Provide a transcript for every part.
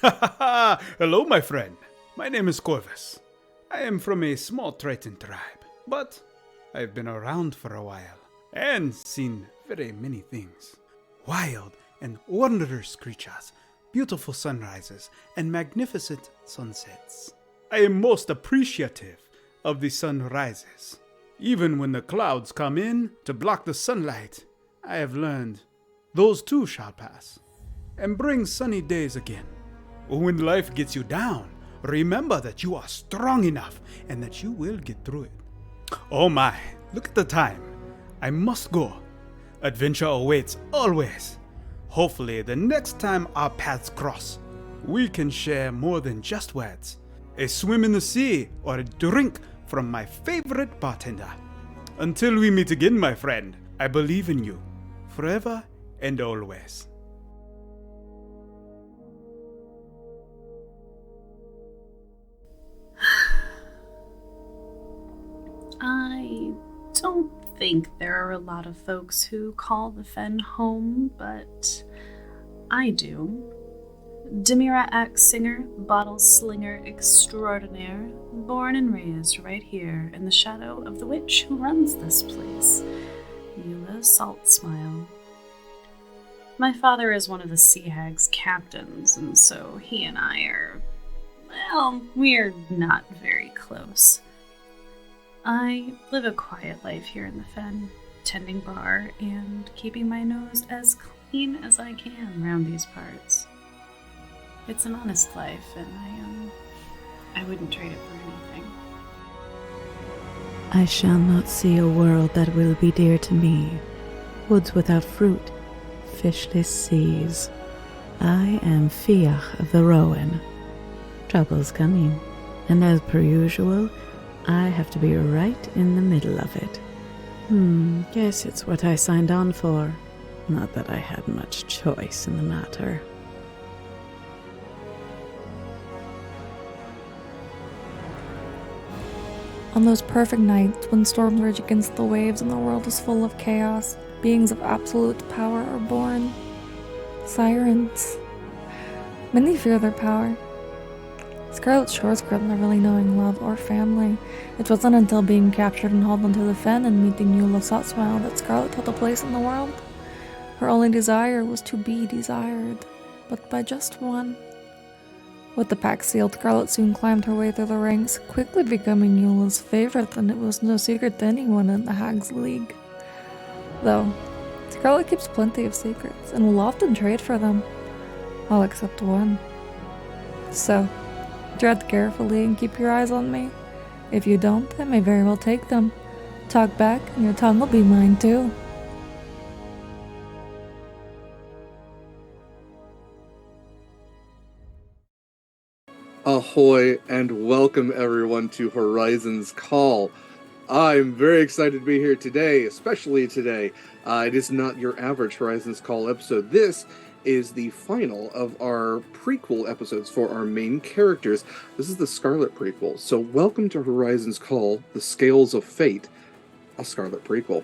Hello, my friend. My name is Corvus. I am from a small Triton tribe, but I've been around for a while and seen very many things. Wild and wondrous creatures, beautiful sunrises, and magnificent sunsets. I am most appreciative of the sunrises. Even when the clouds come in to block the sunlight, I have learned those too shall pass and bring sunny days again. When life gets you down, remember that you are strong enough and that you will get through it. Oh my, look at the time. I must go. Adventure awaits always. Hopefully the next time our paths cross, we can share more than just words. A swim in the sea or a drink from my favorite bartender. Until we meet again, my friend, I believe in you, forever and always. I don't think there are a lot of folks who call the Fen home, but I do. Demira axe singer, bottle slinger extraordinaire, born and raised right here in the shadow of the witch who runs this place, Eula Salt Smile. My father is one of the Sea Hag's captains, and so he and I are, well, we're not very close. I live a quiet life here in the Fen, tending bar and keeping my nose as clean as I can around these parts. It's an honest life, and I wouldn't trade it for anything. I shall not see a world that will be dear to me. Woods without fruit, fishless seas. I am Fiach of the Rowan. Trouble's coming, and as per usual, I have to be right in the middle of it. Guess it's what I signed on for. Not that I had much choice in the matter. On those perfect nights when storms rage against the waves and the world is full of chaos, beings of absolute power are born. Sirens. Many fear their power. Scarlet Shores grew up never really knowing love or family. It wasn't until being captured and hauled into the Fen and meeting Eula Sotsmile that Scarlet felt a place in the world. Her only desire was to be desired, but by just one. With the pack sealed, Scarlet soon climbed her way through the ranks, quickly becoming Eula's favorite, and it was no secret to anyone in the Hags League. Though, Scarlet keeps plenty of secrets, and will often trade for them. All except one. So, tread carefully and keep your eyes on me. If you don't, I may very well take them. Talk back, and your tongue will be mine too. Ahoy, and welcome everyone to Horizon's Call. I'm very excited to be here today, especially today. It is not your average Horizon's Call episode. This is the final of our prequel episodes for our main characters. This is the Scarlet prequel. So welcome to Horizon's Call, The Scales of Fate, a Scarlet prequel.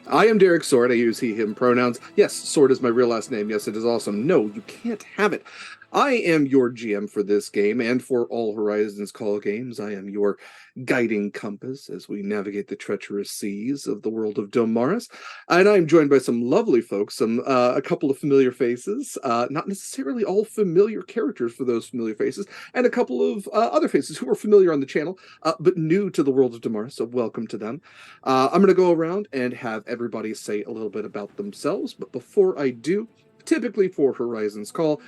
I am Derek Sword. I use he, him pronouns. Yes, Sword is my real last name. Yes, it is awesome. No, you can't have it. I am your GM for this game and for all Horizon's Call games. I am your guiding compass as we navigate the treacherous seas of the world of Domaris. And I'm joined by some lovely folks, a couple of familiar faces, not necessarily all familiar characters for those familiar faces, and a couple of other faces who are familiar on the channel, but new to the world of Domaris, so welcome to them. I'm going to go around and have everybody say a little bit about themselves, but before I do, typically for Horizon's Call,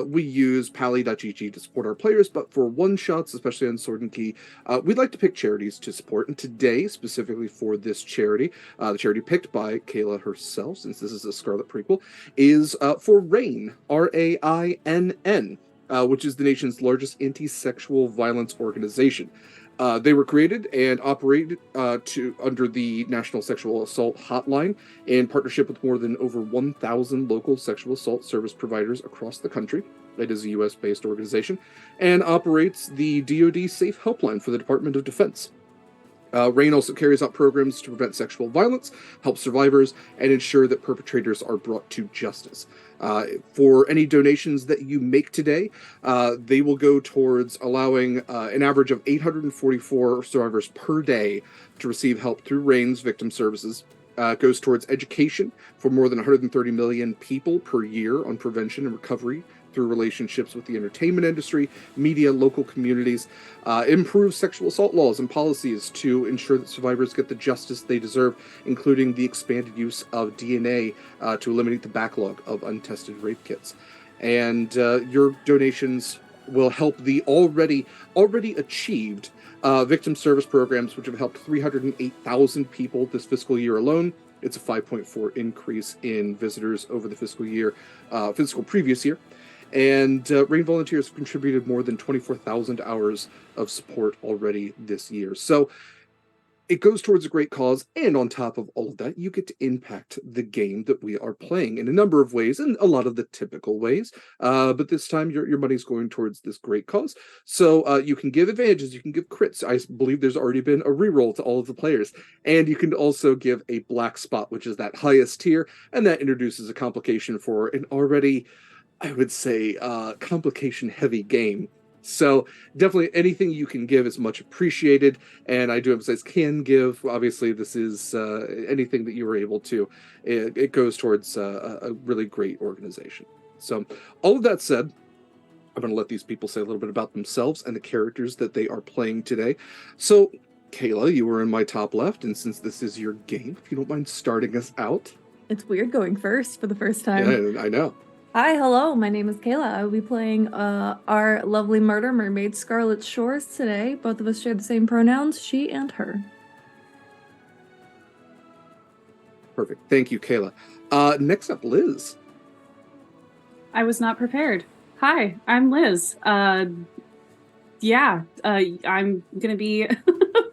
we use Pally.gg to support our players, but for one-shots, especially on Sword and Key, we'd like to pick charities to support. And today, specifically for this charity, the charity picked by Kaila herself, since this is a Scarlet prequel, is for RAINN, RAINN, which is the nation's largest anti-sexual violence organization. They were created and operated under the National Sexual Assault Hotline in partnership with more than over 1,000 local sexual assault service providers across the country. It is a U.S.-based organization and operates the DoD Safe Helpline for the Department of Defense. RAIN also carries out programs to prevent sexual violence, help survivors, and ensure that perpetrators are brought to justice. For any donations that you make today, they will go towards allowing an average of 844 survivors per day to receive help through RAIN's victim services. Goes towards education for more than 130 million people per year on prevention and recovery through relationships with the entertainment industry, media, local communities, improves sexual assault laws and policies to ensure that survivors get the justice they deserve, including the expanded use of DNA to eliminate the backlog of untested rape kits. And your donations will help the already achieved victim service programs, which have helped 308,000 people this fiscal year alone. It's a 5.4 increase in visitors over the fiscal previous year. And RAIN volunteers have contributed more than 24,000 hours of support already this year. So it goes towards a great cause, and on top of all of that, you get to impact the game that we are playing in a number of ways, and a lot of the typical ways. But this time, your money's going towards this great cause. So you can give advantages, you can give crits. I believe there's already been a reroll to all of the players, and you can also give a black spot, which is that highest tier, and that introduces a complication for an already, I would say, complication-heavy game. So definitely anything you can give is much appreciated, and I do emphasize can give. Obviously, this is anything that you were able to. It goes towards a really great organization. So all of that said, I'm going to let these people say a little bit about themselves and the characters that they are playing today. So Kaila, you were in my top left, and since this is your game, if you don't mind starting us out. It's weird going first for the first time. Yeah, I know. Hi, hello, my name is Kaila. I will be playing our lovely murder mermaid, Scarlet Shores, today. Both of us share the same pronouns, she and her. Perfect. Thank you, Kaila. Next up, Liz. I was not prepared. Hi, I'm Liz. I'm going to be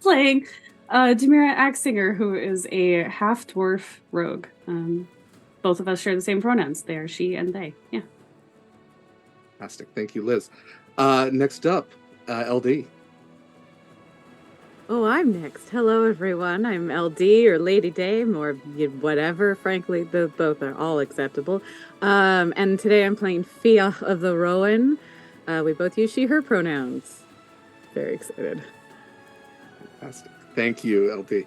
playing Demira Axinger, who is a half-dwarf rogue. Both of us share the same pronouns. They are she and they. Yeah. Fantastic. Thank you, Liz. Next up, LD. Oh, I'm next. Hello, everyone. I'm LD or Lady Dame or whatever. Frankly, both are all acceptable. And today I'm playing Fia of the Rowan. We both use she, her pronouns. Very excited. Fantastic. Thank you, LD.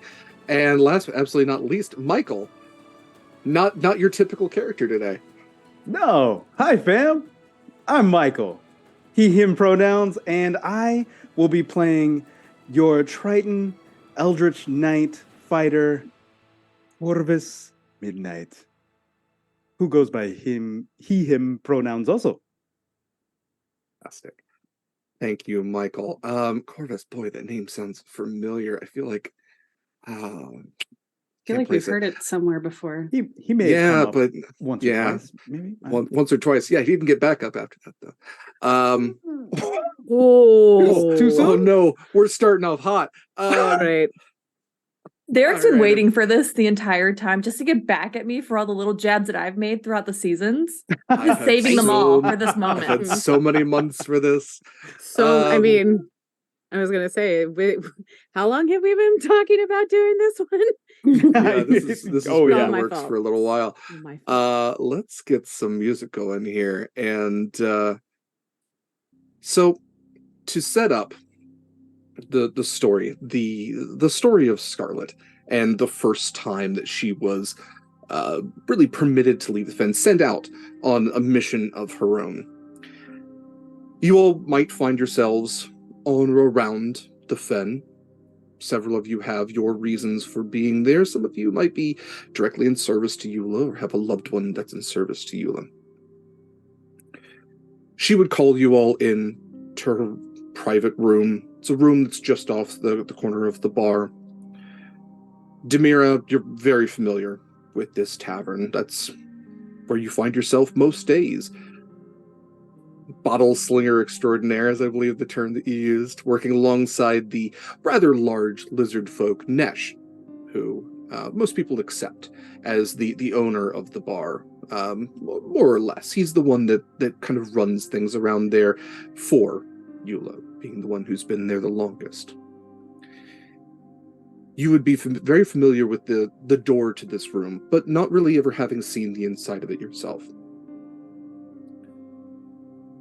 And last but absolutely not least, Mikyl. Not your typical character today. No. Hi, fam. I'm Mikyl. He, him pronouns, and I will be playing your Triton Eldritch Knight fighter, Corvus Midnight, who goes by him, he, him pronouns also. Fantastic. Thank you, Mikyl. Corvus, boy, that name sounds familiar. I feel like I feel like we've heard it somewhere before. He may have come up but once or twice, maybe. Once or twice. Yeah, he didn't get back up after that though. Too soon? Oh no, we're starting off hot. Right. Derek's been waiting for this the entire time just to get back at me for all the little jabs that I've made throughout the seasons. He's saving them all for this moment. I've had so many months for this. So, I mean, I was going to say, how long have we been talking about doing this one? Yeah, this has been in the works fault. for a little while. Let's get some music going here. And so to set up the story, the story of Scarlet and the first time that she was really permitted to leave the Fen, sent out on a mission of her own. You all might find yourselves on or around the Fen. Several of you have your reasons for being there. Some of you might be directly in service to Eula or have a loved one that's in service to Eula. She would call you all in to her private room. It's a room that's just off the corner of the bar. Demira, you're very familiar with this tavern. That's where you find yourself most days. Bottle slinger extraordinaire, as I believe the term that you used, working alongside the rather large lizard folk Nesh, who most people accept as the owner of the bar, more or less. He's the one that kind of runs things around there for Eula, being the one who's been there the longest. You would be very familiar with the door to this room, but not really ever having seen the inside of it yourself.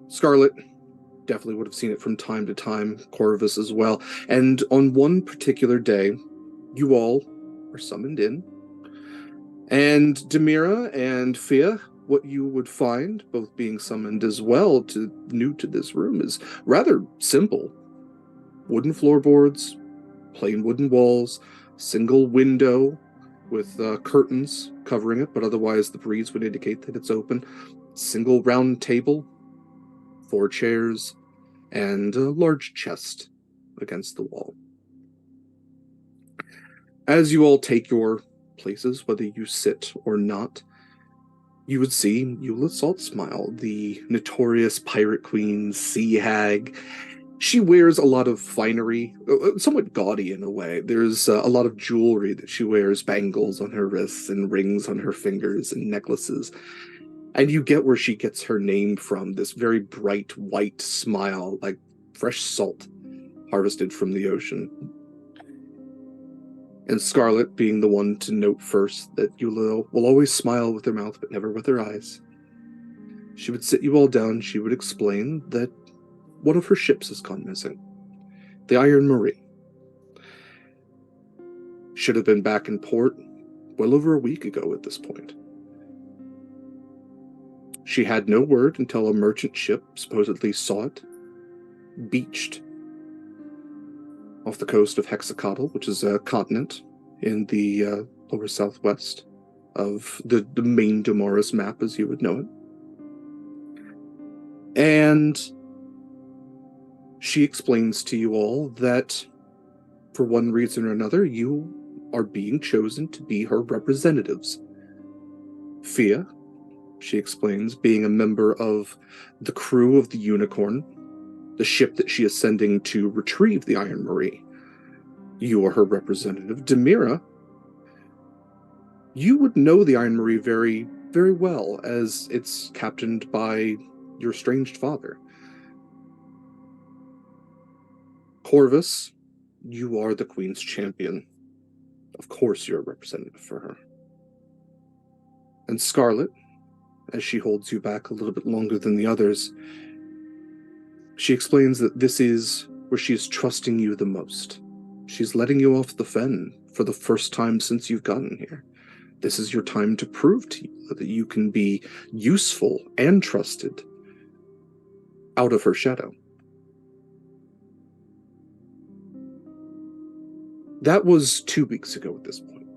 Scarlet definitely would have seen it from time to time, Corvus as well, and on one particular day, you all are summoned in, and Demira and Fia, what you would find, both being summoned as well, new to this room, is rather simple. Wooden floorboards, plain wooden walls, single window with curtains covering it, but otherwise the breeze would indicate that it's open. Single round table, 4 chairs, and a large chest against the wall. As you all take your places, whether you sit or not, you would see Eula Saltsmile, the notorious pirate queen, sea hag. She wears a lot of finery, somewhat gaudy in a way. There's a lot of jewelry that she wears, bangles on her wrists and rings on her fingers and necklaces. And you get where she gets her name from, this very bright white smile, like fresh salt harvested from the ocean. And Scarlet being the one to note first that Eula will always smile with her mouth but never with her eyes. She would sit you all down, she would explain that one of her ships has gone missing. The Iron Marie. Should have been back in port well over a week ago at this point. She had no word until a merchant ship supposedly saw it, beached off the coast of Hexacotl, which is a continent in the lower southwest of the main Domoris map as you would know it. And she explains to you all that for one reason or another, you are being chosen to be her representatives. Fia, she explains, being a member of the crew of the Unicorn, the ship that she is sending to retrieve the Iron Marie. You are her representative. Demira, you would know the Iron Marie very, very well, as it's captained by your estranged father. Corvus, you are the Queen's champion. Of course you're a representative for her. And Scarlet, as she holds you back a little bit longer than the others, she explains that this is where she is trusting you the most. She's letting you off the fen for the first time since you've gotten here. This is your time to prove to you that you can be useful and trusted out of her shadow. That was 2 weeks ago at this point.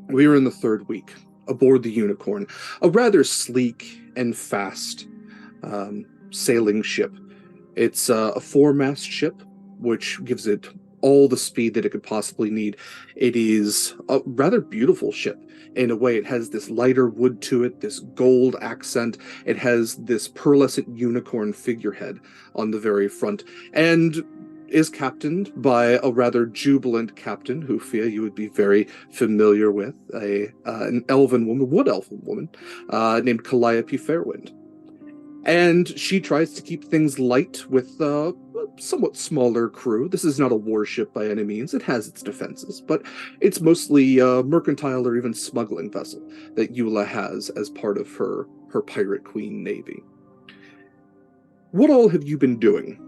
We were in the 3rd week, aboard the Unicorn, a rather sleek and fast sailing ship. It's a 4-mast ship, which gives it all the speed that it could possibly need. It is a rather beautiful ship. In a way, it has this lighter wood to it, this gold accent. It has this pearlescent unicorn figurehead on the very front, and is captained by a rather jubilant captain, who, Fia, you would be very familiar with, an elven woman, wood elven woman, named Calliope Fairwind. And she tries to keep things light with a somewhat smaller crew. This is not a warship by any means. It has its defenses, but it's mostly a mercantile or even smuggling vessel that Eula has as part of her pirate queen navy. What all have you been doing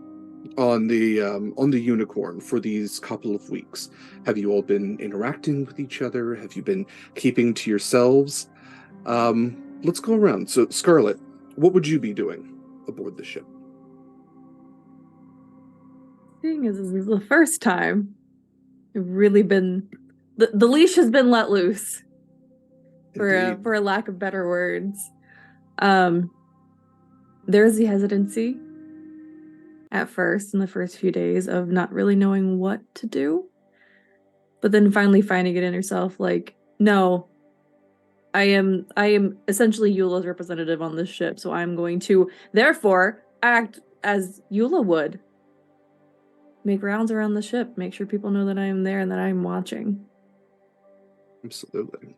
on the Unicorn for these couple of weeks? Have you all been interacting with each other? Have you been keeping to yourselves? Let's go around. So, Scarlet, what would you be doing aboard the ship? Seeing as this is the first time, I've really been the leash has been let loose, for a lack of better words. There's the hesitancy at first in the first few days of not really knowing what to do, but then finally finding it in herself, like, no, I am essentially Eula's representative on this ship, so I'm going to therefore act as Eula would. Make rounds around the ship, make sure people know that I am there and that I'm watching. Absolutely.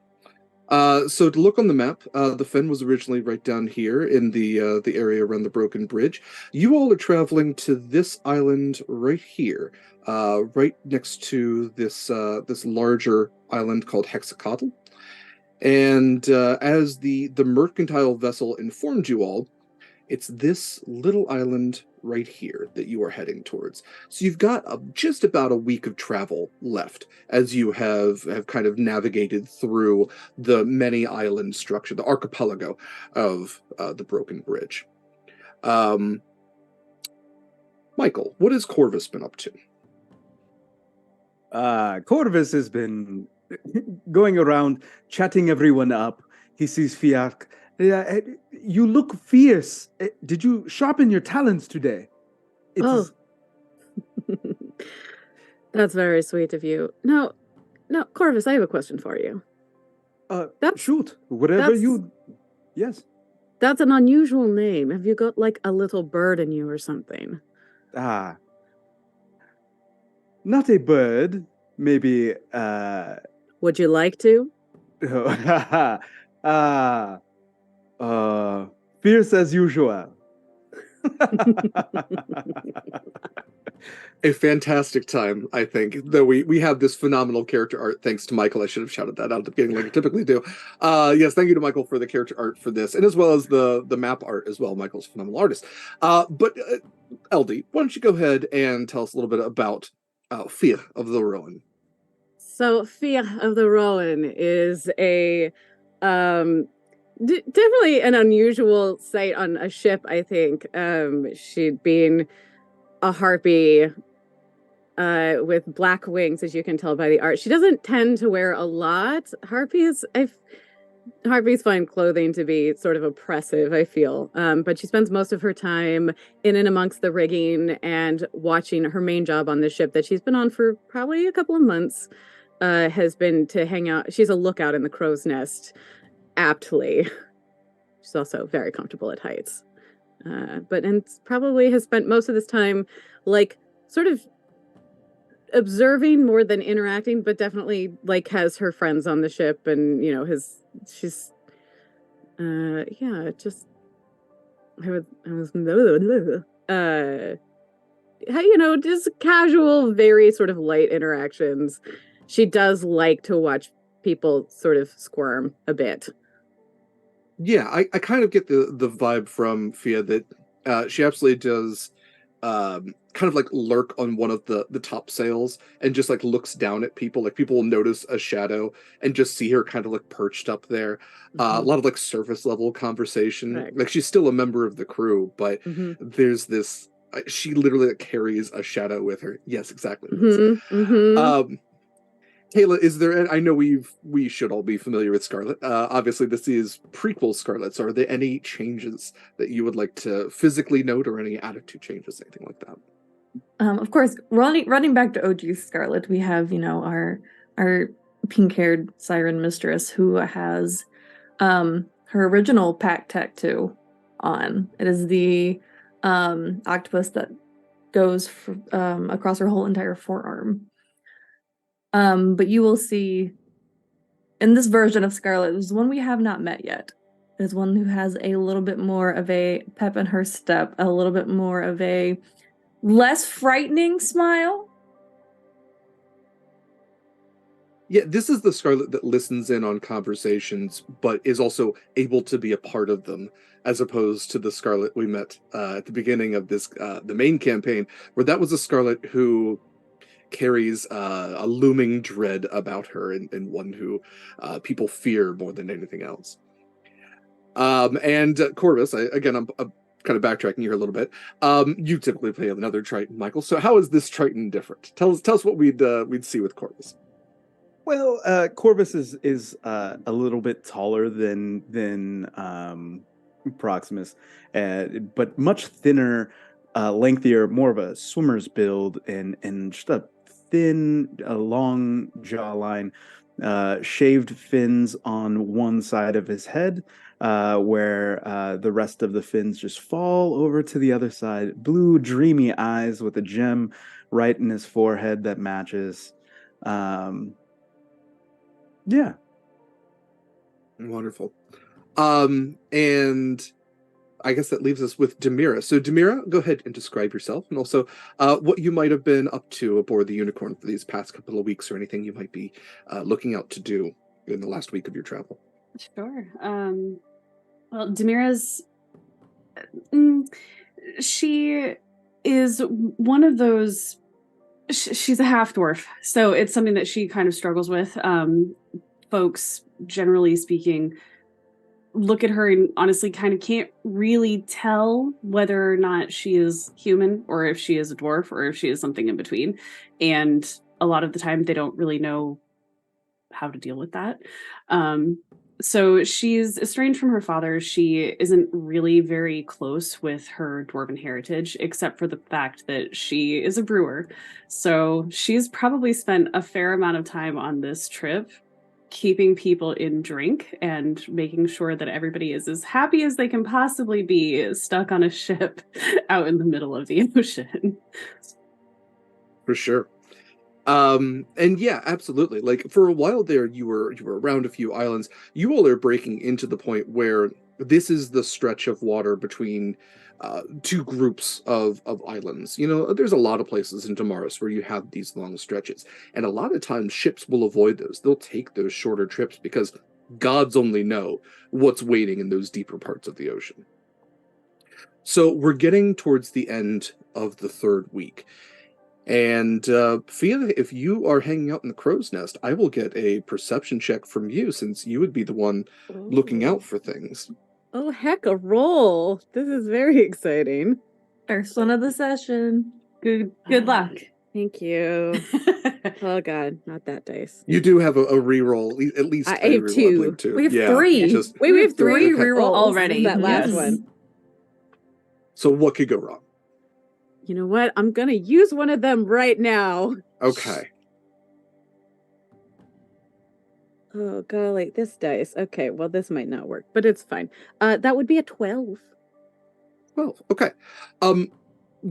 So to look on the map, the fen was originally right down here in the area around the broken bridge. You all are traveling to this island right here, right next to this larger island called Hexacotl. And as the mercantile vessel informed you all, it's this little island right here that you are heading towards. So you've got just about a week of travel left as you have kind of navigated through the many island structure, the archipelago of the Broken Bridge. Mikyl, what has Corvus been up to? Corvus has been going around chatting everyone up. He sees Fiach. You look fierce. Did you sharpen your talons today? Oh, that's very sweet of you. No, Corvus, I have a question for you. Shoot, whatever you... Yes. That's an unusual name. Have you got, like, a little bird in you or something? Not a bird. Maybe, Would you like to? Fierce as usual. A fantastic time, I think. Though we have this phenomenal character art, thanks to Mikyl. I should have shouted that out at the beginning, like I typically do. Yes, thank you to Mikyl for the character art for this, and as well as the map art as well. Mykyl's a phenomenal artist. But LD, why don't you go ahead and tell us a little bit about Fear of the Rowan? So Fear of the Rowan is a definitely an unusual sight on a ship, I think. She'd been a harpy with black wings, as you can tell by the art. She doesn't tend to wear a lot. Harpies find clothing to be sort of oppressive, I feel. But she spends most of her time in and amongst the rigging and watching. Her main job on the ship that she's been on for probably a couple of months has been to hang out. She's a lookout in the crow's nest, aptly. She's also very comfortable at heights. And probably has spent most of this time, like, sort of observing more than interacting, but definitely, like, has her friends on the ship and, you know, she's just just casual, very sort of light interactions. She does like to watch people sort of squirm a bit. Yeah, I kind of get the vibe from Fia that she absolutely does kind of like lurk on one of the top sails and just like looks down at people. Like people will notice a shadow and just see her kind of like perched up there. A lot of like surface level conversation. Right. Like she's still a member of the crew, but there's this. She literally like, carries a shadow with her. Yes, exactly. Kaila, is there? I know we should all be familiar with Scarlet. Obviously, this is prequel Scarlet. So, are there any changes that you would like to physically note, or any attitude changes, anything like that? Of course, running back to OG Scarlet, we have our pink-haired siren mistress who has her original pack tattoo on. It is the octopus that goes across her whole entire forearm. But you will see in this version of Scarlet, is one we have not met yet. Is one who has a little bit more of a pep in her step, a little bit more of a less frightening smile. Yeah, this is the Scarlet that listens in on conversations, but is also able to be a part of them, as opposed to the Scarlet we met at the beginning of this, the main campaign, where that was a Scarlet who carries a looming dread about her, and one who people fear more than anything else. And Corvus, I'm kind of backtracking here a little bit. You typically play another Triton, Mikyl. So how is this Triton different? Tell us what we'd see with Corvus. Well, Corvus is a little bit taller than Proximus, but much thinner, lengthier, more of a swimmer's build, and just a thin, long jawline, shaved fins on one side of his head, where the rest of the fins just fall over to the other side. Blue, dreamy eyes with a gem right in his forehead that matches. Yeah. Wonderful. And I guess that leaves us with Demira. So Demira, go ahead and describe yourself, and also what you might have been up to aboard the Unicorn for these past couple of weeks, or anything you might be looking out to do in the last week of your travel. Sure. Well, Demira's... she is one of those... She's a half-dwarf, so it's something that she kind of struggles with. Folks, generally speaking, look at her and honestly kind of can't really tell whether or not she is human, or if she is a dwarf, or if she is something in between. And a lot of the time they don't really know how to deal with that. So she's estranged from her father. She isn't really very close with her dwarven heritage, except for the fact that she is a brewer. So she's probably spent a fair amount of time on this trip keeping people in drink and making sure that everybody is as happy as they can possibly be stuck on a ship out in the middle of the ocean. For sure. And yeah, absolutely. Like, for a while there, you were around a few islands. You all are breaking into the point where this is the stretch of water between two groups of islands. You know, there's a lot of places in Damaris where you have these long stretches, and a lot of times ships will avoid those. They'll take those shorter trips because gods only know what's waiting in those deeper parts of the ocean. So we're getting towards the end of the third week. And Fia, if you are hanging out in the crow's nest, I will get a perception check from you, since you would be the one looking out for things. Oh, heck, a roll. This is very exciting. First one of the session. Good luck. Thank you. Oh, God, not that dice. You do have a reroll, at least I a have reroll, two. I believe, too. We have Yeah, three. just- Wait, we have three Okay. rerolls Already, That last yes. one. So what could go wrong? You know what? I'm going to use one of them right now. Okay. Oh, golly, this dice. Okay, well, this might not work, but it's fine. That would be a 12. 12. Okay.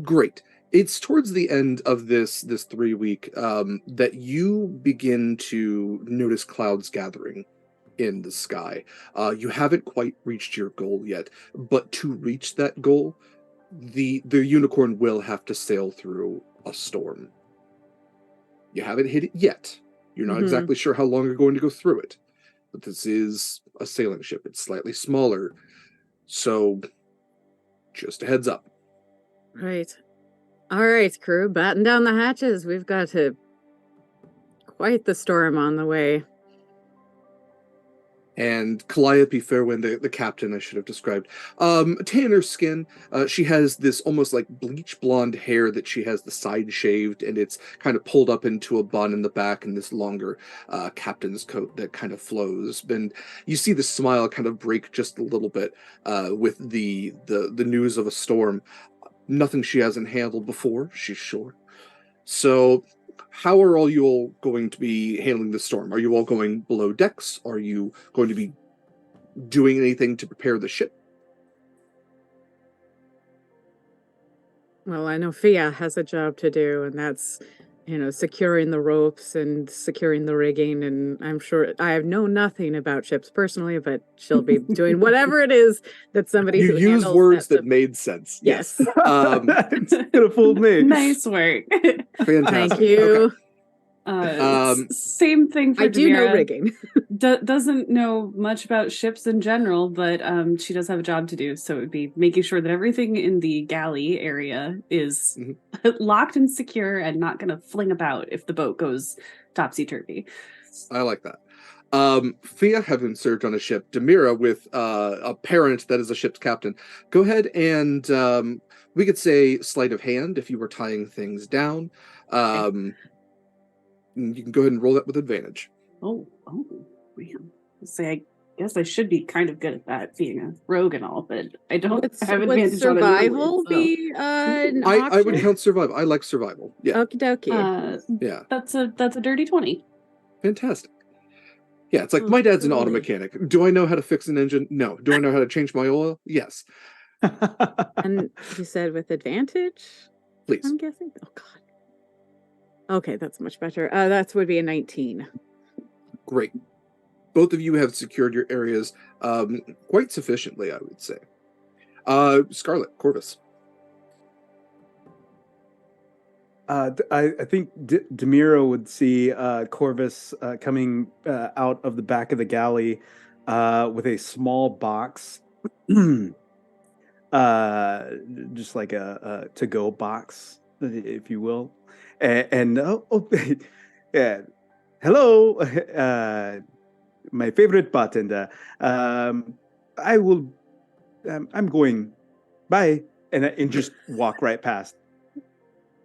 Great. It's towards the end of this 3 week that you begin to notice clouds gathering in the sky. You haven't quite reached your goal yet, but to reach that goal, the unicorn will have to sail through a storm. You haven't hit it yet. You're not exactly sure how long you're going to go through it, but this is a sailing ship. It's slightly smaller, so just a heads up. Right. All right, crew, batten down the hatches. We've got quite the storm on the way. And Calliope Fairwind, the captain I should have described, tanner skin. She has this almost like bleach blonde hair that she has the side shaved, and it's kind of pulled up into a bun in the back, and this longer captain's coat that kind of flows. And you see the smile kind of break just a little bit with the news of a storm. Nothing she hasn't handled before, she's sure. So how are all you all going to be handling the storm? Are you all going below decks? Are you going to be doing anything to prepare the ship? Well, I know Fia has a job to do, and that's, securing the ropes and securing the rigging. And I'm sure I know nothing about ships personally, but she'll be doing whatever it is that somebody You who use handles words that stuff- made sense. Yes. It's gonna fool me. Nice work. Fantastic. Thank you. Okay. Same thing for I do know Demira. rigging. Doesn't know much about ships in general, but she does have a job to do. So it would be making sure that everything in the galley area is locked and secure and not going to fling about if the boat goes topsy-turvy. I like that. Fia having served on a ship, Demira with a parent that is a ship's captain. Go ahead and we could say sleight of hand if you were tying things down. You can go ahead and roll that with advantage. Oh, man. Say, I guess I should be kind of good at that, being a rogue and all, but I don't have Would advantage on it survival normally, so. be an I would option? count survival. I like survival. Yeah. Okie dokie. Yeah. That's a dirty 20. Fantastic. Yeah, it's like, my dad's an auto totally. mechanic. Do I know how to fix an engine? No. Do I know how to change my oil? Yes. And you said with advantage? Please. I'm guessing. Oh, God. Okay, that's much better. That would be a 19. Great. both of you have secured your areas quite sufficiently, I would say. Scarlet, Corvus. I think Demira would see Corvus coming out of the back of the galley with a small box, just like a to-go box, if you will, and yeah, hello, my favorite bartender. I will. I'm going. Bye, and just walk right past.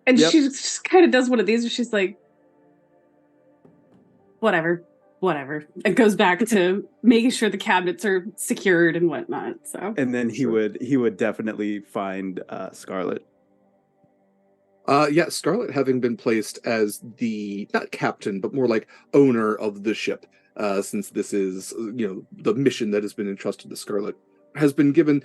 And Yep. she just kind of does one of these where she's like, whatever, and goes back to making sure the cabinets are secured and whatnot. So, and then he would definitely find Scarlet. Yeah, Scarlet, having been placed as the not captain, but more like owner of the ship, since this is the mission that has been entrusted to Scarlet, has been given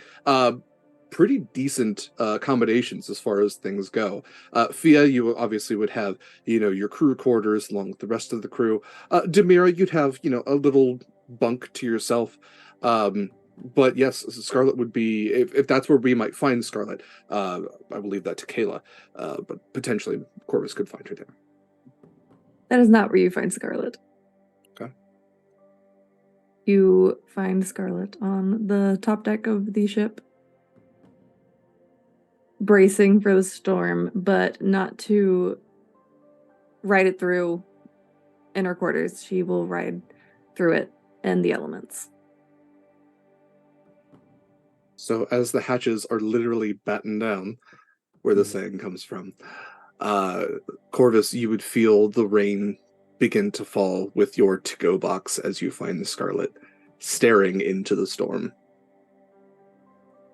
pretty decent accommodations as far as things go. Fia, you obviously would have your crew quarters along with the rest of the crew. Demira, you'd have a little bunk to yourself. But yes, Scarlet would be, if that's where we might find Scarlet, I will leave that to Kaila, but potentially Corvus could find her there. That is not where you find Scarlet. Okay. You find Scarlet on the top deck of the ship, bracing for the storm, but not to ride it through in her quarters. She will ride through it in the elements. So as the hatches are literally battened down, where the saying comes from, Corvus, you would feel the rain begin to fall with your to-go box as you find the Scarlet staring into the storm.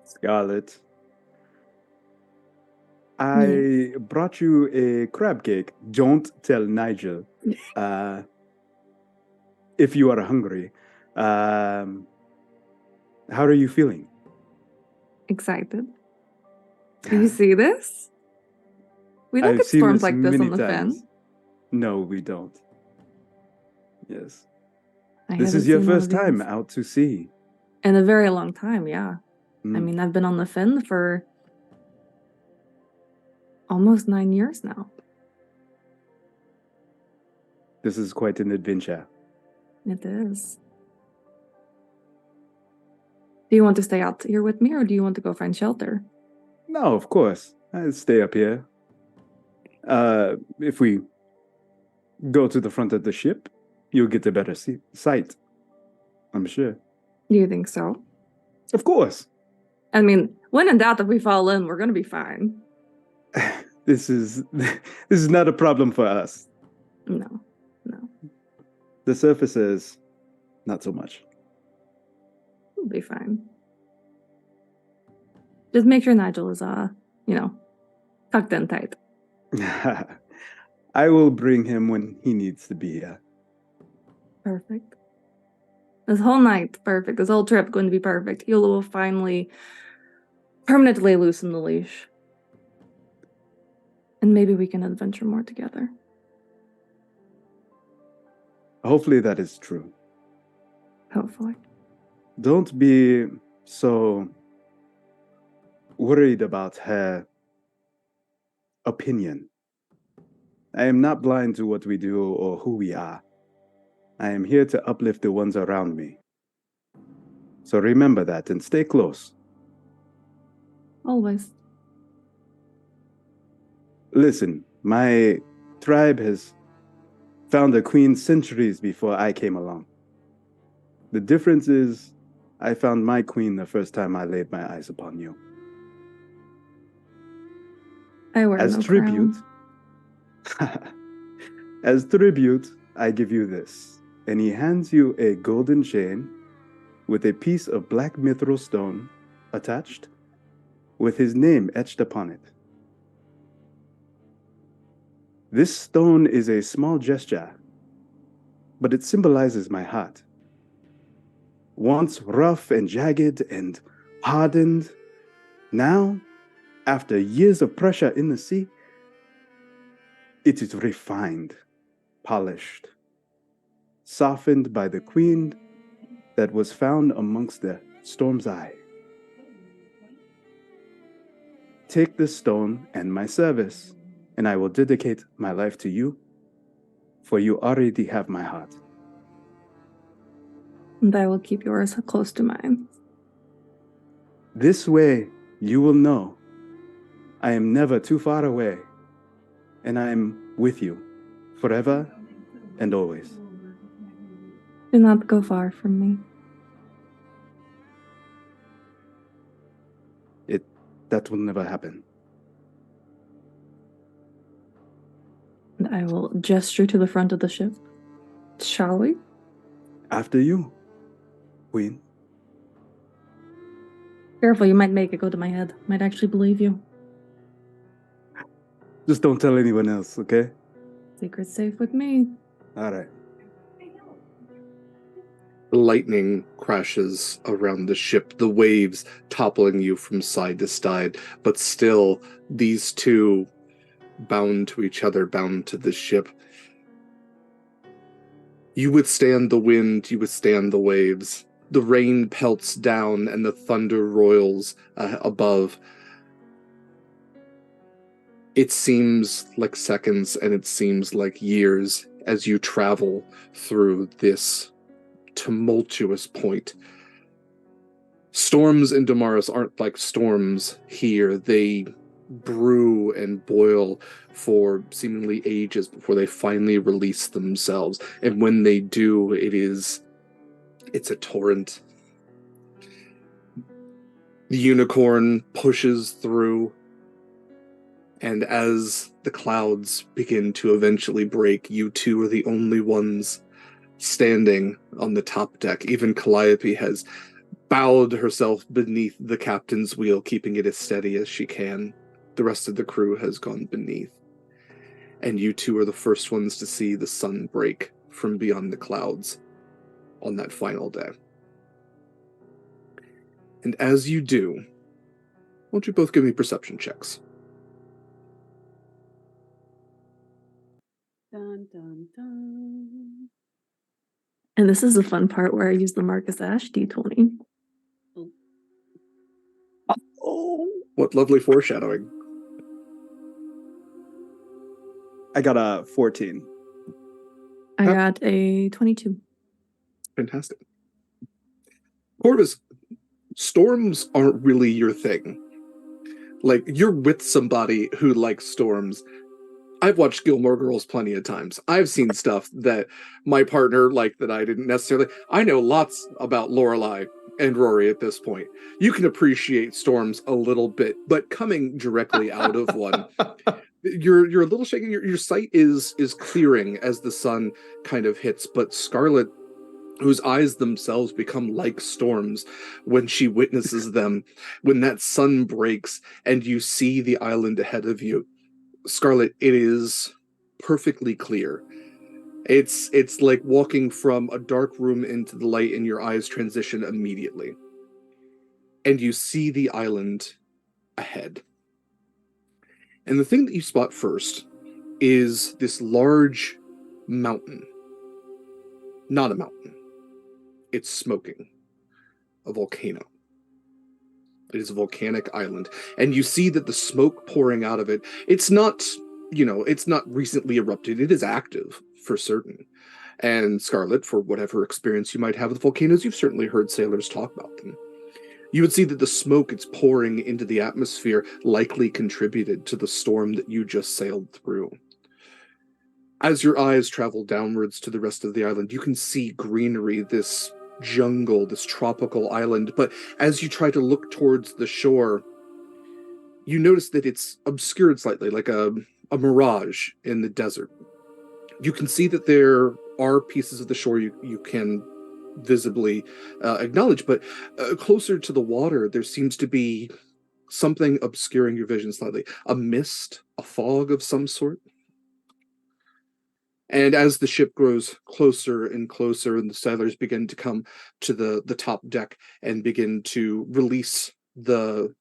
Scarlet, I brought you a crab cake. Don't tell Nigel. If you are hungry. How are you feeling? Excited. Do you see this? We don't I've get seen storms this like this many on the times. Fen. No, we don't. Yes. I This haven't is your seen one first of time these out to sea. in a very long time, yeah. I Mm. mean, I've been on the Fen for almost 9 years now. This is quite an adventure. It is. Do you want to stay out here with me, or do you want to go find shelter? No, of course. I'll stay up here. If we go to the front of the ship, you'll get a better sight. I'm sure. Do you think so? Of course. I mean, when in doubt, if we fall in, we're going to be fine. This is not a problem for us. No. The surfaces, not so much. We'll be fine. Just make sure Nigel is, tucked in tight. I will bring him when he needs to be here. Perfect. This whole night, perfect. This whole trip going to be perfect. You will finally permanently loosen the leash. And maybe we can adventure more together. Hopefully that is true. Hopefully. Don't be so worried about her opinion. I am not blind to what we do or who we are. I am here to uplift the ones around me. So remember that and stay close. Always. Listen, my tribe has found a queen centuries before I came along. The difference is I found my queen the first time I laid my eyes upon you. I wear As no tribute, crown. as tribute, I give you this. And he hands you a golden chain with a piece of black mithril stone attached with his name etched upon it. This stone is a small gesture, but it symbolizes my heart. Once rough and jagged and hardened, now, after years of pressure in the sea, it is refined, polished, softened by the queen that was found amongst the storm's eye. Take this stone and my service, and I will dedicate my life to you, for you already have my heart. And I will keep yours close to mine. This way you will know I am never too far away, and I am with you forever and always. Do not go far from me. That will never happen. And I will gesture to the front of the ship. Shall we? After you, queen. Careful, you might make it go to my head. Might actually believe you. Just don't tell anyone else, okay? Secret's safe with me. All right. Lightning crashes around the ship, the waves toppling you from side to side, but still these two bound to each other, bound to the ship. You withstand the wind, you withstand the waves. The rain pelts down and the thunder roils above. It seems like seconds and it seems like years as you travel through this tumultuous point. Storms in Damaris aren't like storms here. They brew and boil for seemingly ages before they finally release themselves. And when they do, it's a torrent. The unicorn pushes through, and as the clouds begin to eventually break, you two are the only ones standing on the top deck. Even Calliope has bowed herself beneath the captain's wheel, keeping it as steady as she can. The rest of the crew has gone beneath. And you two are the first ones to see the sun break from beyond the clouds on that final day. And as you do, won't you both give me perception checks? Dun, dun, dun. And this is the fun part where I use the Marcus Ash D20. Oh, what lovely foreshadowing. I got a 14. I got a 22. Fantastic. Corvus, storms aren't really your thing. Like, you're with somebody who likes storms. I've watched Gilmore Girls plenty of times. I've seen stuff that my partner liked that I didn't necessarily. I know lots about Lorelai and Rory at this point. You can appreciate storms a little bit, but coming directly out of one, you're a little shaking. Your sight is clearing as the sun kind of hits, but Scarlet, whose eyes themselves become like storms when she witnesses them, when that sun breaks and you see the island ahead of you. Scarlet, it is perfectly clear. It's like walking from a dark room into the light and your eyes transition immediately. And you see the island ahead. And the thing that you spot first is this large mountain. Not a mountain. It's smoking. A volcano. It is a volcanic island. And you see that the smoke pouring out of it, it's not recently erupted. It is active, for certain. And Scarlet, for whatever experience you might have with volcanoes, you've certainly heard sailors talk about them. You would see that the smoke it's pouring into the atmosphere likely contributed to the storm that you just sailed through. As your eyes travel downwards to the rest of the island, you can see greenery, this jungle, this tropical island, but as you try to look towards the shore, you notice that it's obscured slightly, like a mirage in the desert. You can see that there are pieces of the shore you can visibly acknowledge, but closer to the water, there seems to be something obscuring your vision slightly. A mist, a fog of some sort. And as the ship grows closer and closer and the sailors begin to come to the top deck and begin to release the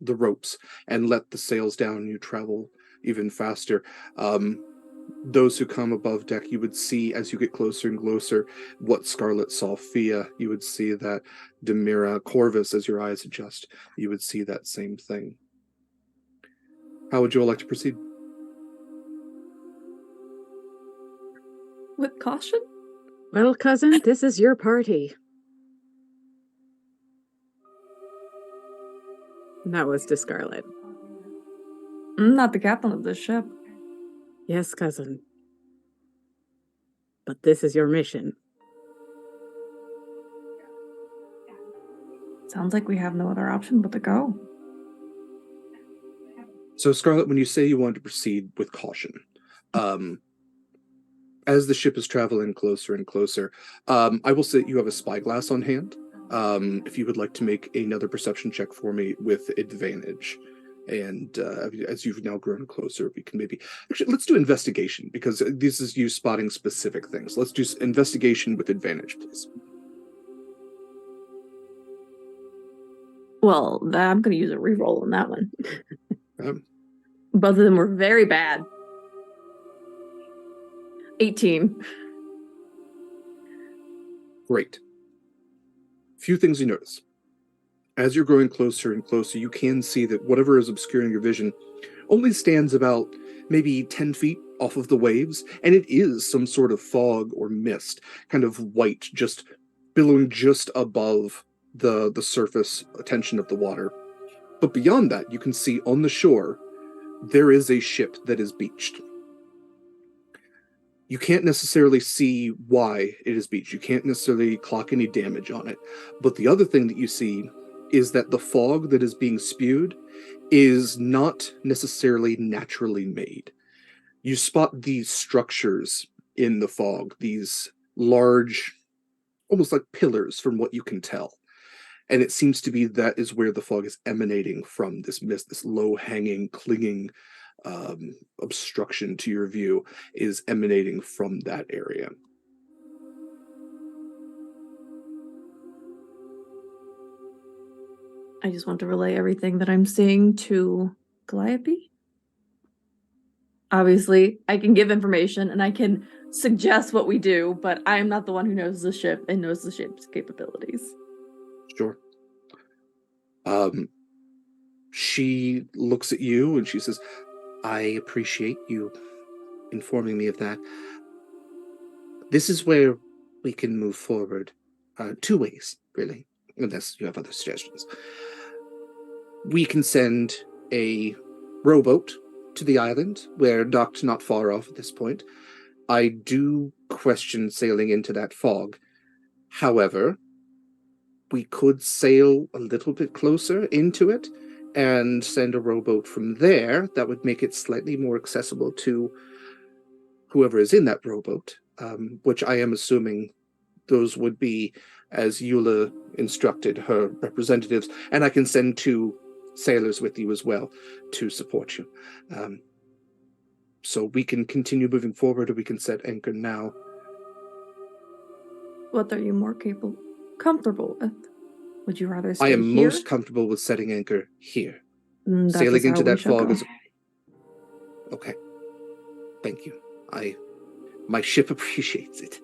ropes and let the sails down, you travel even faster. those who come above deck, you would see as you get closer and closer what Scarlet saw Fia. You would see that Demira, Corvus, as your eyes adjust, you would see that same thing. How would you all like to proceed? With caution? Well, cousin, this is your party. And that was to Scarlet. I'm not the captain of this ship. Yes, cousin. But this is your mission. Sounds like we have no other option but to go. So, Scarlet, when you say you want to proceed with caution, as the ship is traveling closer and closer, I will say you have a spyglass on hand. If you would like to make another perception check for me with advantage. And as you've now grown closer, we can maybe... Actually, let's do investigation, because this is you spotting specific things. Let's do investigation with advantage, please. Well, I'm going to use a reroll on that one. Um, Both of them were very bad. 18. Great. Few things you notice. As you're growing closer and closer, you can see that whatever is obscuring your vision only stands about maybe 10 feet off of the waves, and it is some sort of fog or mist, kind of white, just billowing just above the surface tension of the water. But beyond that, you can see on the shore, there is a ship that is beached. You can't necessarily see why it is beached. You can't necessarily clock any damage on it. But the other thing that you see is that the fog that is being spewed is not necessarily naturally made. You spot these structures in the fog, these large, almost like pillars from what you can tell. And it seems to be that is where the fog is emanating from, this mist, this low-hanging, clinging obstruction to your view is emanating from that area. I just want to relay everything that I'm seeing to Calliope. Obviously, I can give information and I can suggest what we do, but I am not the one who knows the ship and knows the ship's capabilities. Sure. She looks at you and she says, I appreciate you informing me of that. This is where we can move forward. Two ways, really, unless you have other suggestions. We can send a rowboat to the island, where docked not far off at this point. I do question sailing into that fog. However, we could sail a little bit closer into it and send a rowboat from there. That would make it slightly more accessible to whoever is in that rowboat, which I am assuming those would be, as Eula instructed her representatives, and I can send 2 sailors with you as well to support you. So we can continue moving forward, or we can set anchor now. What are you more comfortable with? Would you rather stay I am here? most comfortable with setting anchor here. That Sailing is how into we that shall fog go. is... Okay. Thank you. My ship appreciates it.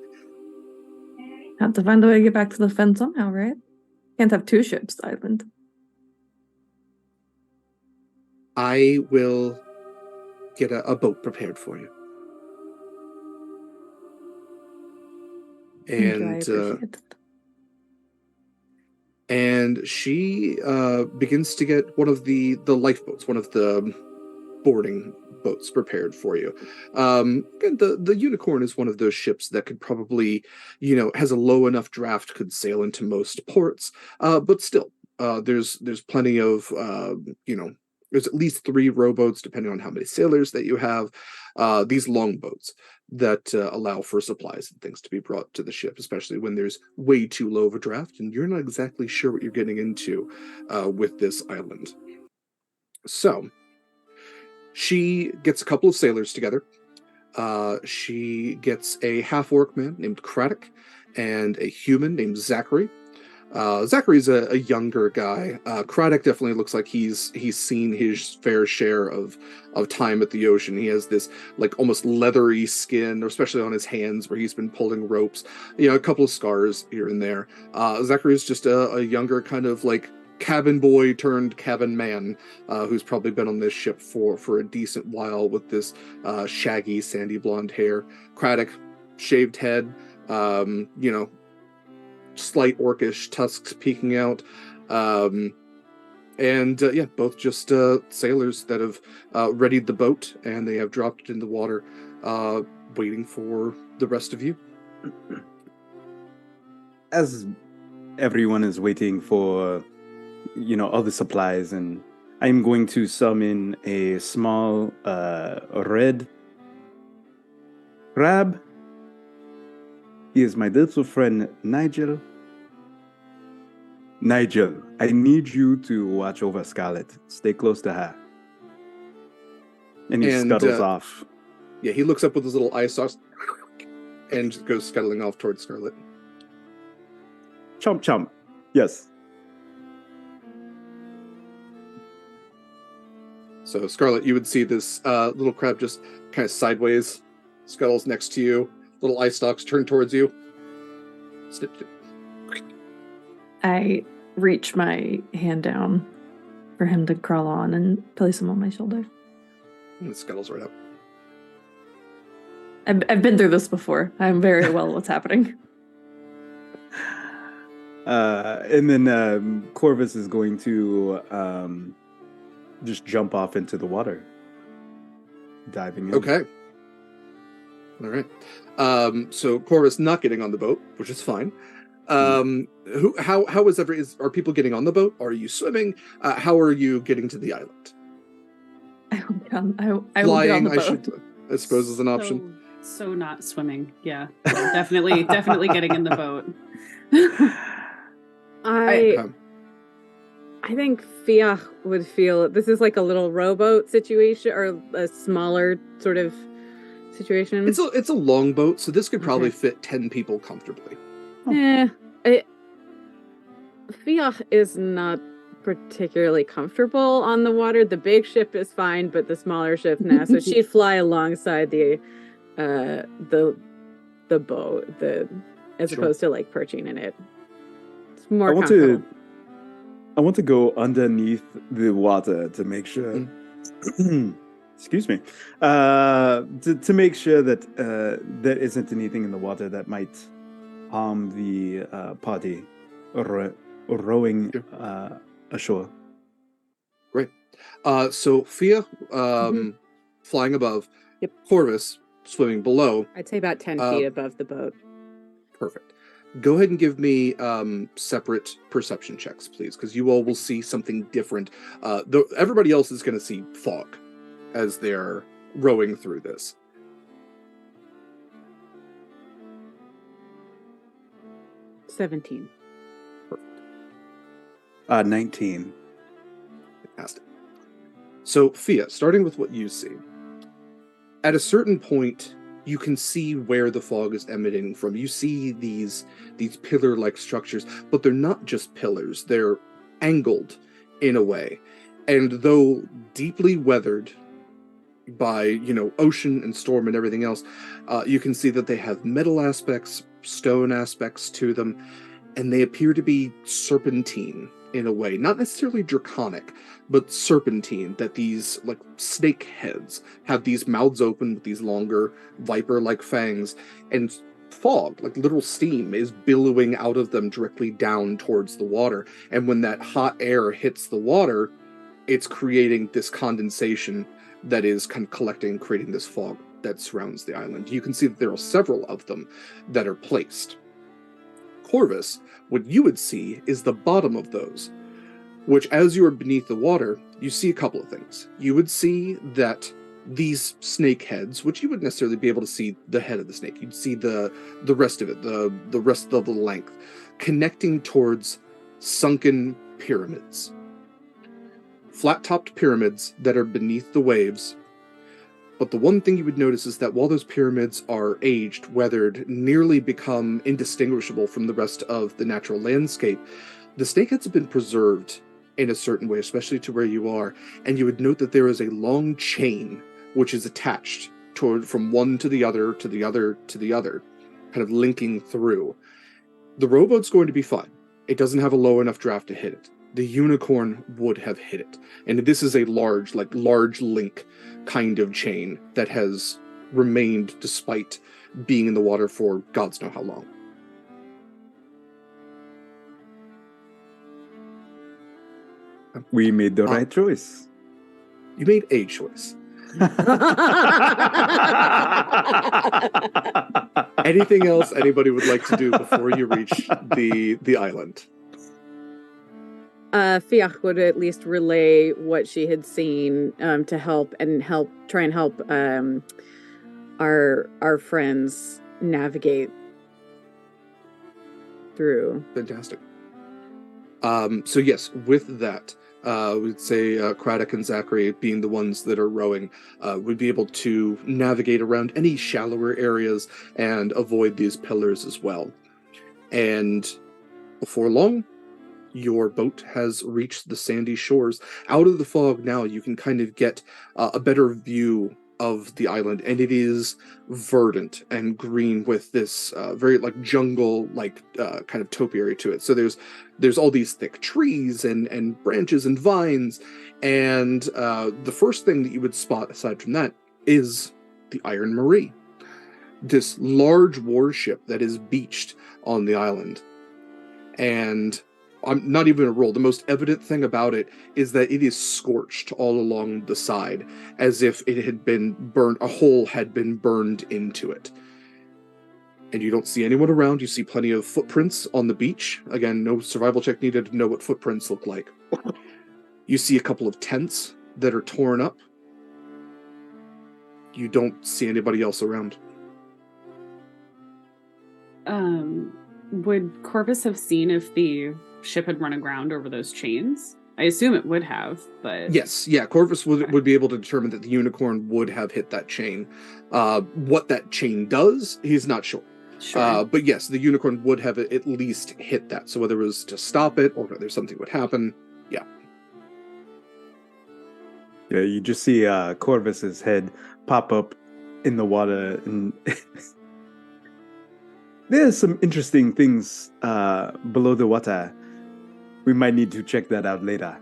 Have to find a way to get back to the fen somehow, right? Can't have 2 ships island. I will get a boat prepared for you. Thank you, I And appreciate it. and she begins to get one of the lifeboats, one of the boarding boats prepared for you. And the Unicorn is one of those ships that could probably, has a low enough draft, could sail into most ports. But still, there's plenty of, there's at least 3 rowboats, depending on how many sailors that you have. These longboats that allow for supplies and things to be brought to the ship, especially when there's way too low of a draft and you're not exactly sure what you're getting into with this island. So she gets a couple of sailors together. She gets a half-orc man named Craddock and a human named Zachary. Zachary's a younger guy. Craddock definitely looks like he's seen his fair share of time at the ocean. He has this like almost leathery skin, especially on his hands where he's been pulling ropes. A couple of scars here and there. Zachary's just a younger kind of like cabin boy turned cabin man who's probably been on this ship for a decent while with this shaggy sandy blonde hair. Craddock, shaved head, slight orcish tusks peeking out, both just sailors that have readied the boat, and they have dropped it in the water, waiting for the rest of you. As everyone is waiting for all the supplies, and I'm going to summon a small red crab. He is my little friend Nigel. Nigel, I need you to watch over Scarlet. Stay close to her. And he scuttles off. Yeah, he looks up with his little eye sauce and just goes scuttling off towards Scarlet. Chomp chomp. Yes. So Scarlet, you would see this little crab just kind of sideways, scuttles next to you. Little eye stalks turn towards you. Snip, snip. I reach my hand down for him to crawl on and place him on my shoulder. And it scuttles right up. I've been through this before. I'm very well what's happening. And then Corvus is going to just jump off into the water, diving in. Okay. All right. So Corvus not getting on the boat, which is fine. How is are people getting on the boat? Are you swimming? How are you getting to the island? I will get on the boat. I suppose is an option. So not swimming. Yeah. Definitely getting in the boat. I think Fiach would feel this is like a little rowboat situation or a smaller sort of situation. It's a long boat, so this could probably fit 10 people comfortably. Fiach is not particularly comfortable on the water. The big ship is fine, but the smaller ship now. So she'd fly alongside the boat, as opposed to like perching in it. It's more comfortable. I want to go underneath the water to make sure. Excuse me. To make sure that there isn't anything in the water that might harm the party rowing ashore. Great. So Fia flying above. Yep. Corvus swimming below. I'd say about 10 feet above the boat. Perfect. Go ahead and give me separate perception checks, please, because you all will see something different. Everybody else is going to see fog as they're rowing through this. 17. Perfect. 19. Fantastic. So, Fia, starting with what you see. At a certain point, you can see where the fog is emanating from. You see these pillar-like structures, but they're not just pillars. They're angled in a way. And though deeply weathered by, ocean and storm and everything else, you can see that they have metal aspects, stone aspects to them, and they appear to be serpentine in a way. Not necessarily draconic, but serpentine, that these, like, snake heads have these mouths open with these longer viper-like fangs, and fog, like literal steam, is billowing out of them directly down towards the water. And when that hot air hits the water, it's creating this condensation that is kind of collecting, creating this fog that surrounds the island. You can see that there are several of them that are placed. Corvus, what you would see is the bottom of those, which as you are beneath the water, you see a couple of things. You would see that these snake heads, which you wouldn't necessarily be able to see the head of the snake, you'd see the rest of it, the rest of the length, connecting towards sunken pyramids. Flat-topped pyramids that are beneath the waves, But the one thing you would notice is that while those pyramids are aged, weathered, nearly become indistinguishable from the rest of the natural landscape, the snakeheads have been preserved in a certain way, especially to where you are. And you would note that there is a long chain which is attached from one to the other, to the other, to the other, kind of linking through. The rowboat's going to be fine. It doesn't have a low enough draft to hit it. The unicorn would have hit it. And this is a large link kind of chain that has remained despite being in the water for gods know how long. We made the right choice. You made a choice. Anything else anybody would like to do before you reach the island? Fiach would at least relay what she had seen to try and help our friends navigate through. Fantastic. So yes, with that, we'd say Craddock and Zachary, being the ones that are rowing, would be able to navigate around any shallower areas and avoid these pillars as well. And before long, your boat has reached the sandy shores. Out of the fog now, you can kind of get a better view of the island, and it is verdant and green with this very jungle kind of topiary to it. So there's all these thick trees and branches and vines, and the first thing that you would spot aside from that is the Iron Marie, this large warship that is beached on the island. And I'm not even a roll. The most evident thing about it is that it is scorched all along the side, as if it had been burned, a hole had been burned into it. And you don't see anyone around. You see plenty of footprints on the beach. Again, no survival check needed to know what footprints look like. You see a couple of tents that are torn up. You don't see anybody else around. Would Corvus have seen if the ship had run aground over those chains? I assume it would have, but... Yes, yeah, Corvus would be able to determine that the unicorn would have hit that chain. What that chain does, he's not sure. Sure. But yes, the unicorn would have at least hit that. So whether it was to stop it or whether something would happen, yeah. Yeah, you just see Corvus's head pop up in the water, and there's some interesting things below the water. We might need to check that out later.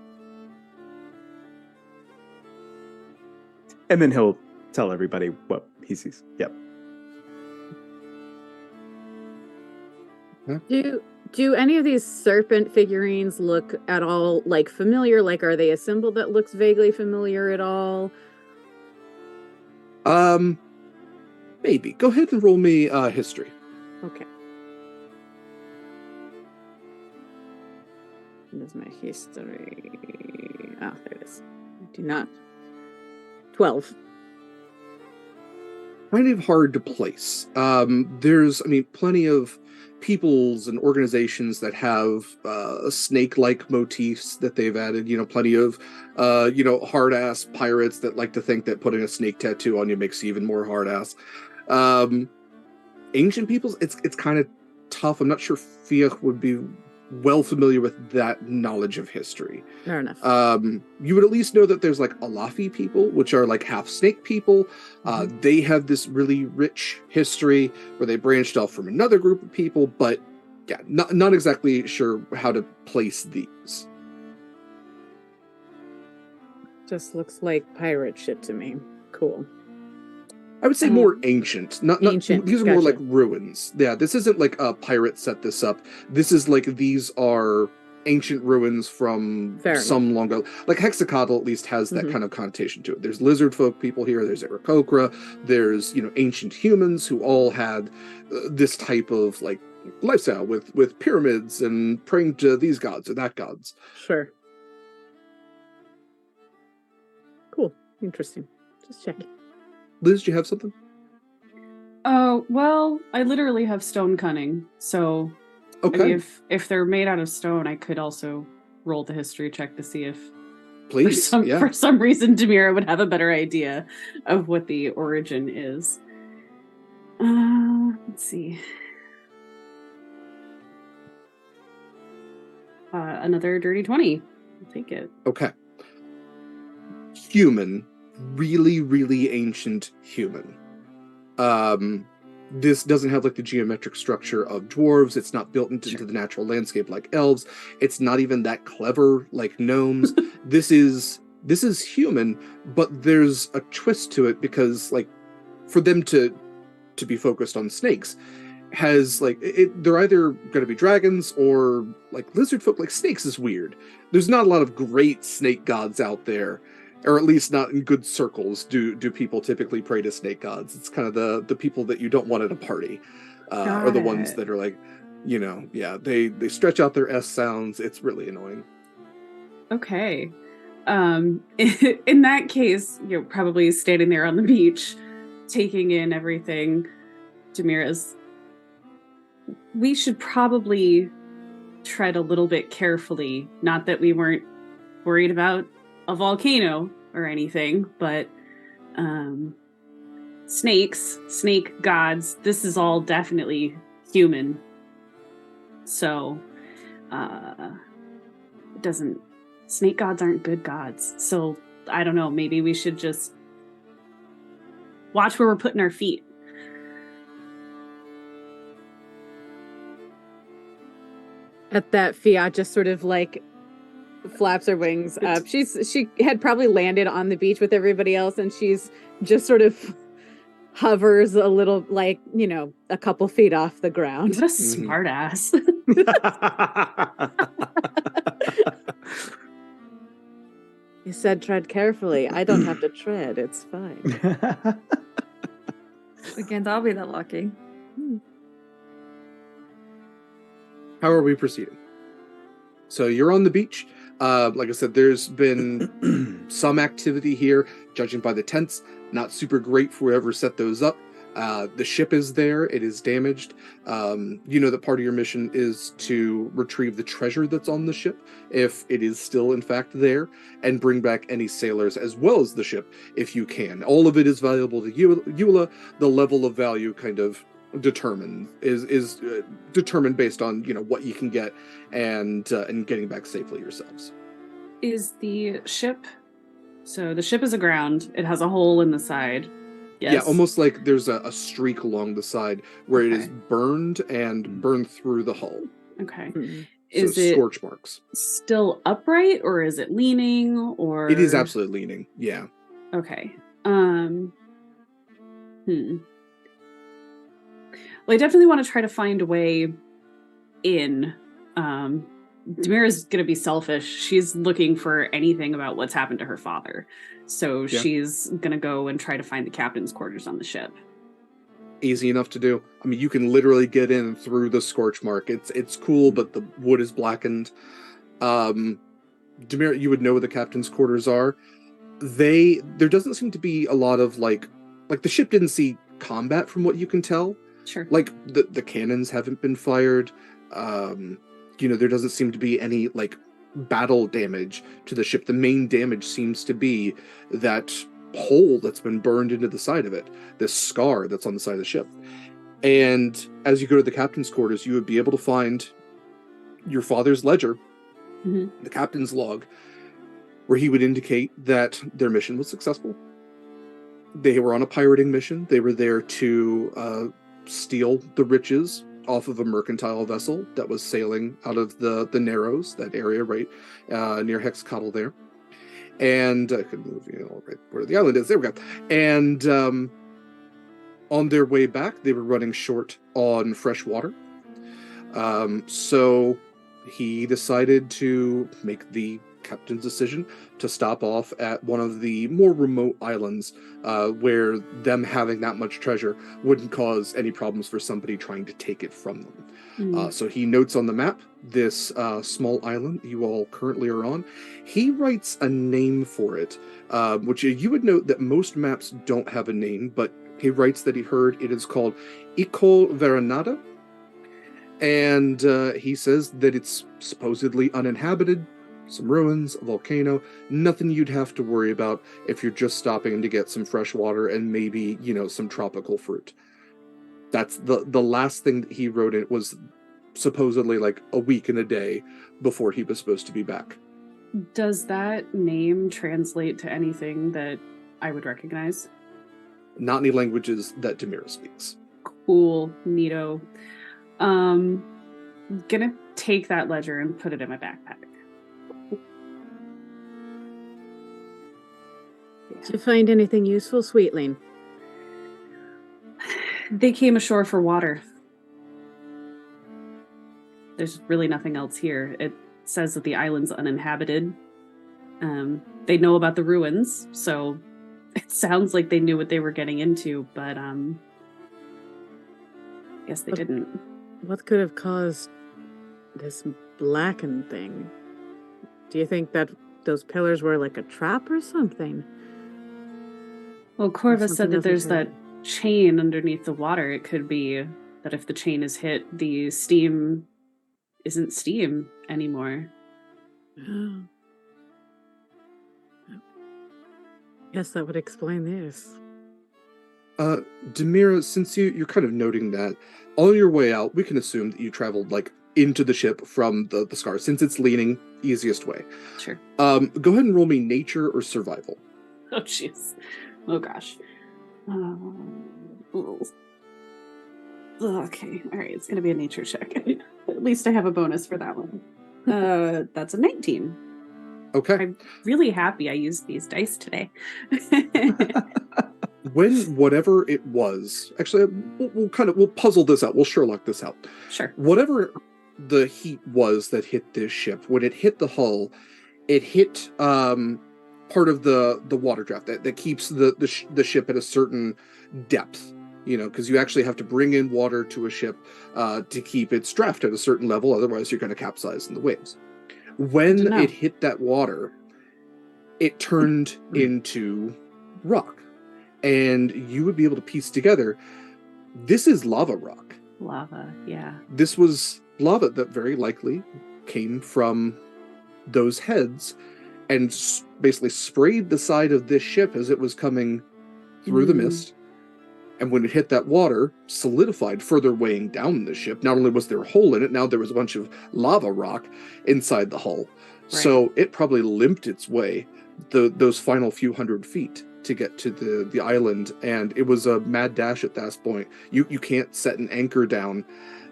And then he'll tell everybody what he sees. Yep. Do any of these serpent figurines look at all familiar? Are they a symbol that looks vaguely familiar at all? Maybe. Go ahead and roll me history. Okay. Where's my history? Ah, there it is. Do not. 12. Kind of hard to place. There's, plenty of peoples and organizations that have snake-like motifs that they've added. Plenty of, hard-ass pirates that like to think that putting a snake tattoo on you makes you even more hard-ass. Ancient peoples, it's kind of tough. I'm not sure Fiach would be well familiar with that knowledge of history. Fair enough. You would at least know that there's Alafi people, which are half snake people. They have this really rich history where they branched off from another group of people, but yeah, not exactly sure how to place these. Just looks like pirate shit to me. Cool. I would say more ancient. Not ancient. These are Gotcha. more like ruins. Yeah, this isn't a pirate set this up. This is these are ancient ruins from some long ago. Hexacotl at least has that kind of connotation to it. There's lizard folk people here. There's Aarakocra. There's ancient humans who all had this type of lifestyle with pyramids and praying to these gods or that gods. Sure. Cool. Interesting. Just checking. Liz, do you have something? Oh, well, I literally have stone cunning, so Okay. maybe if they're made out of stone, I could also roll the history check to see if Please, yeah. For some reason, Demira would have a better idea of what the origin is. Let's see. Another dirty 20. I'll take it. Okay. Human. Really, really ancient human. This doesn't have like the geometric structure of dwarves. It's not built into the natural landscape like elves. It's not even that clever like gnomes. This is human, but there's a twist to it because like for them to be focused on snakes has like they're either going to be dragons or like lizard folk. Like snakes is weird. There's not a lot of great snake gods out there, or at least not in good circles. Do people typically pray to snake gods? It's kind of the people that you don't want at a party, are the ones that are like, they stretch out their S sounds. It's really annoying. Okay. In that case, you're probably standing there on the beach, taking in everything. Demira's, we should probably tread a little bit carefully. Not that we weren't worried about a volcano or anything, but snakes, snake gods, this is all definitely human. So, snake gods aren't good gods. So, I don't know, maybe we should just watch where we're putting our feet. At that, Fia just sort of like flaps her wings up. She had probably landed on the beach with everybody else, and she's just sort of hovers a little, like, a couple feet off the ground. What a smart ass. You said tread carefully. I don't have to tread. It's fine. We can't all be that lucky. How are we proceeding? So you're on the beach. Like I said, there's been some activity here, judging by the tents. Not super great for whoever set those up. The ship is there. It is damaged. You know that part of your mission is to retrieve the treasure that's on the ship, if it is still in fact there, and bring back any sailors as well as the ship, if you can. All of it is valuable to Eula. The level of value kind of determined based on what you can get and getting back safely yourselves. Is the ship, so the ship is aground, it has a hole in the side? Yes. Yeah, almost like there's a streak along the side where it is burned and burned through the hull. Okay. Mm-hmm. Is it scorch marks still upright, or is it leaning, or? It is absolutely leaning, yeah. Okay. Well, I definitely want to try to find a way in. Demira's going to be selfish. She's looking for anything about what's happened to her father. So she's going to go and try to find the captain's quarters on the ship. Easy enough to do. I mean, you can literally get in through the scorch mark. It's cool, but the wood is blackened. Demira, you would know where the captain's quarters are. There doesn't seem to be a lot of like the ship didn't see combat from what you can tell. Sure. Like the cannons haven't been fired. There doesn't seem to be any like battle damage to the ship. The main damage seems to be that hole that's been burned into the side of it, this scar that's on the side of the ship. And as you go to the captain's quarters, you would be able to find your father's ledger, the captain's log, where he would indicate that their mission was successful. They were on a pirating mission. They were there to steal the riches off of a mercantile vessel that was sailing out of the Narrows, that area right near Hexcotl there. And I could move right where the island is. There we go. And on their way back, they were running short on fresh water. So he decided to make the captain's decision to stop off at one of the more remote islands where them having that much treasure wouldn't cause any problems for somebody trying to take it from them. So he notes on the map this small island you all currently are on. He writes a name for it, which you would note that most maps don't have a name, but he writes that he heard it is called Icol Veranada. And he says that it's supposedly uninhabited, some ruins, a volcano, nothing you'd have to worry about if you're just stopping to get some fresh water and maybe, some tropical fruit. That's the last thing that he wrote. It was supposedly like a week and a day before he was supposed to be back. Does that name translate to anything that I would recognize? Not any languages that Demira speaks. Cool, neato. Gonna take that ledger and put it in my backpack. Did you find anything useful, Sweetling? They came ashore for water. There's really nothing else here. It says that the island's uninhabited. They know about the ruins, so it sounds like they knew what they were getting into, but I guess they didn't. What could have caused this blackened thing? Do you think that those pillars were like a trap or something? Well, Corvus said Something that there's doesn't that chain underneath the water. It could be that if the chain is hit, the steam isn't steam anymore. Oh. Guess that would explain this. Demira, since you're kind of noting that, on your way out, we can assume that you traveled like into the ship from the scar, since it's leaning, easiest way. Sure. Go ahead and roll me nature or survival. Oh, jeez. Oh, gosh. Okay. All right. It's going to be a nature check. At least I have a bonus for that one. That's a 19. Okay. I'm really happy I used these dice today. When whatever it was, actually, we'll puzzle this out. We'll Sherlock this out. Sure. Whatever the heat was that hit this ship, when it hit the hull, it hit part of the water draft that keeps the ship at a certain depth. Because you actually have to bring in water to a ship to keep its draft at a certain level. Otherwise, you're going to capsize in the waves. When it hit that water, it turned into rock. And you would be able to piece together, this is lava rock. Lava, yeah. This was lava that very likely came from those heads and basically sprayed the side of this ship as it was coming through the mist. And when it hit that water, solidified, further weighing down the ship. Not only was there a hole in it, now there was a bunch of lava rock inside the hull. Right. So it probably limped its way those final few hundred feet to get to the island, and it was a mad dash at that point. You can't set an anchor down.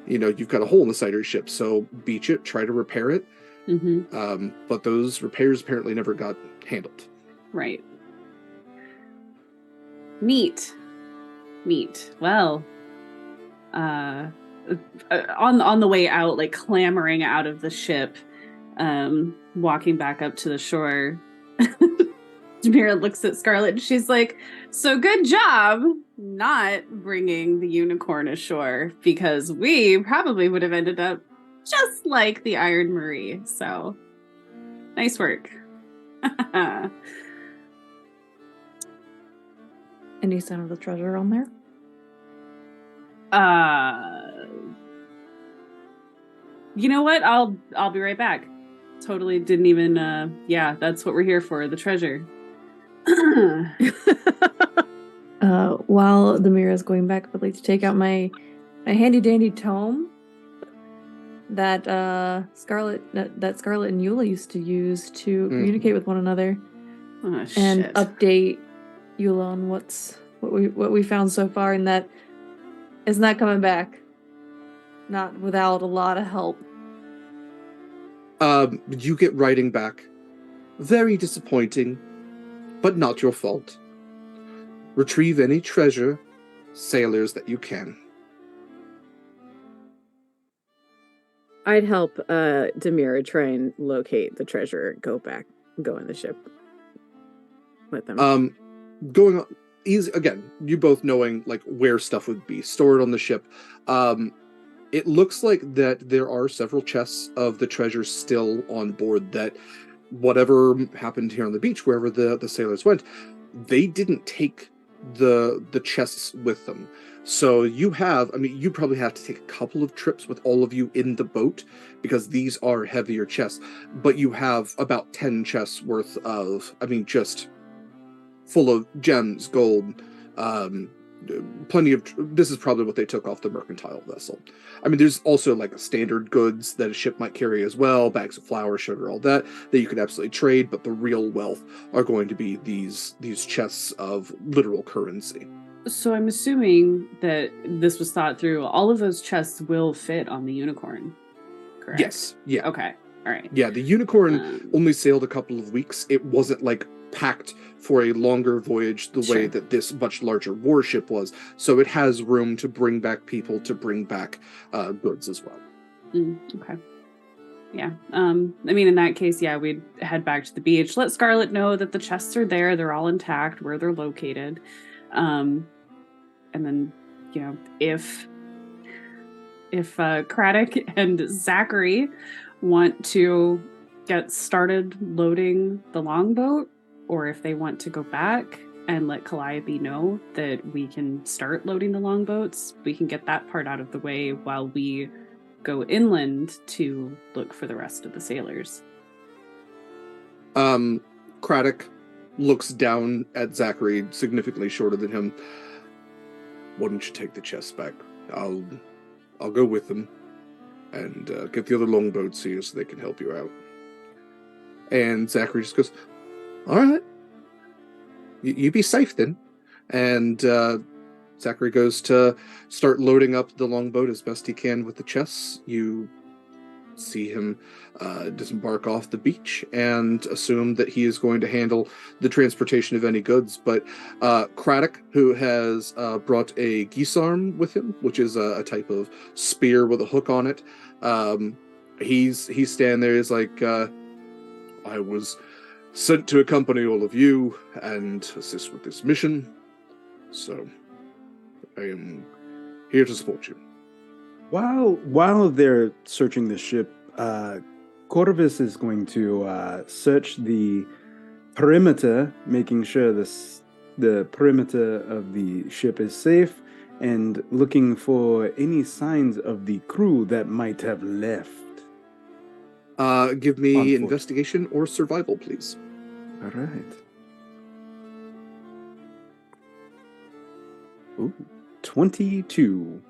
You've got a hole in the side of your ship, so beach it, try to repair it. But those repairs apparently never got handled. Right. Neat. Well, on the way out, like clambering out of the ship, walking back up to the shore, Demira looks at Scarlet and she's like, so good job not bringing the unicorn ashore, because we probably would have ended up just like the Iron Marie. So nice work. Any sign of the treasure on there? You know what? I'll be right back. Totally didn't even yeah, that's what we're here for, the treasure. While Demira's going back, I'd like to take out my handy dandy tome that Scarlet and Eula used to use to communicate with one another, and update Eula on what we found so far, and that is not coming back, not without a lot of help. You get writing back. Very disappointing, but not your fault. Retrieve any treasure, sailors, that you can. I'd help Demira try and locate the treasure and go in the ship with them. Going on easy again, you both knowing like where stuff would be stored on the ship. It looks like that there are several chests of the treasure still on board, that whatever happened here on the beach, wherever the sailors went, they didn't take the chests with them. So you probably have to take a couple of trips with all of you in the boat because these are heavier chests, but you have about 10 chests worth of, just full of gems, gold, plenty of, this is probably what they took off the mercantile vessel. There's also like a standard goods that a ship might carry as well, bags of flour, sugar, all that you could absolutely trade, but the real wealth are going to be these chests of literal currency. So I'm assuming that this was thought through. All of those chests will fit on the unicorn, correct? Yes. Yeah. Okay. All right. Yeah, the unicorn only sailed a couple of weeks. It wasn't like packed for a longer voyage the way that this much larger warship was. So it has room to bring back people, to bring back goods as well. Okay. Yeah. In that case, we'd head back to the beach. Let Scarlet know that the chests are there. They're all intact, where they're located. And then, if Craddock and Zachary want to get started loading the longboat, or if they want to go back and let Calliope know that we can start loading the longboats, we can get that part out of the way while we go inland to look for the rest of the sailors. Craddock looks down at Zachary, significantly shorter than him. Why don't you take the chests back? I'll go with them and get the other longboats here so they can help you out. And Zachary just goes, all right. You be safe then. And Zachary goes to start loading up the longboat as best he can with the chests. You see him disembark off the beach and assume that he is going to handle the transportation of any goods. But Craddock, who has brought a gisarm with him, which is a type of spear with a hook on it, he's standing there. He's like, I was sent to accompany all of you and assist with this mission, so I am here to support you. While they're searching the ship, Corvus is going to search the perimeter, making sure the perimeter of the ship is safe, and looking for any signs of the crew that might have left. Give me investigation or survival, please. All right. Ooh, 22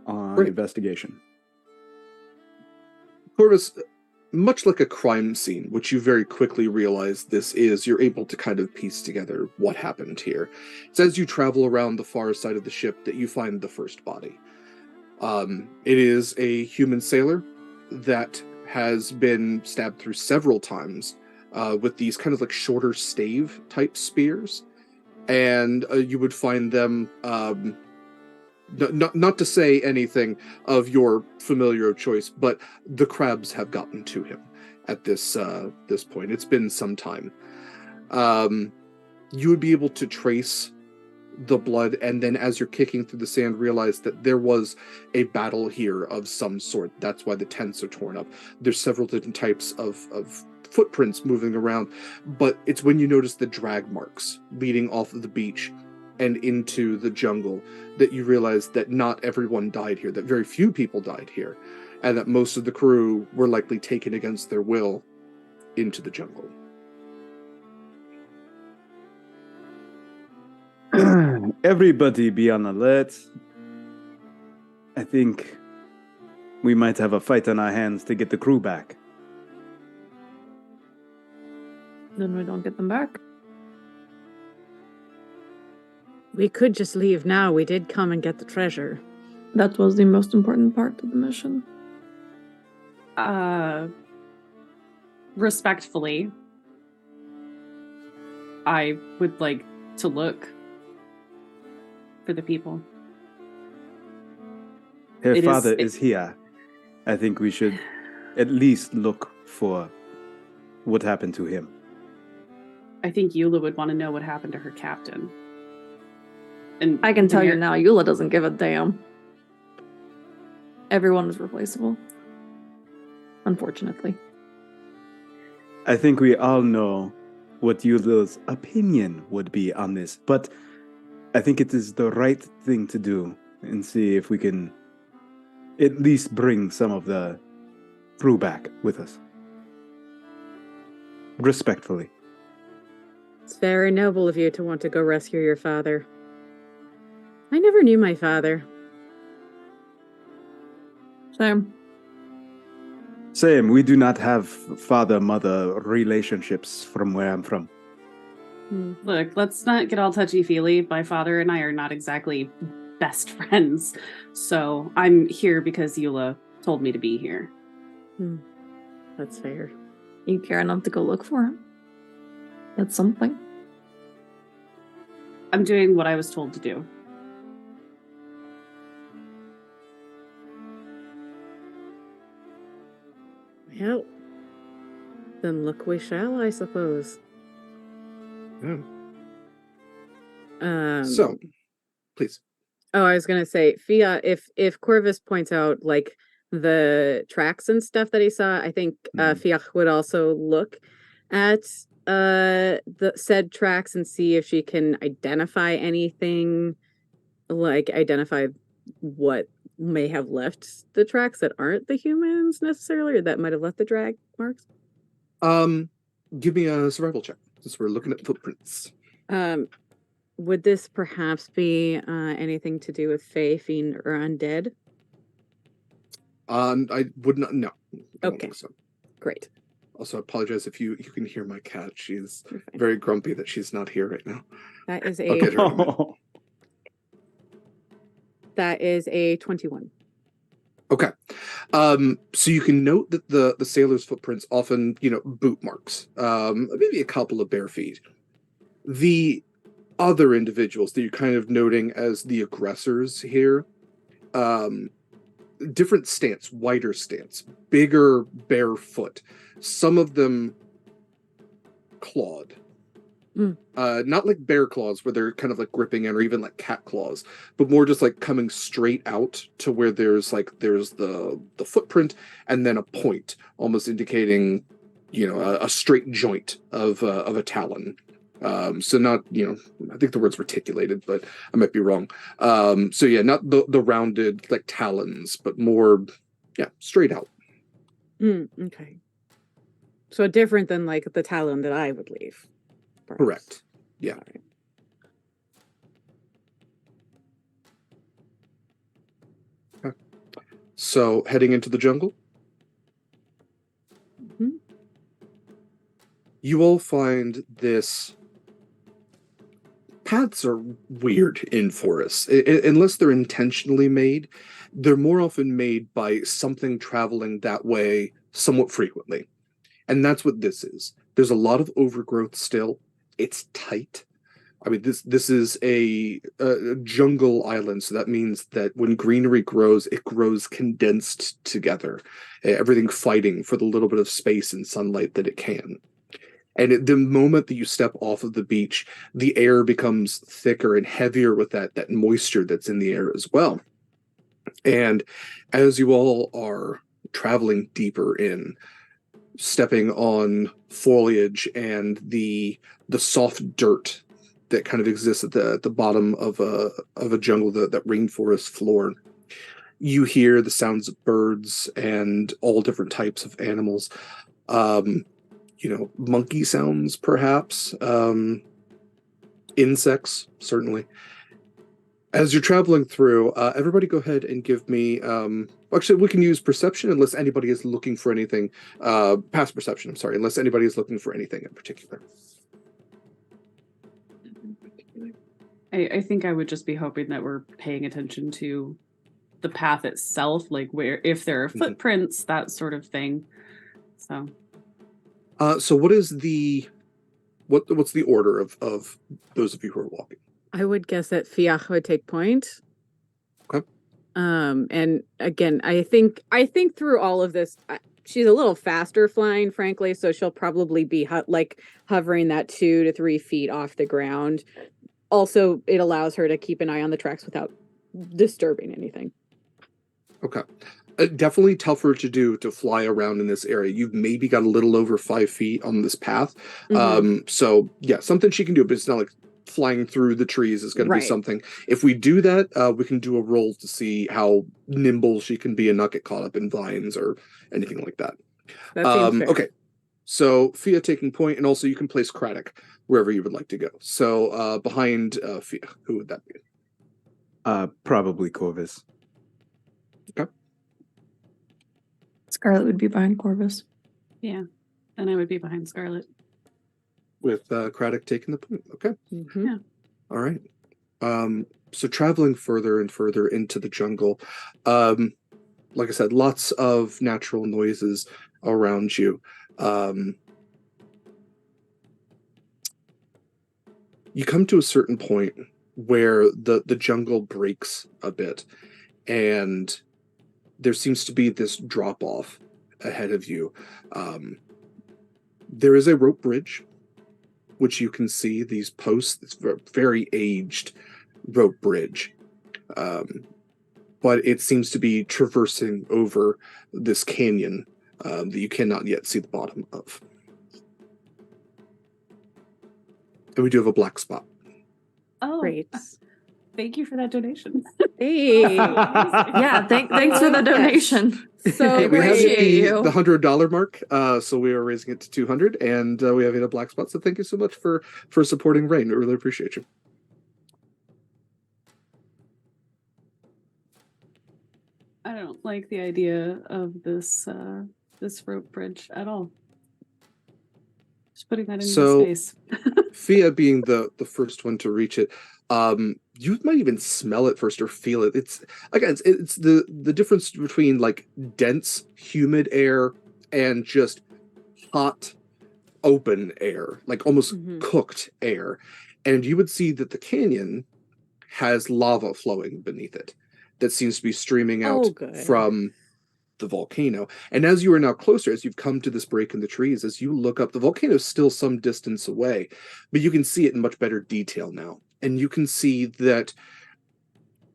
on investigation. Corvus, much like a crime scene, which you very quickly realize this is, you're able to kind of piece together what happened here. It's as you travel around the far side of the ship that you find the first body. It is a human sailor that has been stabbed through several times with these kind of like shorter stave type spears. And you would find them, not to say anything of your familiar of choice, but the crabs have gotten to him at this point. It's been some time. You would be able to trace the blood, and then as you're kicking through the sand, realize that there was a battle here of some sort. That's why the tents are torn up. There's several different types of footprints moving around, but it's when you notice the drag marks leading off of the beach and into the jungle that you realize that not everyone died here, that very few people died here, and that most of the crew were likely taken against their will into the jungle. Everybody be on alert. I think we might have a fight on our hands to get the crew back. Then we don't get them back. We could just leave now. We did come and get the treasure. That was the most important part of the mission. Respectfully, I would like to look for the people. Her father is here. I think we should at least look for what happened to him. I think Eula would want to know what happened to her captain. And I can tell you now, Eula doesn't give a damn. Everyone is replaceable. Unfortunately. I think we all know what Eula's opinion would be on this, but I think it is the right thing to do and see if we can at least bring some of the crew back with us. Respectfully. It's very noble of you to want to go rescue your father. I never knew my father. Same, we do not have father-mother relationships from where I'm from. Look, let's not get all touchy-feely. My father and I are not exactly best friends. So I'm here because Eula told me to be here. That's fair. You care enough to go look for him? That's something. I'm doing what I was told to do. Well, then look we shall, I suppose. Yeah. So, please. Oh, I was gonna say, Fia, if Corvus points out like the tracks and stuff that he saw, I think Fia would also look at the said tracks and see if she can identify anything, like identify what may have left the tracks that aren't the humans necessarily, or that might have left the drag marks. Give me a survival check, since we're looking at footprints. Would this perhaps be anything to do with Fae, Fiend, or Undead? I would not. No. I don't Okay. think so. Great. Also, I apologize if you can hear my cat. She's very grumpy that she's not here right now. That is I'll get her in a minute. That is a 21. Okay. So you can note that the sailor's footprints often, boot marks, maybe a couple of bare feet. The other individuals that you're kind of noting as the aggressors here, different stance, wider stance, bigger bare foot. Some of them clawed. Not like bear claws where they're kind of like gripping in, or even like cat claws, but more just like coming straight out to where there's the footprint and then a point, almost indicating, a straight joint of a talon. So not, I think the word's reticulated, but I might be wrong. So yeah, not the rounded like talons, but more, straight out. Okay. So different than like the talon that I would leave. Perhaps. Correct. Yeah. Right. Okay. So heading into the jungle. You all find this. Paths are weird in forests. Unless they're intentionally made, they're more often made by something traveling that way somewhat frequently. And that's what this is. There's a lot of overgrowth still. It's tight. I mean, this is a jungle island, so that means that when greenery grows, it grows condensed together. Everything fighting for the little bit of space and sunlight that it can. And at the moment that you step off of the beach, the air becomes thicker and heavier with that moisture that's in the air as well. And as you all are traveling deeper in, stepping on foliage and the soft dirt that kind of exists at the bottom of a jungle, that rainforest floor, you hear the sounds of birds and all different types of animals. Monkey sounds, perhaps, insects, certainly. As you're traveling through, everybody go ahead and give me, actually, we can use perception unless anybody is looking for anything, past perception, I'm sorry, unless anybody is looking for anything in particular. I think I would just be hoping that we're paying attention to the path itself, like where, if there are footprints, that sort of thing. So what is what's the order of those of you who are walking? I would guess that Fiach would take point. Okay. And again, I think through all of this, she's a little faster flying, frankly, so she'll probably be hovering that 2 to 3 feet off the ground. Also, it allows her to keep an eye on the tracks without disturbing anything. Okay. Definitely tougher to do to fly around in this area. You've maybe got a little over 5 feet on this path. So yeah, something she can do, but it's not like flying through the trees is going to be Right. something. If we do that, we can do a roll to see how nimble she can be and not get caught up in vines or anything like that. That seems fair. Okay, so Fia taking point, and also you can place Craddock wherever you would like to go. So behind Fia, who would that be? Probably Corvus. Okay. Scarlet would be behind Corvus. Yeah. And I would be behind Scarlet. With Craddock taking the point. Okay. Mhm. Yeah. All right. So traveling further and further into the jungle, like I said, lots of natural noises around you. You come to a certain point where the jungle breaks a bit, and there seems to be this drop off ahead of you. There is a rope bridge, which you can see these posts. It's very aged rope bridge, but it seems to be traversing over this canyon that you cannot yet see the bottom of. And we do have a black spot. Oh, Great. thank you for that donation. Hey. Yeah, thanks for the Yes. donation. So Hey, we have great. hit you. the $100 mark, so we are raising it to 200, and we have hit a black spot. So thank you so much for supporting Rain. We really appreciate you. I don't like the idea of this this rope bridge at all. Just putting that in So- space. Fia being the first one to reach it, you might even smell it first or feel it. It's the difference between like dense, humid air and just hot, open air, like almost Mhm. cooked air. And you would see that the canyon has lava flowing beneath it that seems to be streaming out Oh, good. from the volcano. And as you are now closer, as you've come to this break in the trees, as you look up, the volcano is still some distance away, but you can see it in much better detail now. And you can see that,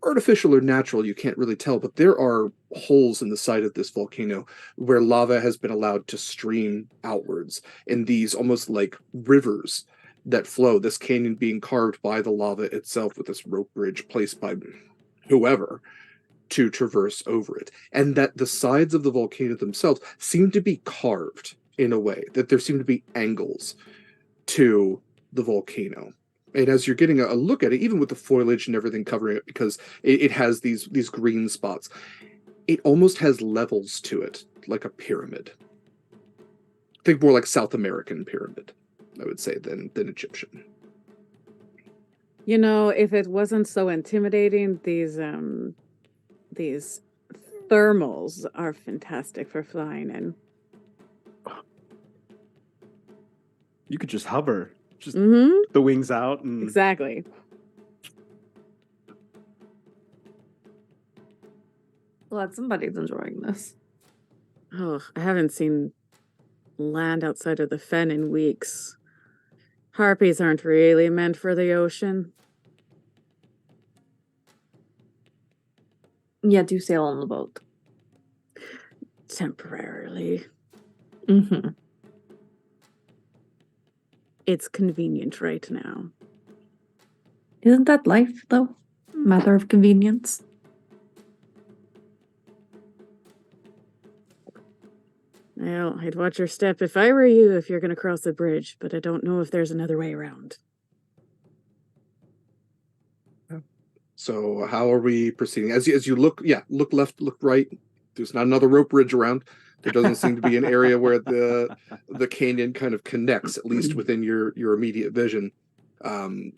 artificial or natural, you can't really tell, but there are holes in the side of this volcano where lava has been allowed to stream outwards in these almost like rivers that flow, this canyon being carved by the lava itself with this rope bridge placed by whoever to traverse over it. And that the sides of the volcano themselves seem to be carved in a way that there seem to be angles to the volcano. And as you're getting a look at it, even with the foliage and everything covering it, because it has these green spots, it almost has levels to it, like a pyramid. Think more like South American pyramid, I would say, than Egyptian. You know, if it wasn't so intimidating, these thermals are fantastic for flying in. You could just hover, just Mm-hmm. the wings out, and Exactly. Glad somebody's enjoying this. Oh, I haven't seen land outside of the fen in weeks. Harpies aren't really meant for the ocean. Yeah, do sail on the boat. Temporarily. Mm-hmm. It's convenient right now. Isn't that life, though? Matter of convenience. Well, I'd watch your step if I were you if you're going to cross the bridge, but I don't know if there's another way around. So how are we proceeding? As you look, look left, look right. There's not another rope bridge around. There doesn't seem to be an area where the canyon kind of connects, at least within your immediate vision.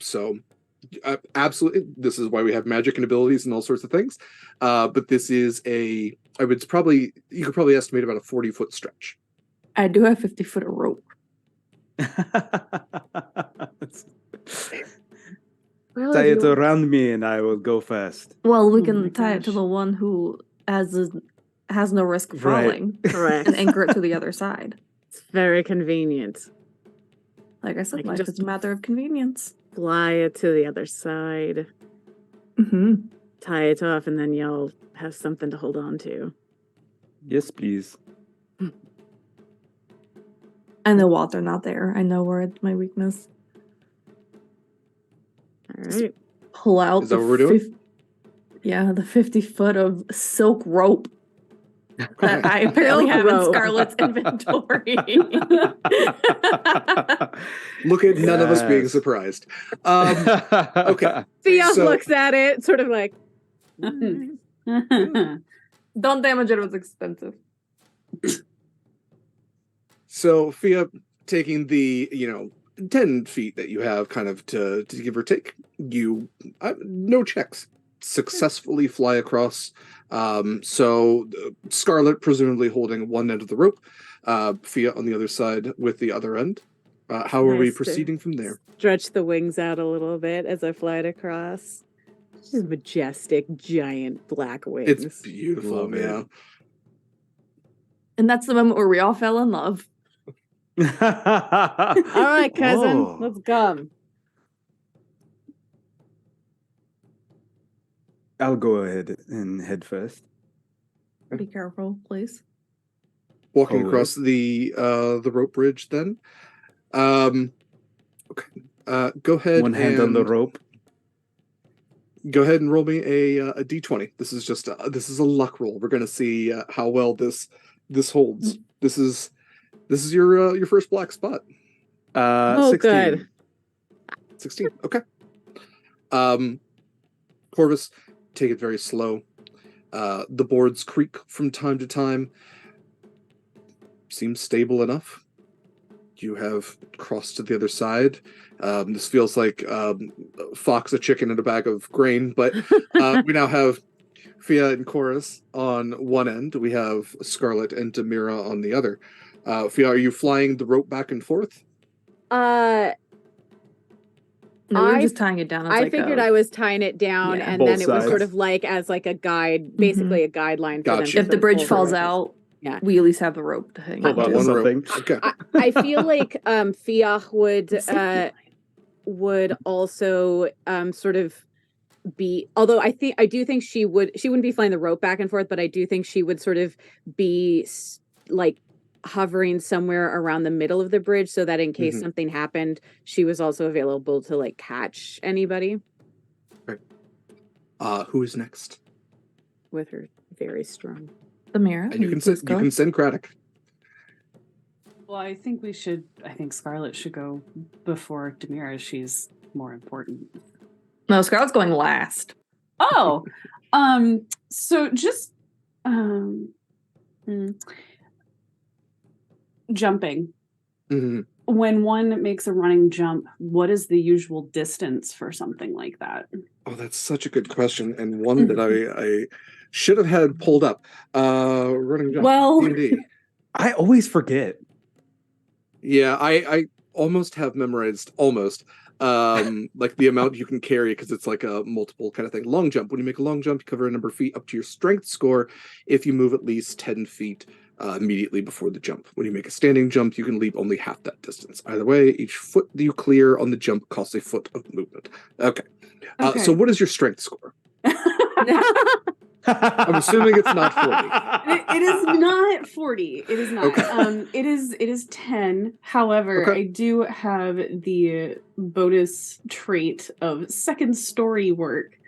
So absolutely, this is why we have magic and abilities and all sorts of things. But this is you could probably estimate about a 40-foot stretch. I do have 50 foot of rope. Well, Tie if it you- around me, and I will go fast. Well, we Oh can my tie it to gosh. the one who has no risk of Right. falling Correct. and anchor it to the other side. It's very convenient. Like I I said, can life just- is a matter of convenience. Fly it to the other side, Mm-hmm. tie it off, and then y'all have something to hold on to. Yes, please. I know water not there. I know where it's my weakness. pull out Is that what we're doing? the 50 foot of silk rope that I apparently have in Scarlett's inventory. Look at none of us being surprised. Okay. Fia So- looks at it, sort of like, Don't damage it, it was expensive. So Fia, taking the 10 feet that you have, kind of to give or take, you no checks successfully fly across. So Scarlet presumably holding one end of the rope, Fia on the other side with the other end. How are we Nice to- proceeding from there? stretch the wings out a little bit as I fly it across. Just majestic, giant black wings. It's beautiful, Love it. yeah. And that's the moment where we all fell in love. All right, cousin, Oh. let's go. I'll go ahead and head first. Be careful, please. Walking Alright. across the rope bridge, then. Okay. Go ahead. One hand on the and- rope. Go ahead and roll me a d20. This is just a luck roll. We're gonna see how well this holds. This is your first black spot. Oh, 16. good. 16. Okay. Corvus, take it very slow. The boards creak from time to time. Seems stable enough. You have crossed to the other side. This feels like fox a chicken in a bag of grain, but we now have Fia and Chorus on one end. We have Scarlet and Demira on the other. Fia, are you flying the rope back and forth? Uh, No, we were I- just tying it down. As I like figured a, I was tying it down, Yeah. and Both then it was sides. sort of like as like a guide, basically a guideline for them. Gotcha. to If the sort of bridge pull falls the rope. out, Yeah. we at least have the rope to hang Hold on on, to. One something. rope. Okay. I feel like Fia Safety would also sort of be, although I do think she wouldn't be flying the rope back and forth, but I do think she would sort of be like hovering somewhere around the middle of the bridge so that in case Mhm. something happened, she was also available to like catch anybody Who is next? with her very strong. The mirror. And you can send Craddock. Well, I think Scarlet should go before Demira. She's more important. No, Scarlett's going last. Oh, so just jumping. Mhm. When one makes a running jump, what is the usual distance for something like that? Oh, that's such a good question, and one that I should have had pulled up. Running jump. Well- D&D. I always forget. Yeah, I almost have memorized like the amount you can carry because it's like a multiple kind of thing. Long jump. When you make a long jump, you cover a number of feet up to your strength score. If you move at least 10 feet immediately before the jump. When you make a standing jump, you can leap only half that distance. Either way, each foot that you clear on the jump costs a foot of movement. Okay. Okay. So what is your strength score? I'm assuming it's not 40. It is not 40. It is not. Okay. It is 10. However, Okay. I do have the bonus trait of second story work,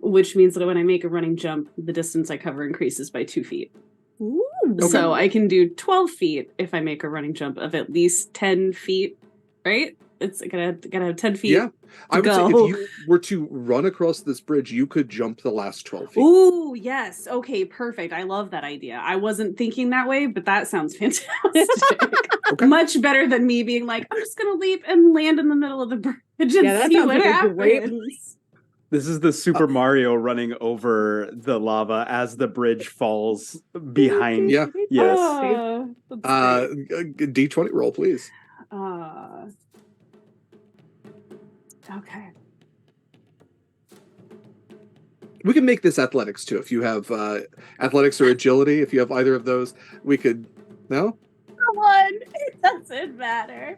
which means that when I make a running jump, the distance I cover increases by 2 feet. Ooh. So I can do 12 feet if I make a running jump of at least 10 feet, right? It's gotta have 10 feet. Yeah. I would say go. if you were to run across this bridge, you could jump the last 12 feet. Ooh, yes. Okay, perfect. I love that idea. I wasn't thinking that way, but that sounds fantastic. Okay. Much better than me being like, I'm just gonna leap and land in the middle of the bridge and that see sounds what like a happens. great- This is the Super Mario running over the lava as the bridge falls behind. Yeah. Yes. That's great. D20 roll, please. Okay. We can make this athletics too. If you have athletics or agility, if you have either of those, we could. No? Come on. It doesn't matter.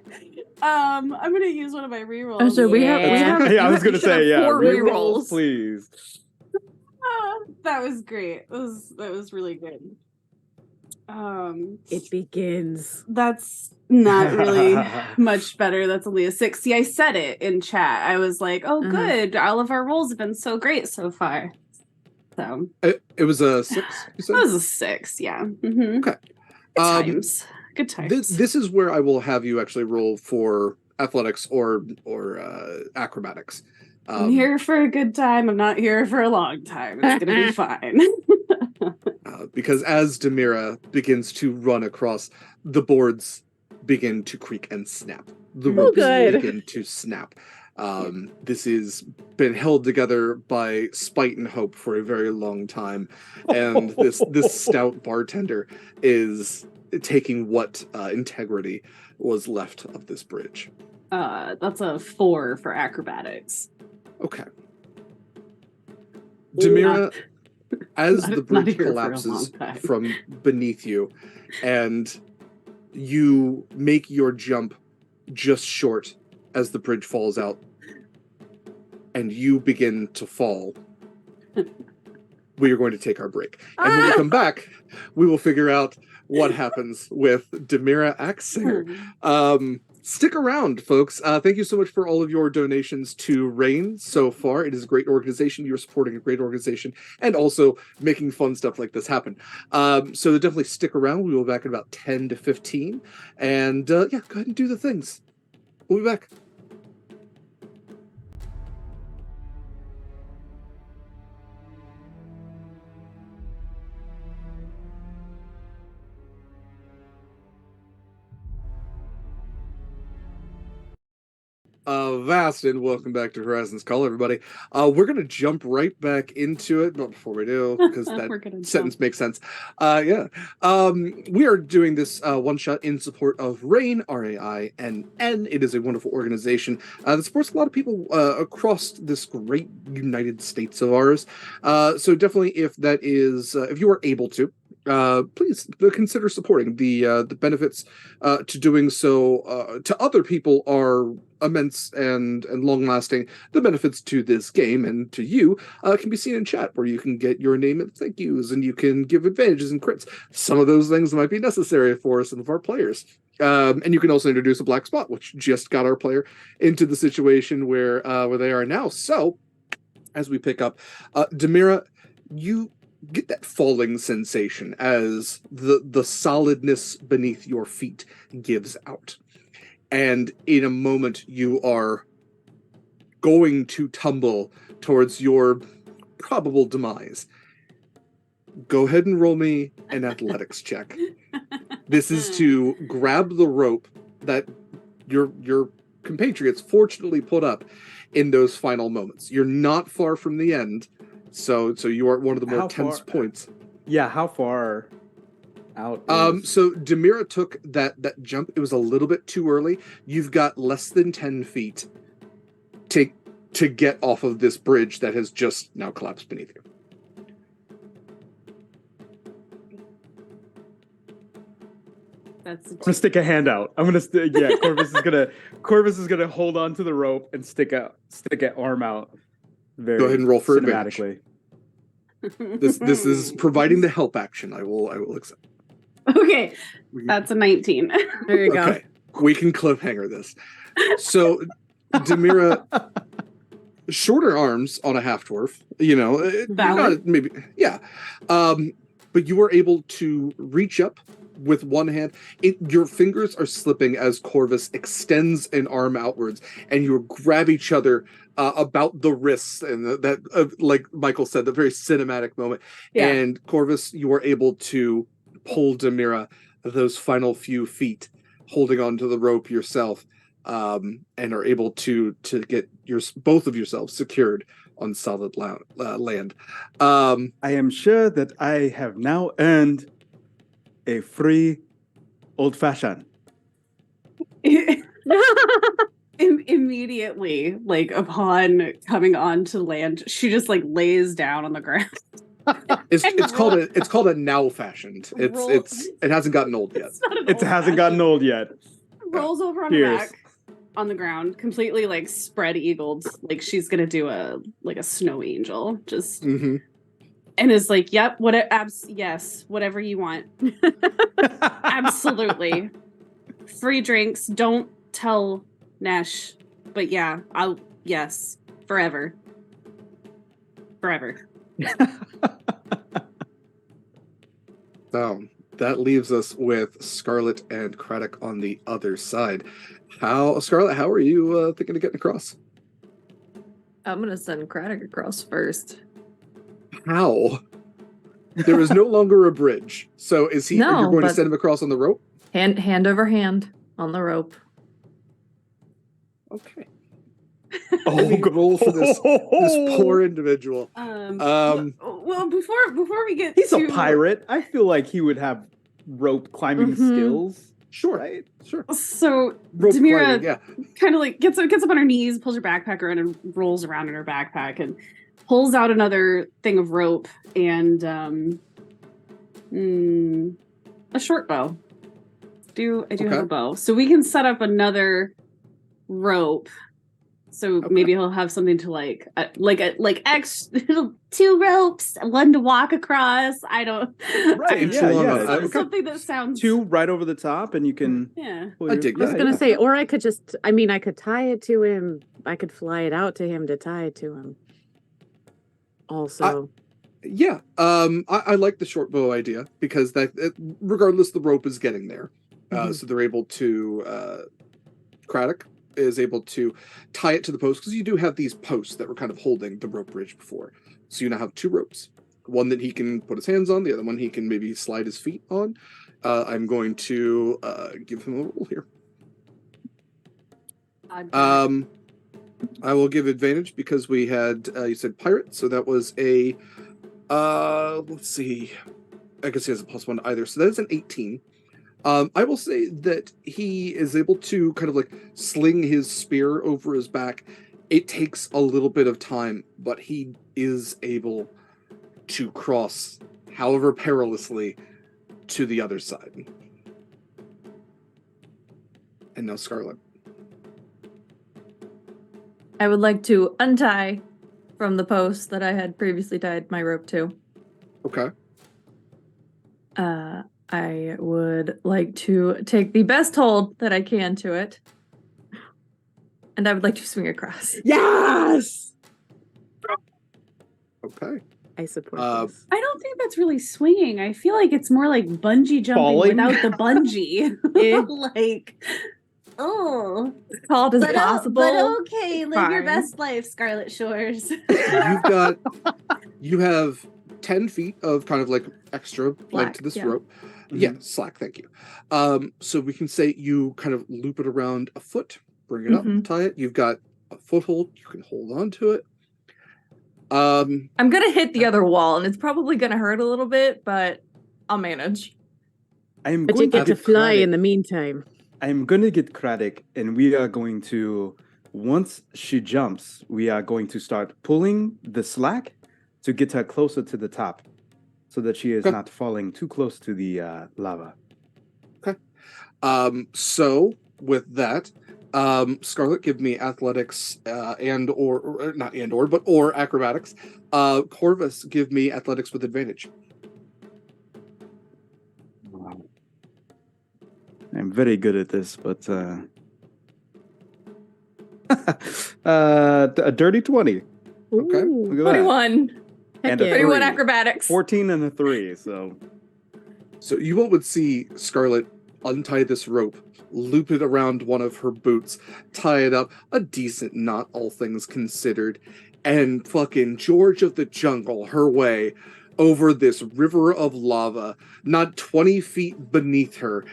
I'm gonna use one of my rerolls. Oh, so we have. Yeah, I was you gonna should have say, yeah. 4 Rerolls, rerolls. please. That was great. That was really good. It begins. That's not really much better. That's only a 6. See, I said it in chat. I was like, oh, good. All of our rolls have been so great so far. So It was a 6, you said? It was a 6, yeah. Mm-hmm. Okay. Good times. This is where I will have you actually roll for athletics or acrobatics. I'm here for a good time. I'm not here for a long time. It's going to be fine. Because as Demira begins to run across, the boards begin to creak and snap. The ropes begin to snap. This has been held together by spite and hope for a very long time, and this stout bartender is taking what integrity was left of this bridge. That's a 4 for acrobatics. Okay. Demira, as the bridge collapses from beneath you, and you make your jump just short as the bridge falls out, and you begin to fall, we are going to take our break. And when we come back, we will figure out what happens with Demira Axsinger. Stick around, folks. Thank you so much for all of your donations to Rain so far. It is a great organization. You're supporting a great organization and also making fun stuff like this happen. So definitely stick around. We will be back in about 10 to 15. And go ahead and do the things. We'll be back. Vast and welcome back to Horizons Call, everybody. We're going to jump right back into it, but before we do, because that sentence makes sense. We are doing this one-shot in support of RAIN, RAINN. It is a wonderful organization that supports a lot of people across this great United States of ours. So definitely, if you are able to, please consider supporting the benefits to doing so to other people are immense and long-lasting. The benefits to this game and to you can be seen in chat, where you can get your name and thank yous, and you can give advantages and crits. Some of those things might be necessary for some of our players. And you can also introduce a black spot, which just got our player into the situation where they are now. So, as we pick up, Demira, you get that falling sensation as the solidness beneath your feet gives out. And in a moment, you are going to tumble towards your probable demise. Go ahead and roll me an athletics check. This is to grab the rope that your compatriots fortunately put up in those final moments. You're not far from the end, so you are at one of the more tense points. Yeah, how far out? So Demira took that jump. It was a little bit too early. You've got less than 10 feet to get off of this bridge that has just now collapsed beneath you. I'm gonna stick a hand out. Corvus is gonna hold on to the rope and stick an arm out. Go ahead and roll for advantage. This is providing the help action. I will accept. Okay, that's a 19. There you go. Okay, we can cliffhanger this. So, Demira, shorter arms on a half dwarf. Maybe, yeah. But you were able to reach up with one hand. Your fingers are slipping as Corvus extends an arm outwards, and you grab each other about the wrists, and that, like Mikyl said, the very cinematic moment. Yeah. And Corvus, you are able to pull Demira those final few feet, holding onto the rope yourself, and are able to get both of yourselves secured on solid land. I am sure that I have now earned a free old-fashioned. Immediately, like upon coming onto land, she just like lays down on the ground. It's called a now fashioned. It hasn't gotten old yet. It hasn't gotten old yet. Rolls over on her back on the ground, completely like spread eagled, like she's gonna do a snow angel. Just and is like, "Yep, yes, whatever you want, absolutely, free drinks. Don't tell Nesh, but yeah, yes, forever." So that leaves us with Scarlet and Craddock on the other side. Scarlet, how are you thinking of getting across? I'm gonna send Craddock across first. How? There is no longer a bridge. So are you going to send him across on the rope? Hand over hand on the rope. Okay. Roll for this poor individual. Well, before we get He's a pirate. I feel like he would have rope climbing skills. Sure. Right? Sure. So Rope Demira climbing, kind of like gets up on her knees, pulls her backpack around, and rolls around in her backpack, and pulls out another thing of rope and a short bow. I do have a bow, so we can set up another rope. So maybe he'll have something to like extra 2 ropes, 1 to walk across. I don't. Right. Something that sounds 2 right over the top, and you can. Yeah. I was gonna say, or I could just. I mean, I could tie it to him. I could fly it out to him to tie it to him. Also. I like the short bow idea because regardless, the rope is getting there, so they're able to. Craddock is able to tie it to the post because you do have these posts that were kind of holding the rope bridge before. So you now have 2 ropes, one that he can put his hands on, the other one he can maybe slide his feet on. I'm going to give him a roll here. I will give advantage because we had you said pirate, so that was a let's see, I guess he has a +1 to either, so that is an 18. I will say that he is able to kind of like sling his spear over his back. It takes a little bit of time, but he is able to cross, however perilously, to the other side. And now Scarlet. I would like to untie from the post that I had previously tied my rope to. Okay. I would like to take the best hold that I can to it. And I would like to swing across. Yes! Okay. I support this. I don't think that's really swinging. I feel like it's more like bungee jumping Falling? without the bungee. Called as possible. But okay, live your Fine. best life, Scarlet Shores. You have 10 feet of kind of like extra length to this rope. Yeah, slack, thank you. So we can say you kind of loop it around a foot, bring it up, tie it. You've got a foothold, you can hold on to it. I'm gonna hit the other wall, and it's probably gonna hurt a little bit, but I'll manage. But you get to fly in the meantime. I'm going to get Craddock, and we are going to, once she jumps, we are going to start pulling the slack to get her closer to the top so that she is not falling too close to the lava. Okay. So with that, Scarlet, give me athletics or acrobatics. Corvus, give me athletics with advantage. Wow. I'm very good at this, but a dirty 20. Okay. Look at 21. And a 31 3. acrobatics. 14 and a 3, so you all would see Scarlet untie this rope, loop it around one of her boots, tie it up, a decent knot, all things considered, and fucking George of the Jungle her way over this river of lava, not 20 feet beneath her.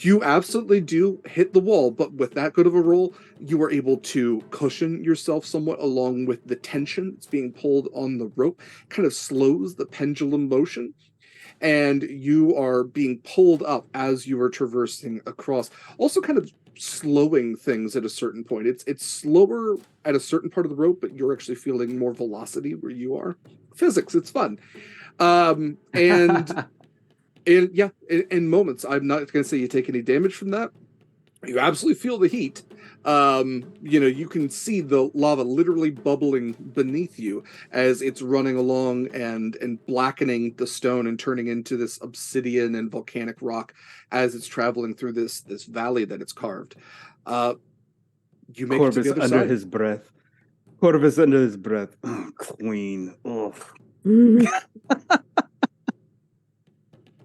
You absolutely do hit the wall, but with that good of a roll, you are able to cushion yourself somewhat along with the tension that's being pulled on the rope, kind of slows the pendulum motion, and you are being pulled up as you are traversing across, also kind of slowing things at a certain point. It's slower at a certain part of the rope, but you're actually feeling more velocity where you are. Physics, it's fun. And yeah, in moments, I'm not going to say you take any damage from that. You absolutely feel the heat. You can see the lava literally bubbling beneath you as it's running along and blackening the stone and turning into this obsidian and volcanic rock as it's traveling through this valley that it's carved. You make Corvus it to the other under side. his breath. Corvus under his breath. Oh, queen. Oh.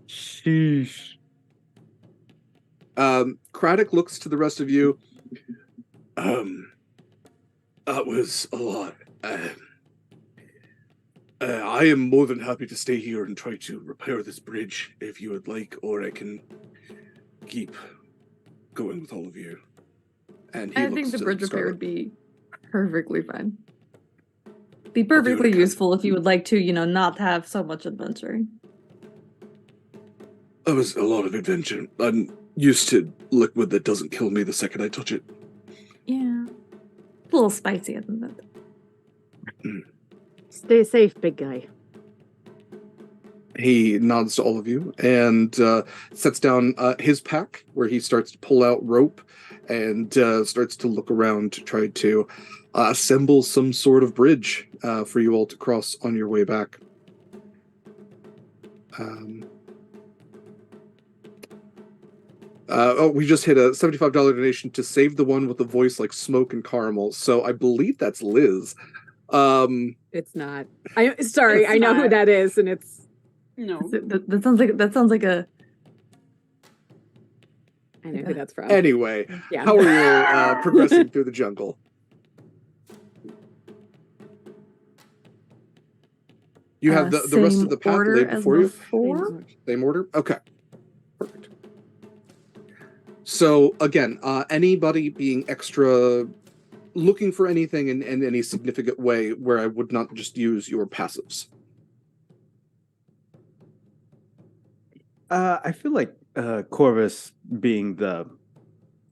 Sheesh. Craddock looks to the rest of you. That was a lot. I am more than happy to stay here and try to repair this bridge if you would like, or I can keep going with all of you. And I think the bridge repair Scarlet. would be perfectly fine. Be I'll do what I perfectly can. useful if you would like to, not have so much adventure. That was a lot of adventure. I'm used to liquid that doesn't kill me the second I touch it. Yeah. A little spicy, isn't it? Stay safe, big guy. He nods to all of you and sets down his pack, where he starts to pull out rope and starts to look around to try to assemble some sort of bridge for you all to cross on your way back. We just hit a $75 donation to Save the One with the voice like smoke and caramel. So I believe that's Liz. It's not. Sorry, It's I know who not. that is, and it's No. That sounds like a. I know who that's from. Anyway, Yeah. how are you progressing through the jungle? You have the rest of the path laid before you? Same order? Okay. Perfect. So, again, anybody being extra looking for anything in any significant way where I would not just use your passives? I feel like Corvus, being the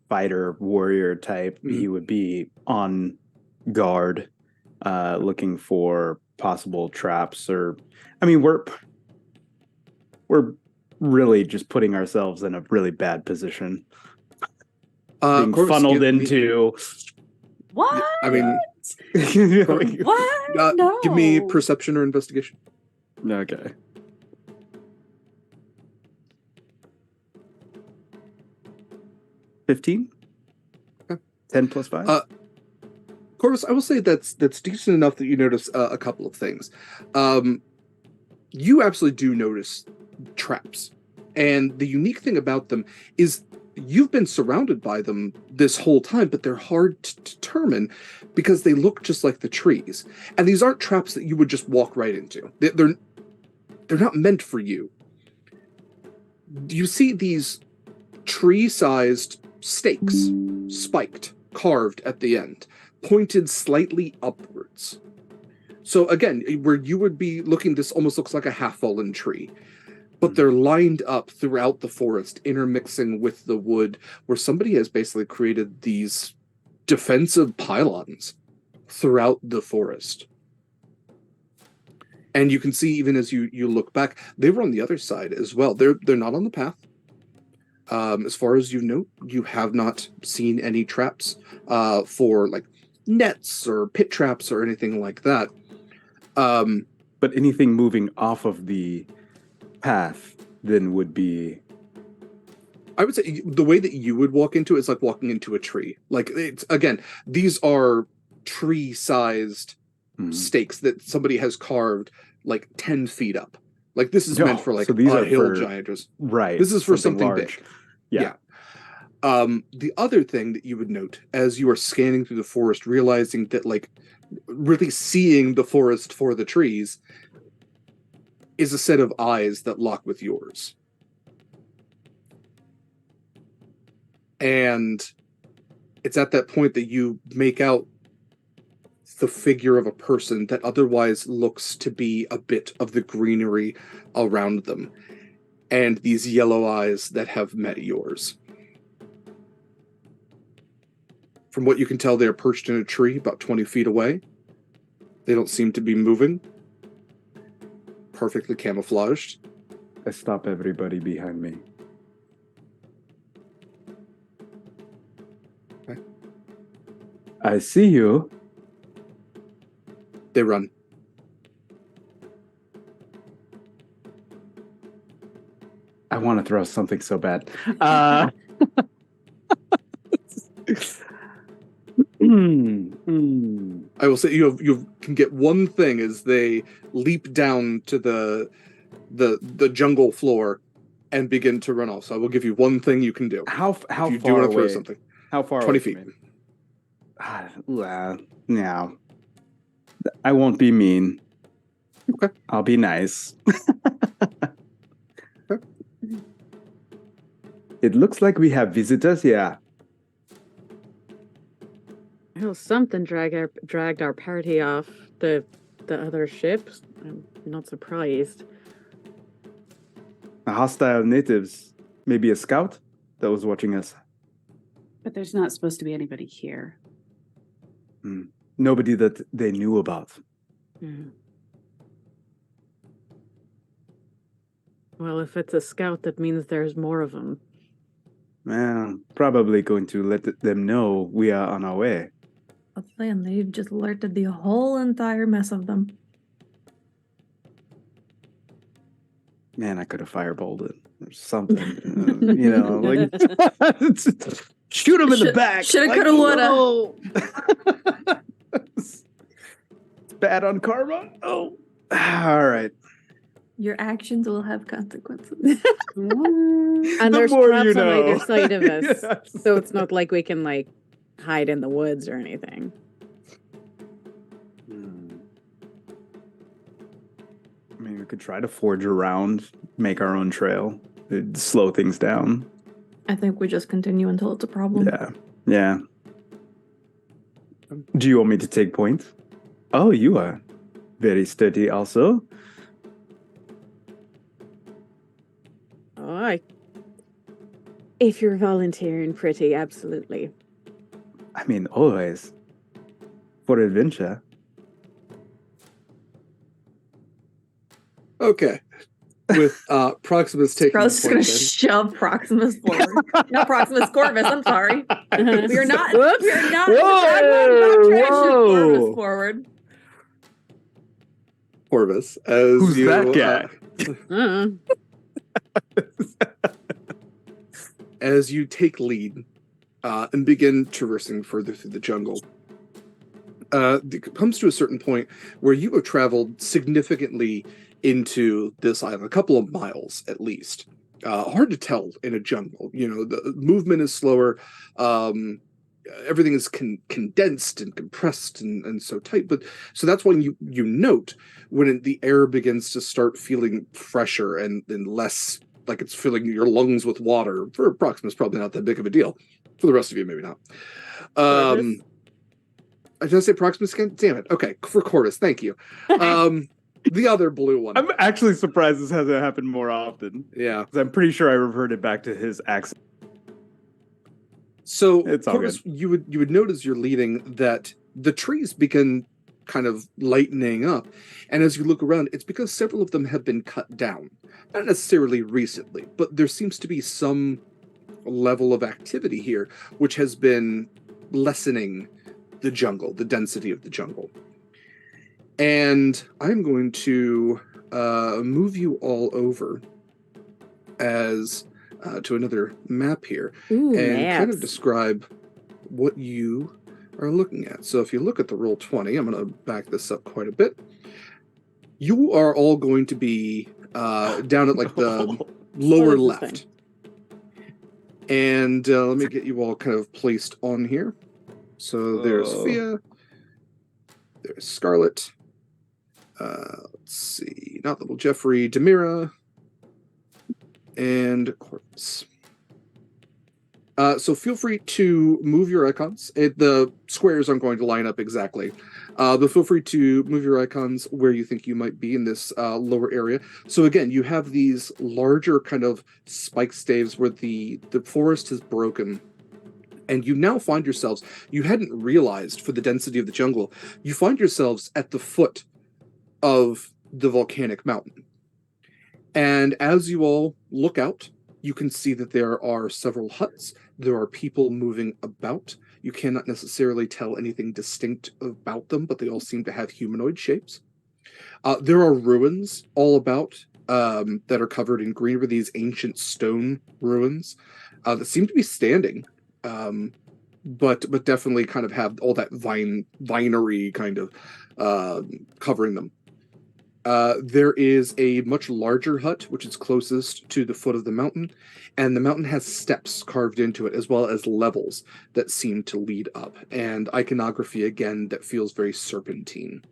fighter warrior type, he would be on guard, looking for possible traps. Or, I mean, we're really just putting ourselves in a really bad position, being Corvus, funneled into. What? I mean, What? No. Give me perception or investigation. Okay. 15? Okay. 10 plus 5? Corvus, I will say that's decent enough that you notice a couple of things. You absolutely do notice traps. And the unique thing about them is you've been surrounded by them this whole time, but they're hard to determine because they look just like the trees. And these aren't traps that you would just walk right into. They're not meant for you. You see these tree-sized stakes, spiked, carved at the end, pointed slightly upwards. So again, where you would be looking, this almost looks like a half-fallen tree. But they're lined up throughout the forest, intermixing with the wood, where somebody has basically created these defensive pylons throughout the forest. And you can see, even as you look back, they were on the other side as well. They're not on the path. As far as you know, you have not seen any traps for like nets or pit traps or anything like that. But anything moving off of the path then would be... I would say the way that you would walk into it is like walking into a tree. Like, it's, again, these are tree-sized stakes that somebody has carved like 10 feet up. Like, this is meant for like so these are hill for, giant. Right. This is for something large. big. Yeah. The other thing that you would note as you are scanning through the forest, realizing that, like, really seeing the forest for the trees is a set of eyes that lock with yours. And it's at that point that you make out the figure of a person that otherwise looks to be a bit of the greenery around them, and these yellow eyes that have met yours. From what you can tell, they are perched in a tree about 20 feet away. They don't seem to be moving. Perfectly camouflaged. I stop everybody behind me. I see you. They run. I want to throw something so bad. I will say you can get one thing as they leap down to the jungle floor and begin to run off. So I will give you one thing you can do. How if you far do want to away? throw something. How far 20 away feet. from me? No. I won't be mean. Okay. I'll be nice. Okay. It looks like we have visitors here. Well, something dragged our party off the other ship. I'm not surprised. A hostile natives. Maybe a scout that was watching us. But there's not supposed to be anybody here. Nobody that they knew about. Mhm. Well, if it's a scout, that means there's more of them. Well, probably going to let them know we are on our way. And they've just alerted the whole entire mess of them. Man, I could have fireballed it or something. Like shoot him in the back. Shoulda, like, coulda, woulda. no. It's bad on karma. Oh, all right. Your actions will have consequences. And The there's more traps you on know. either side of us. Yes. So it's not like we can hide in the woods or anything. I mean, we could try to forge around, make our own trail. It'd slow things down. I think we just continue until it's a problem. Yeah. Do you want me to take point? Oh, you are very sturdy also. Oh, if you're volunteering, pretty, absolutely. I mean, always. For adventure. Okay. With Proximus taking Bro's just the gonna point then. shove Proximus forward. Not Proximus, Corvus, I'm sorry. We're not Whoops. not Whoa, trying to shoot whoa. Corvus forward. Corvus, as Who's you, that guy? As you take lead and begin traversing further through the jungle, it comes to a certain point where you have traveled significantly into this island, a couple of miles at least. Hard to tell in a jungle. The movement is slower. Everything is condensed and compressed and so tight. But so that's when you note when the air begins to start feeling fresher and less like it's filling your lungs with water. For Proximus, probably not that big of a deal. For the rest of you, maybe not. Did I say Proximus again? Damn it. Okay, for Corvus, thank you. The other blue one. I'm actually surprised this hasn't happened more often. Yeah. 'Cause I'm pretty sure I reverted back to his accent. So It's all Corvus, you would notice you're leading that the trees begin kind of lightening up. And as you look around, it's because several of them have been cut down. Not necessarily recently, but there seems to be some level of activity here, which has been lessening the jungle, the density of the jungle. And I'm going to move you all over as to another map here. Ooh, and kind of maps. describe what you are looking at. So if you look at the roll 20, I'm going to back this up quite a bit. You are all going to be down at like the lower this is left. And let me get you all kind of placed on here. So there's Fia, there's Scarlet, let's see, not little Jeffrey, Demira, and Corpse. So feel free to move your icons. The squares aren't going to line up exactly. But feel free to move your icons where you think you might be in this lower area. So again, you have these larger kind of spike staves where the forest has broken. And you now find yourselves, you hadn't realized for the density of the jungle, you find yourselves at the foot of the volcanic mountain. And as you all look out, you can see that there are several huts there are people moving about. You cannot necessarily tell anything distinct about them, but they all seem to have humanoid shapes. There are ruins all about that are covered in green, these ancient stone ruins that seem to be standing, but definitely kind of have all that vinery kind of covering them. There is a much larger hut, which is closest to the foot of the mountain, and the mountain has steps carved into it, as well as levels that seem to lead up, and iconography, again, that feels very serpentine.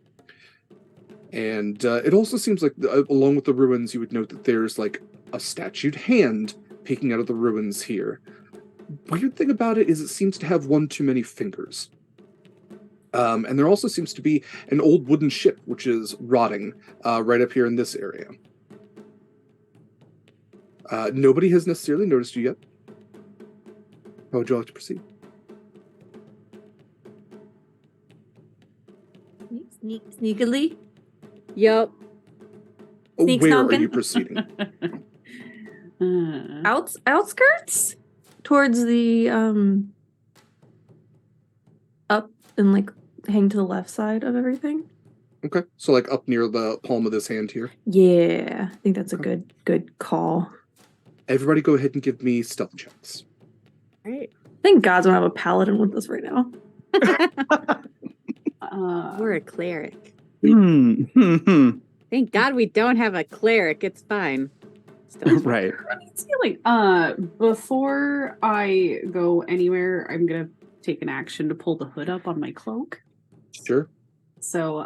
And it also seems like, along with the ruins, you would note that there's like a statued hand peeking out of the ruins here. Weird thing about it is it seems to have one too many fingers. And there also seems to be an old wooden ship, which is rotting right up here in this area. Nobody has necessarily noticed you yet. How would you like to proceed? Sneakily? Yup. Sneak Where are stonking? you proceeding? Outskirts? Towards the, up and, like, hang to the left side of everything? Okay, so like up near the palm of this hand here. Yeah, I think that's Okay. a good call. Everybody go ahead and give me stealth checks. Right. Thank God we don't have a paladin with us right now. We're a cleric. Hmm. Thank God we don't have a cleric. It's fine. Right. I mean, it's like, before I go anywhere, I'm gonna take an action to pull the hood up on my cloak. Sure. So,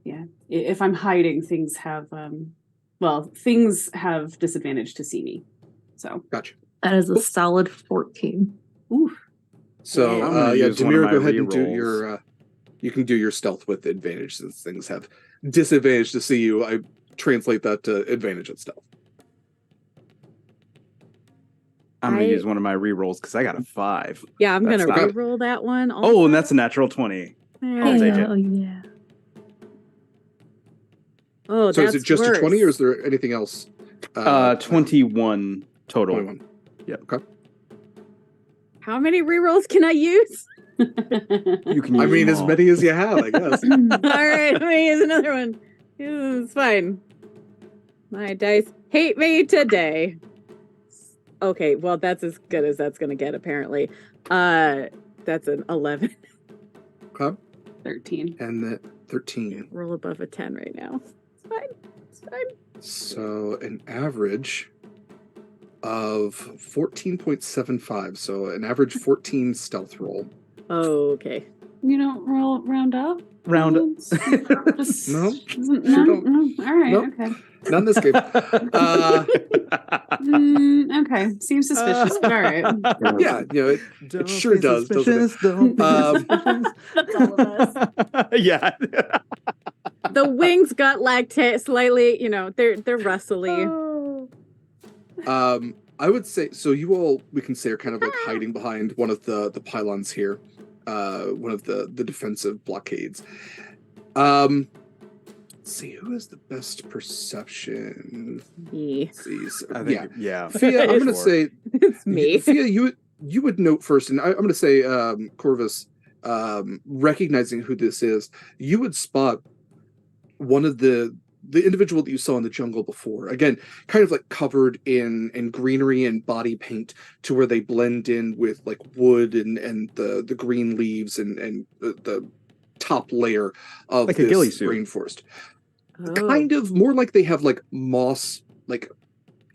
yeah, if I'm hiding, things have, things have disadvantage to see me. So, Gotcha. That is a solid 14. ooh, So, I'm gonna use one of Demira, my go ahead and do rerolls. your. You can do your stealth with advantage since things have disadvantage to see you. I translate that to advantage at stealth. I'm gonna I- use one of my rerolls because I got a 5. Yeah, I'm That's gonna not- reroll that one. Oh, and that's a natural 20. Yeah. I'll take it. Oh, yeah. Oh, So, that's is it just worse. a 20, or is there anything else? 21 total. 21. Okay. How many rerolls can I use? You can use I mean, them as all. many as you have, I guess. All right, let me use another one. It's fine. My dice hate me today. Okay, well, that's as good as that's gonna get, apparently. That's an 11. Okay. 13. And the 13. Roll above a 10 right now. It's fine. It's fine. So an average of 14.75. So an average 14 stealth roll. Oh, okay. You don't round up? Round up. Just, No, no, sure don't. no, all right, Nope. okay. Not in this game. Okay, seems suspicious, but all right. Yeah, you know, it sure does, doesn't it? Don't be Um, suspicious. That's all of us. Yeah. The wings got like slightly, they're rustly. I would say so. You all, we can say, are kind of like hiding behind one of the pylons here, one of the defensive blockades. Let's see, who has the best perception? Me. Let's see, so- I think, yeah. Fia, I'm gonna Sure. say It's me. Fia, you would note first, and I'm gonna say, Corvus, recognizing who this is, you would spot one of the individual that you saw in the jungle before. Again, kind of like covered in greenery and body paint to where they blend in with like wood and the green leaves and the top layer of Like a this ghillie suit. rainforest. Oh. Kind of more like they have like moss, like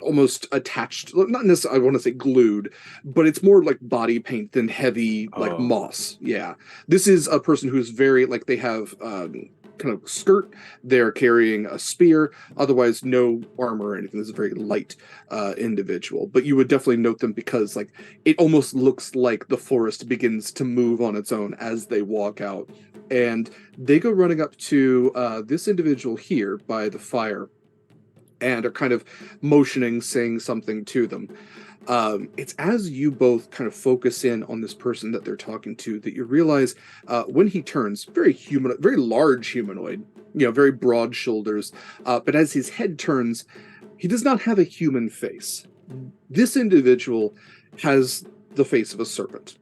almost attached, not necessarily, I want to say glued, but it's more like body paint than heavy like Oh. moss. Yeah. This is a person who's very, like, they have kind of skirt, they're carrying a spear, otherwise no armor or anything. This is a very light individual, but you would definitely note them because like it almost looks like the forest begins to move on its own as they walk out, and they go running up to this individual here by the fire and are kind of motioning, saying something to them. It's as you both kind of focus in on this person that they're talking to that you realize when he turns, very large humanoid, very broad shoulders, but as his head turns, he does not have a human face. This individual has the face of a serpent.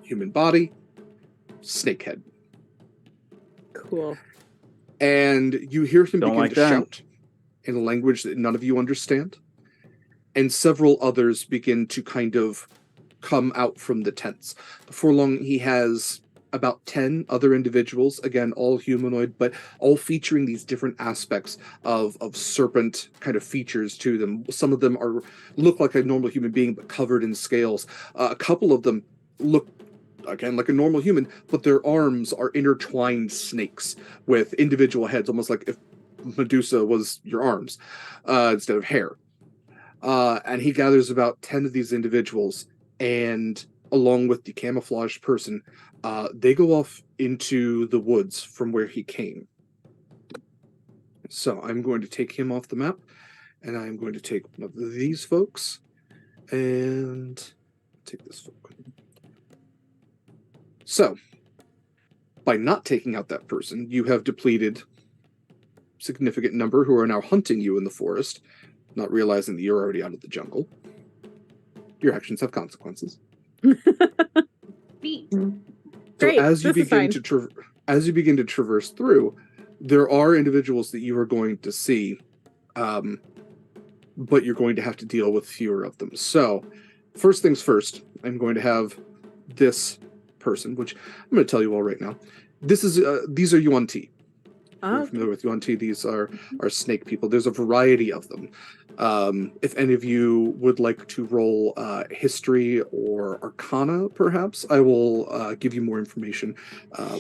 Human body, snake head. Cool. And you hear him Don't begin like to that. shout in a language that none of you understand. And several others begin to kind of come out from the tents. Before long, he has about 10 other individuals, again, all humanoid, but all featuring these different aspects of serpent kind of features to them. Some of them look like a normal human being, but covered in scales. A couple of them look, again, like a normal human, but their arms are intertwined snakes with individual heads, almost like if Medusa was your arms instead of hair. And he gathers about 10 of these individuals, and along with the camouflaged person, they go off into the woods from where he came. So I'm going to take him off the map, and I'm going to take one of these folks, and take this folk. So, by not taking out that person, you have depleted a significant number who are now hunting you in the forest, not realizing that you're already out of the jungle. Your actions have consequences. Neat. Great, So as you this is begin to traverse through, there are individuals that you are going to see, but you're going to have to deal with fewer of them. So, first things first, I'm going to have this person, which I'm going to tell you all right now. These are Yuan-Ti. You're familiar with Yuan-Ti. These are snake people. There's a variety of them. If any of you would like to roll history or arcana, perhaps, I will give you more information.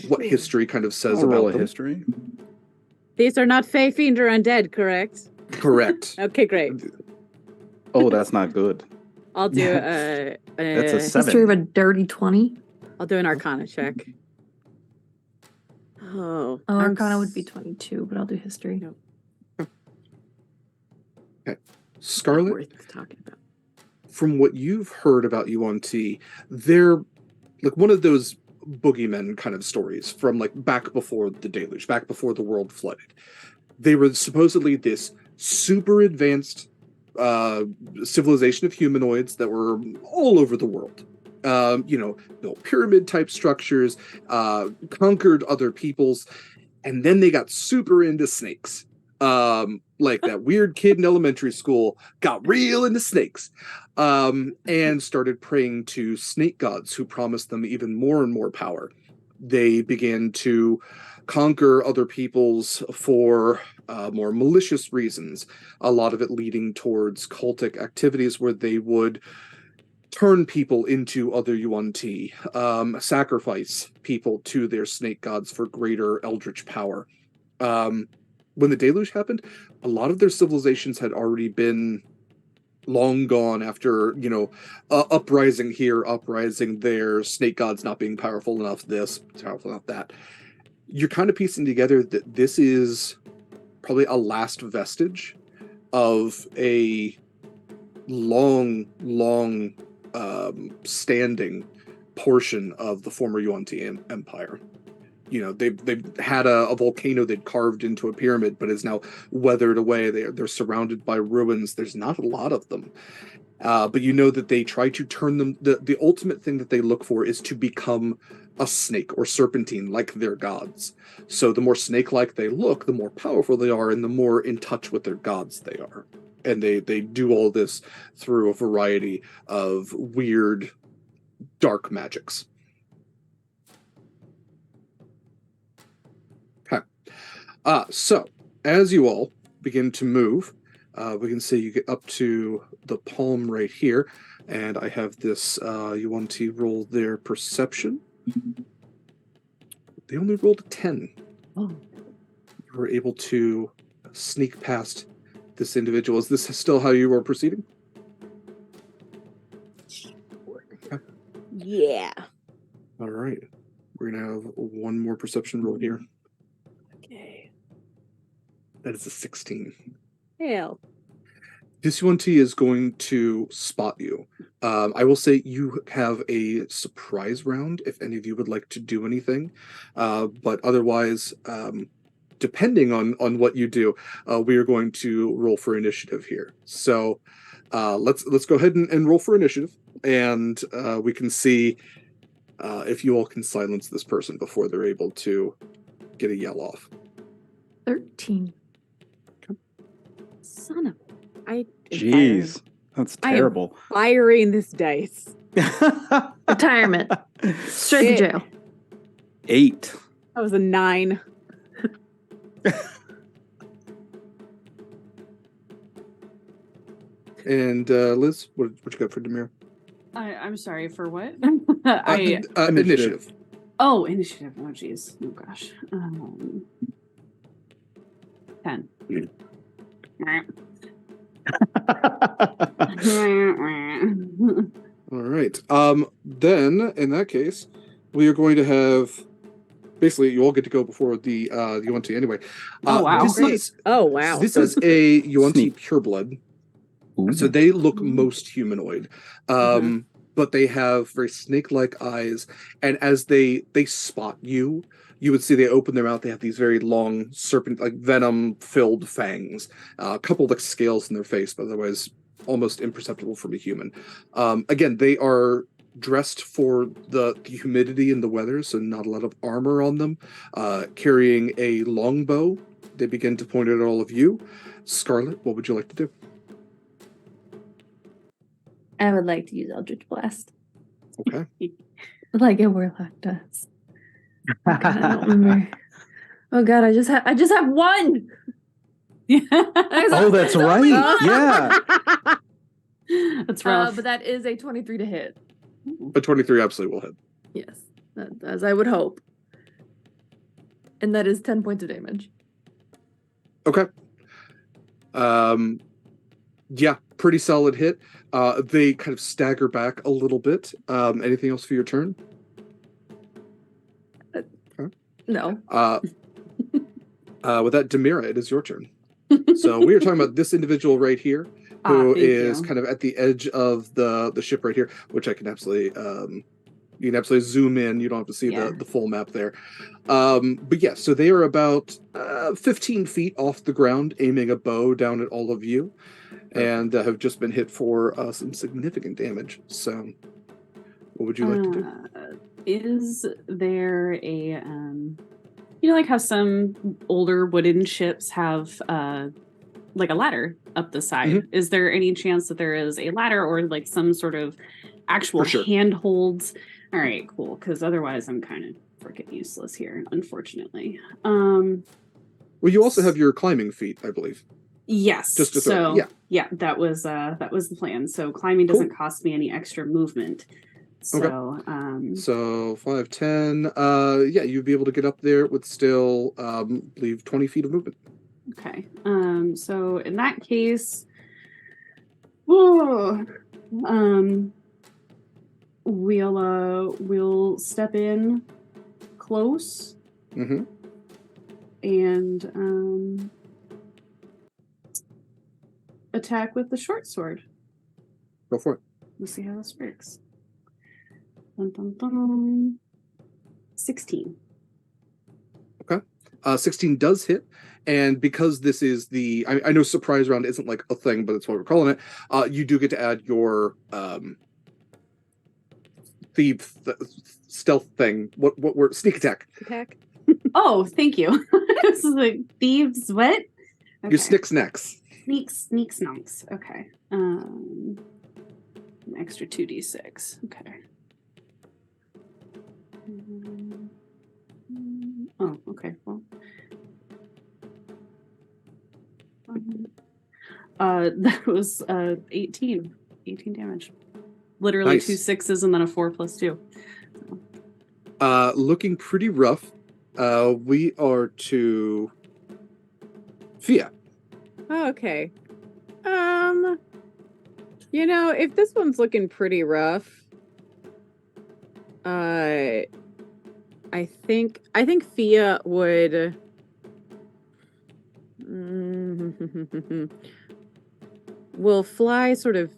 What history kind of says I'll roll about a them. history. These are not Fey, Fiend, or Undead, correct? Correct. Okay, great. Oh, that's not good. I'll do That's a 7. History of a dirty 20. I'll do an arcana check. Oh, Arcana would be 22, but I'll do history. Okay. Scarlet, worth talking about. from what you've heard about Yuan-Ti, they're like one of those boogeymen kind of stories from like back before the deluge, back before the world flooded. They were supposedly this super advanced civilization of humanoids that were all over the world. Built pyramid type structures, conquered other peoples, and then they got super into snakes. Like that weird kid in elementary school got real into snakes, and started praying to snake gods who promised them even more and more power. They began to conquer other peoples for more malicious reasons, a lot of it leading towards cultic activities where they would turn people into other Yuan-Ti, sacrifice people to their snake gods for greater eldritch power. When the deluge happened, a lot of their civilizations had already been long gone after, uprising here, uprising there, snake gods not being powerful enough, this, powerful enough that. You're kind of piecing together that this is probably a last vestige of a long standing portion of the former Yuan-Ti Empire. They've had a volcano they'd carved into a pyramid, but is now weathered away. They're surrounded by ruins. There's not a lot of them. But you know that they try to turn them, the ultimate thing that they look for is to become a snake or serpentine like their gods. So the more snake-like they look, the more powerful they are, and the more in touch with their gods they are. And they do all this through a variety of weird, dark magics. Okay. So, as you all begin to move, we can see you get up to the palm right here, and I have this Yuan-Ti roll their perception. They only rolled a 10. Oh. You were able to sneak past this individual. Is this still how you are proceeding? Okay. Yeah. All right. We're going to have one more perception roll here. Okay. That is a 16. Hell. This Yuan-Ti is going to spot you. I will say you have a surprise round if any of you would like to do anything. But otherwise, depending on what you do, we are going to roll for initiative here. So let's go ahead and roll for initiative. and we can see if you all can silence this person before they're able to get a yell off. 13. Son of... I am Jeez, that's I am terrible. firing this dice. Retirement. Straight to jail. 8. That was a 9. And Liz, what you got for Demir? I'm sorry, for what? Initiative. Oh, initiative. Oh, jeez. Oh, gosh. 10. All right. Then in that case, we are going to have basically you all get to go before the UNT anyway. Oh wow! This is a UNT pureblood. Ooh. So they look most humanoid. But they have very snake-like eyes, and as they spot you, you would see they open their mouth. They have these very long serpent, like venom-filled fangs. A couple of like scales in their face, but otherwise almost imperceptible from a human. Again, they are dressed for the humidity and the weather, so not a lot of armor on them. Carrying a longbow, they begin to point it at all of you. Scarlet, what would you like to do? I would like to use Eldritch Blast. Okay. Like a warlock does. Oh God, I don't remember. Oh God, I just have one. Oh, that's right. Yeah. That's rough. But that is a 23 to hit. A 23 absolutely will hit. Yes, as I would hope. And that is 10 points of damage. Okay. Yeah, pretty solid hit. They kind of stagger back a little bit. Anything else for your turn? No. With that, Demira, it is your turn. So we are talking about this individual right here, who is kind of at the edge of the ship right here, which I can absolutely you can absolutely zoom in. You don't have to see the full map there. But yeah, so they are about 15 feet off the ground, aiming a bow down at all of you, and have just been hit for some significant damage. So what would you like to do? Is there a like how some older wooden ships have like a ladder up the side? Mm-hmm. Is there any chance that there is a ladder or like some sort of actual handholds? All right, cool. Because otherwise I'm kind of freaking useless here, unfortunately. Well, you also have your climbing feat, I believe. Yes. Just to throw. Yeah, that was the plan. So climbing doesn't cost me any extra movement. So, so 5, 10. Yeah, you'd be able to get up there with still, believe 20 feet of movement. Okay. So in that case, we'll step in close, and attack with the short sword. Go for it. Let's see how this works. 16. Okay. 16 does hit. And because this is I know surprise round isn't like a thing, but it's what we're calling it. You do get to add your stealth thing. What word? Sneak attack. Oh, thank you. This is like thieves. What? Okay. Your snicks. Sneaks knocks. Okay. An extra 2d6. Okay. Oh, okay. Well, that was 18 damage. Literally nice. 2 6s and then a 4 plus 2. Looking pretty rough. We are to Fia. Oh, okay. If this one's looking pretty rough, I think Fia would will fly sort of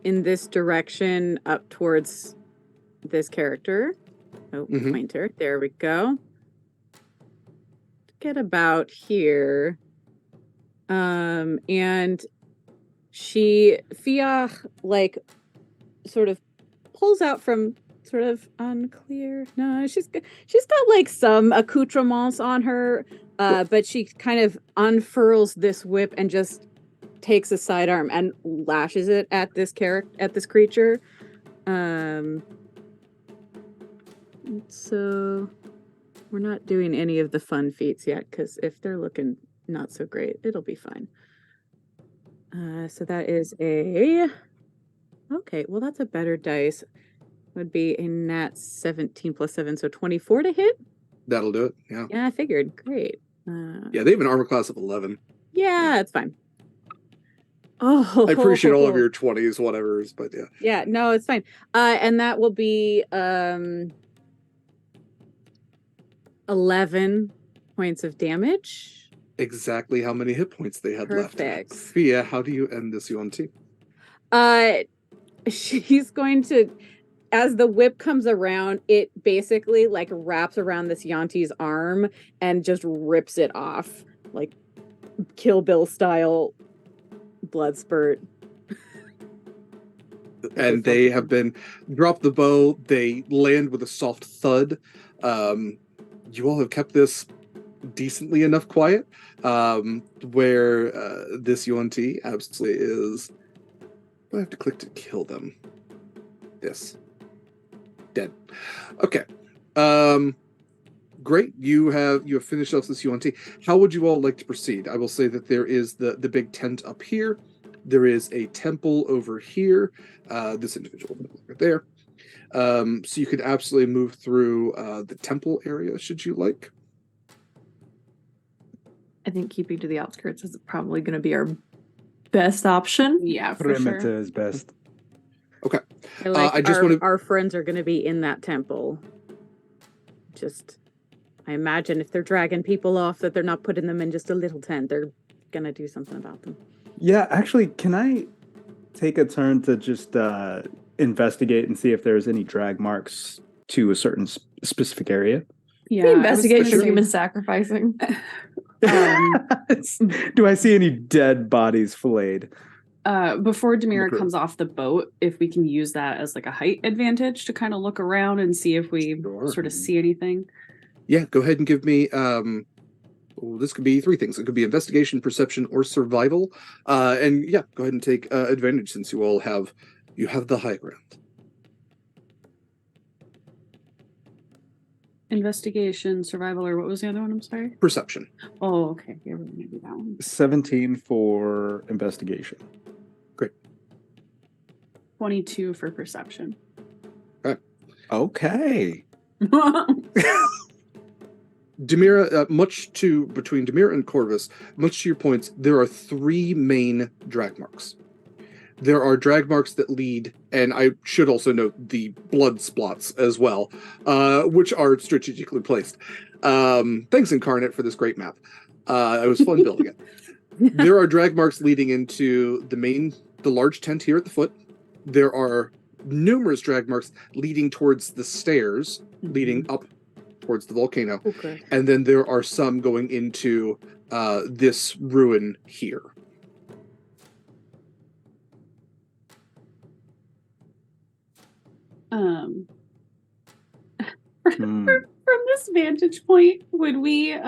in this direction up towards this character. Oh, pointer. There we go. Get about here. And Fia like sort of pulls out from sort of unclear. No, she's got like some accoutrements on her, but she kind of unfurls this whip and just takes a sidearm and lashes it at this creature. So we're not doing any of the fun feats yet, because if they're looking not so great, it'll be fine. So that is a... Okay, well, that's a better dice. Would be a nat 17 plus 7, so 24 to hit? That'll do it, yeah. Yeah, I figured. Great. Yeah, they have an armor class of 11. Yeah, it's fine. Oh, I appreciate all of your 20s, whatever's, but yeah. Yeah, no, it's fine. And that will be 11 points of damage. Exactly how many hit points they had left. Perfect. Fia, how do you end this UNT? She's going to, as the whip comes around, it basically like wraps around this Yanti's arm and just rips it off, like Kill Bill style blood spurt. And they have been drop the bow. They land with a soft thud. You all have kept this decently enough quiet, where this UNT absolutely is. I have to click to kill them. This. Dead. Okay. Great. You have finished off this UNT. How would you all like to proceed? I will say that there is the big tent up here. There is a temple over here. This individual right there. So you could absolutely move through the temple area, should you like. I think keeping to the outskirts is probably going to be our best option. Yeah, for Perimeter sure. is best. Okay. Like I just want to... our friends are going to be in that temple. Just, I imagine if they're dragging people off, that they're not putting them in just a little tent. They're going to do something about them. Yeah, actually, can I take a turn to just investigate and see if there's any drag marks to a certain specific area? Yeah, Investigate for human sacrificing. Do I see any dead bodies filleted? Before Demira comes off the boat, if we can use that as like a height advantage to kind of look around and see if we sort of see anything. Yeah, go ahead and give me... this could be 3 things. It could be investigation, perception, or survival. And yeah, go ahead and take advantage since you all have the high ground. Investigation, survival, or what was the other one? I'm sorry. Perception. Oh, okay. Yeah, we're gonna do that one. 17 for investigation. Great. 22 for perception. Okay. Demira, between Demira and Corvus, much to your points, there are 3 main drag marks. There are drag marks that lead, and I should also note the blood splots as well, which are strategically placed. Thanks, Incarnate, for this great map. It was fun building it. There are drag marks leading into the large tent here at the foot. There are numerous drag marks leading towards the stairs, leading up towards the volcano. Okay. And then there are some going into this ruin here. From this vantage point, would we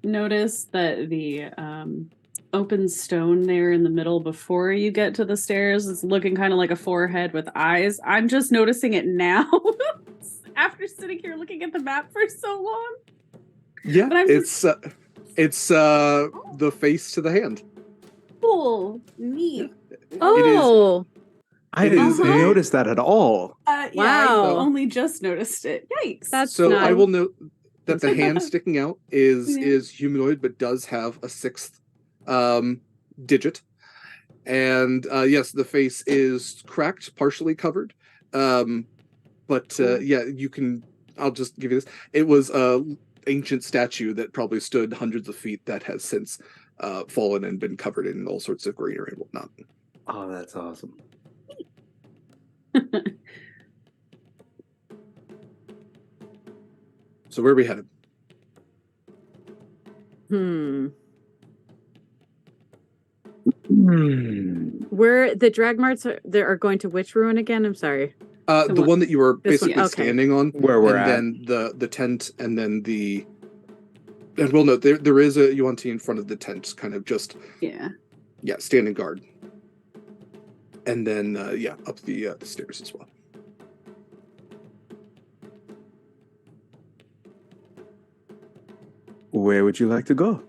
notice that the open stone there in the middle before you get to the stairs is looking kind of like a forehead with eyes? I'm just noticing it now after sitting here looking at the map for so long. Yeah, it's the face to the hand. Cool, neat. Oh, I didn't notice that at all. Yeah, Wow. I only just noticed it. Yikes. that's So nice. I will note that the hand sticking out is humanoid, but does have a 6th digit. And yes, the face is cracked, partially covered. But yeah, you can. I'll just give you this. It was an ancient statue that probably stood hundreds of feet that has since fallen and been covered in all sorts of greenery and whatnot. Oh, that's awesome. So where are we headed? Where the drag marks are going to which ruin again? I'm sorry. The one that you were This one, basically okay. standing on, Where we're at. and then the tent, and then the. And we'll note there is a Yuan-Ti in front of the tent, kind of just Yeah. standing guard. And then up the stairs as well. Where would you like to go?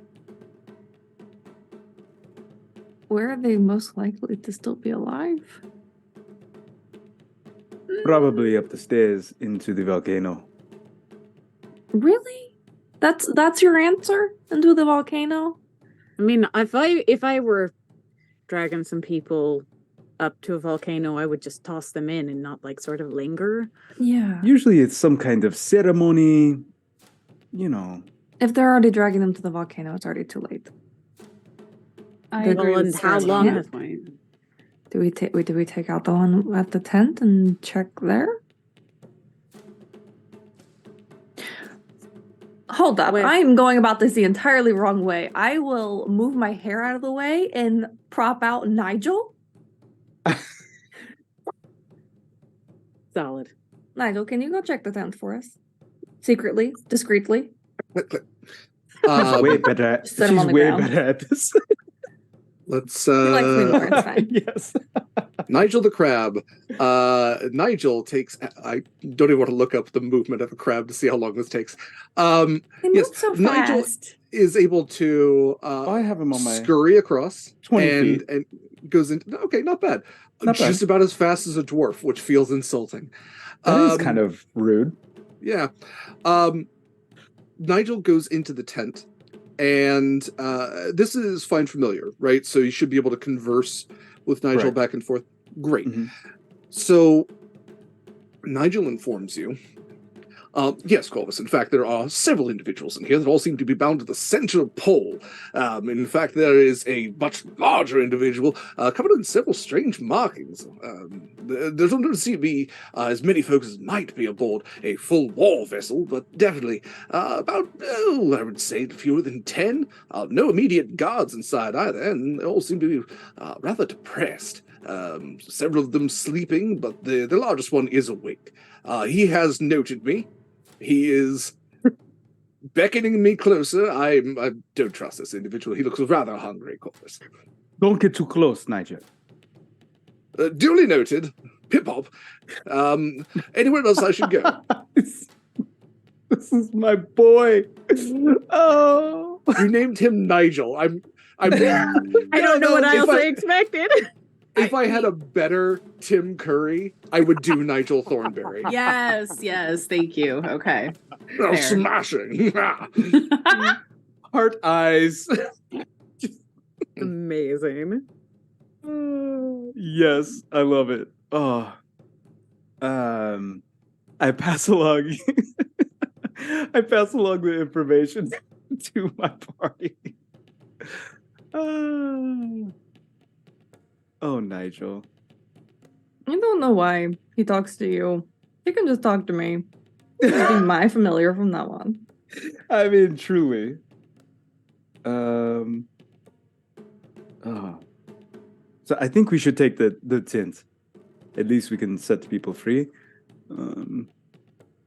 Where are they most likely to still be alive? Probably up the stairs into the volcano. Really? That's your answer? Into the volcano? I mean, if I were dragging some people up to a volcano, I would just toss them in and not like sort of linger. Yeah. Usually it's some kind of ceremony, you know. If they're already dragging them to the volcano, it's already too late. I Good. agree Well, with and how Sarah long on has- that point. Do we take out the one at the tent and check there? Hold up. Where- I'm going about this the entirely wrong way. I will move my hair out of the way and prop out Nigel. Solid. Nigel, can you go check the tent for us? Secretly, discreetly. Click, click. She's way better at, Just set 'em on the way ground. better at this. Let's He likes me more, it's fine. Yes. Nigel the crab. Nigel takes. I don't even want to look up the movement of a crab to see how long this takes. He Yes, moves so Nigel fast. is able to I have him on my scurry across 20 and feet. and goes into. Okay, not bad. Not bad. Just about as fast as a dwarf, which feels insulting. That is kind of rude. Yeah. Nigel goes into the tent, and this is fine familiar, right? So you should be able to converse with Nigel Correct. back and forth. Great. Mhm. So Nigel informs you. Yes, Corvus. In fact, there are several individuals in here that all seem to be bound to the center pole. In fact, there is a much larger individual covered in several strange markings. There doesn't seem to be as many folks as might be aboard a full war vessel, but definitely about, I would say, fewer than 10. No immediate guards inside either, and they all seem to be rather depressed. Several of them sleeping, but the largest one is awake. He has noted me. He is beckoning me closer. I don't trust this individual. He looks rather hungry, Corvus. Don't get too close, Nigel. Duly noted. Pip-hop. Anywhere else I should go? This is my boy. Oh. You named him Nigel. I'm I don't know what else I expected. If I had a better Tim Curry, I would do Nigel Thornberry. Yes, thank you. Okay. Oh, Fair. smashing. Heart eyes. Amazing. Yes, I love it. Oh. I pass along the information to my party. Oh, Nigel. I don't know why he talks to you. He can just talk to me. He'll be my familiar from now on. I mean, truly. So I think we should take the tint. At least we can set the people free.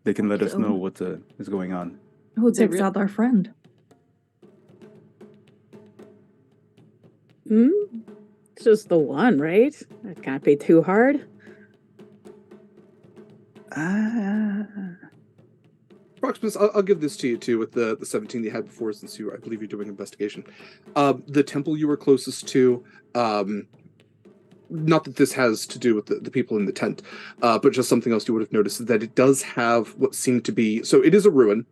They can let us know what is going on. Who Is it takes real? out our friend? It's just the one, right? That can't be too hard. Proximus, I'll give this to you too with the 17 you had before, since I believe you're doing investigation. The temple you were closest to, not that this has to do with the people in the tent, but just something else you would have noticed, is that it does have what seemed to be, so it is a ruin,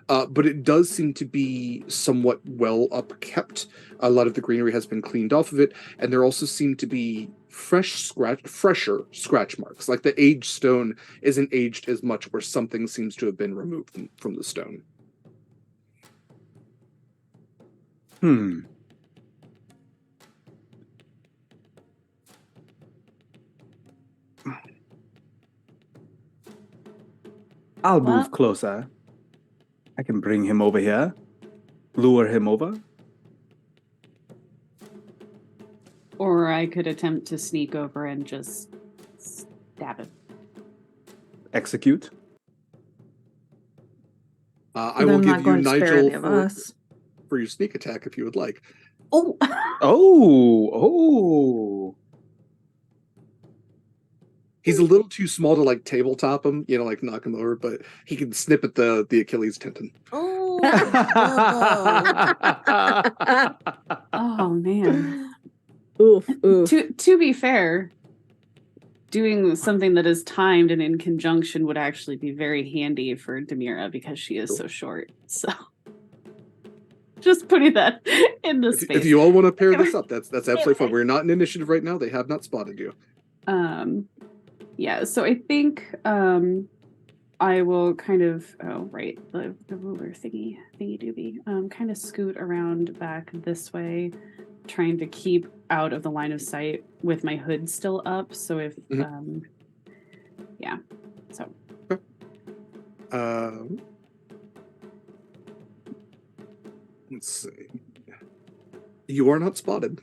but it does seem to be somewhat well upkept. A lot of the greenery has been cleaned off of it, and there also seem to be fresher scratch marks. Like the aged stone isn't aged as much, where something seems to have been removed from the stone. I'll Well- move closer. I can bring him over here. Lure him over. Or I could attempt to sneak over and just stab him. execute. I will I'm give not you going to spare Nigel any of us. for your sneak attack if you would like. Oh, Oh. He's a little too small to like tabletop him, like knock him over, but he can snip at the Achilles tendon. oh, oh man. Oof, oof. To be fair, doing something that is timed and in conjunction would actually be very handy for Demira because she is so short. So just putting that in the space. If you all want to pair this up, that's absolutely fine. We're not in initiative right now. They have not spotted you. Yeah, so I think I will kind of the ruler thingy doobie. Kind of scoot around back this way, trying to keep out of the line of sight with my hood still up. So if yeah. So let's see. You are not spotted.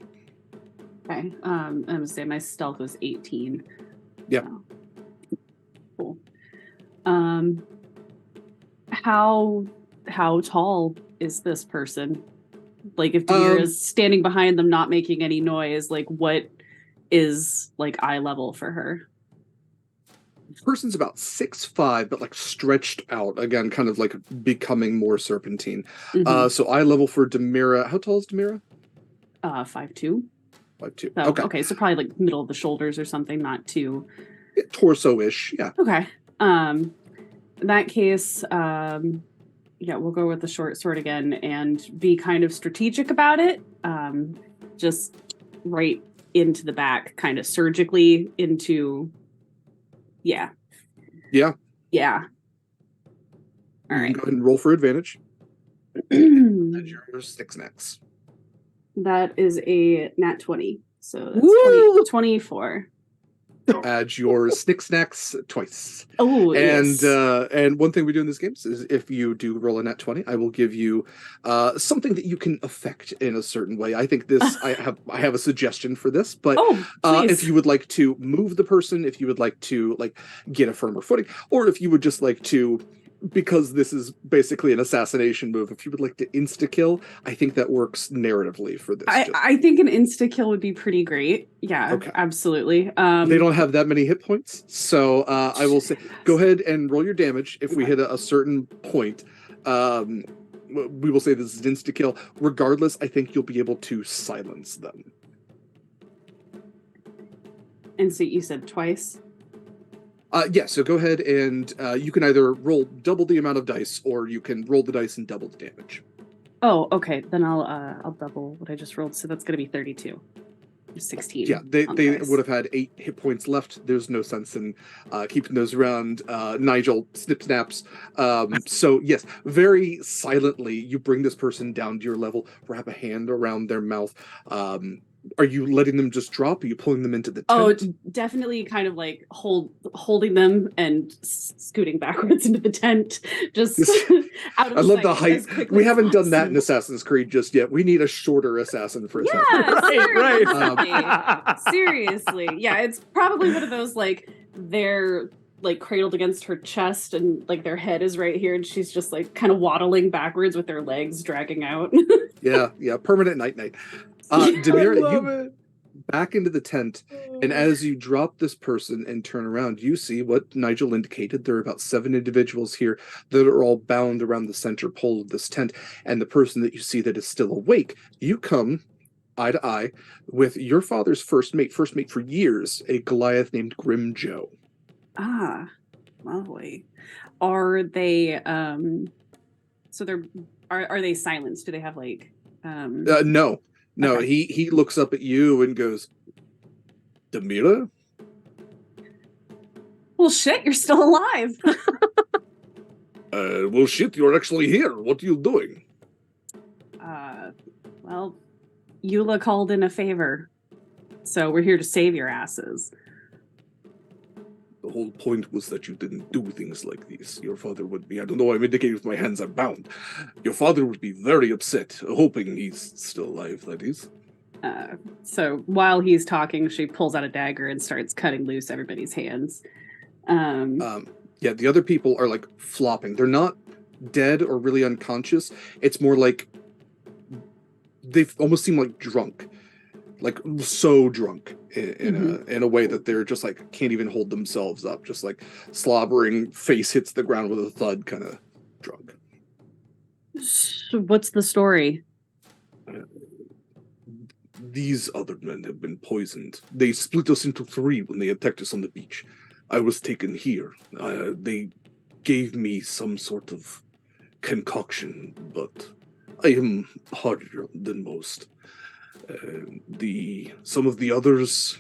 okay. I'm gonna say my stealth was 18. Yeah. Cool. How tall is this person? Like if Demir is standing behind them not making any noise, like what is like eye level for her? The person's about 6'5", but like stretched out again, kind of like becoming more serpentine. So eye level for Demira. How tall is Demira? 5'2". 5'2". So, okay. Okay, so probably like middle of the shoulders or something, not too Torso-ish, yeah. Okay. In that case, yeah, we'll go with the short sword again and be kind of strategic about it. Just right into the back, kind of surgically into. Yeah. Yeah. Yeah. All right. Go ahead and roll for advantage. That's your 6 next. That is a nat 20. So that's 24. Add your snacks twice. Oh, and yes. And one thing we do in this game is if you do roll a nat 20, I will give you something that you can affect in a certain way. I think this I have a suggestion for this, but if you would like to move the person, if you would like to like get a firmer footing, or if you would just like to, because this is basically an assassination move, if you would like to insta-kill, I think that works narratively for this. I think an insta-kill would be pretty great. Yeah, okay. Absolutely. They don't have that many hit points, so I will say, go ahead and roll your damage. If we hit a certain point, we will say this is an insta-kill. Regardless, I think you'll be able to silence them. And so you said twice? Yeah, so go ahead and you can either roll double the amount of dice, or you can roll the dice and double the damage. Oh, okay. Then I'll double what I just rolled. So that's going to be 32. 16. Yeah, they would have had 8 hit points left. There's no sense in keeping those around. Nigel snaps. So yes, very silently, you bring this person down to your level, wrap a hand around their mouth. Are you letting them just drop? Are you pulling them into the tent? Oh, definitely kind of like holding them and scooting backwards into the tent. Just out of I love the height. We haven't done that in Assassin's Creed just yet. We need a shorter assassin for Assassin's Creed. Right. Seriously. Yeah, it's probably one of those like they're like cradled against her chest and like their head is right here and she's just like kind of waddling backwards with their legs dragging out. Yeah, permanent night. Demira, you back into the tent, and as you drop this person and turn around, you see what Nigel indicated. There are about 7 individuals here that are all bound around the center pole of this tent, and the person that you see that is still awake, you come eye to eye with your father's first mate for years, a Goliath named Grim Joe. Ah, lovely. Are they so they're are they silenced? Do they have like No, okay. He looks up at you and goes, Demira? Well, shit, you're still alive. Well, shit, you're actually here. What are you doing? Well, Eula called in a favor, so we're here to save your asses. The whole point was that you didn't do things like these. Your father would be, I don't know, I'm indicating with my hands are bound. Your father would be very upset, hoping he's still alive, that is. So while he's talking, she pulls out a dagger and starts cutting loose everybody's hands. Yeah, the other people are like flopping. They're not dead or really unconscious. It's more like they almost seem like drunk, like so drunk in a way that they're just like can't even hold themselves up, just like slobbering, face hits the ground with a thud, kind of drunk. So what's the story? These other men have been poisoned. They split us into 3 when they attacked us on the beach. I was taken here. They gave me some sort of concoction, but I am harder than most. Some of the others,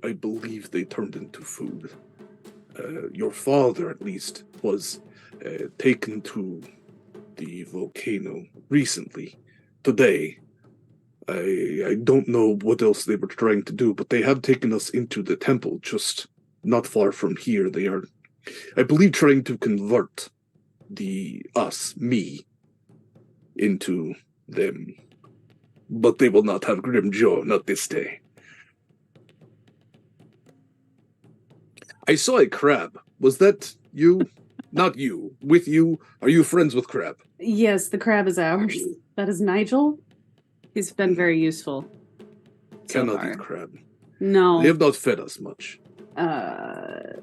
I believe they turned into food. Your father, at least, was taken to the volcano recently, today. I don't know what else they were trying to do, but they have taken us into the temple just not far from here. They are, I believe, trying to convert me, into them. But they will not have Grim Joe, not this day. I saw a crab. Was that you? Not you. With you? Are you friends with Crab? Yes, the crab is ours. That is Nigel. He's been very useful. Cannot eat crab. No. They have not fed us much. As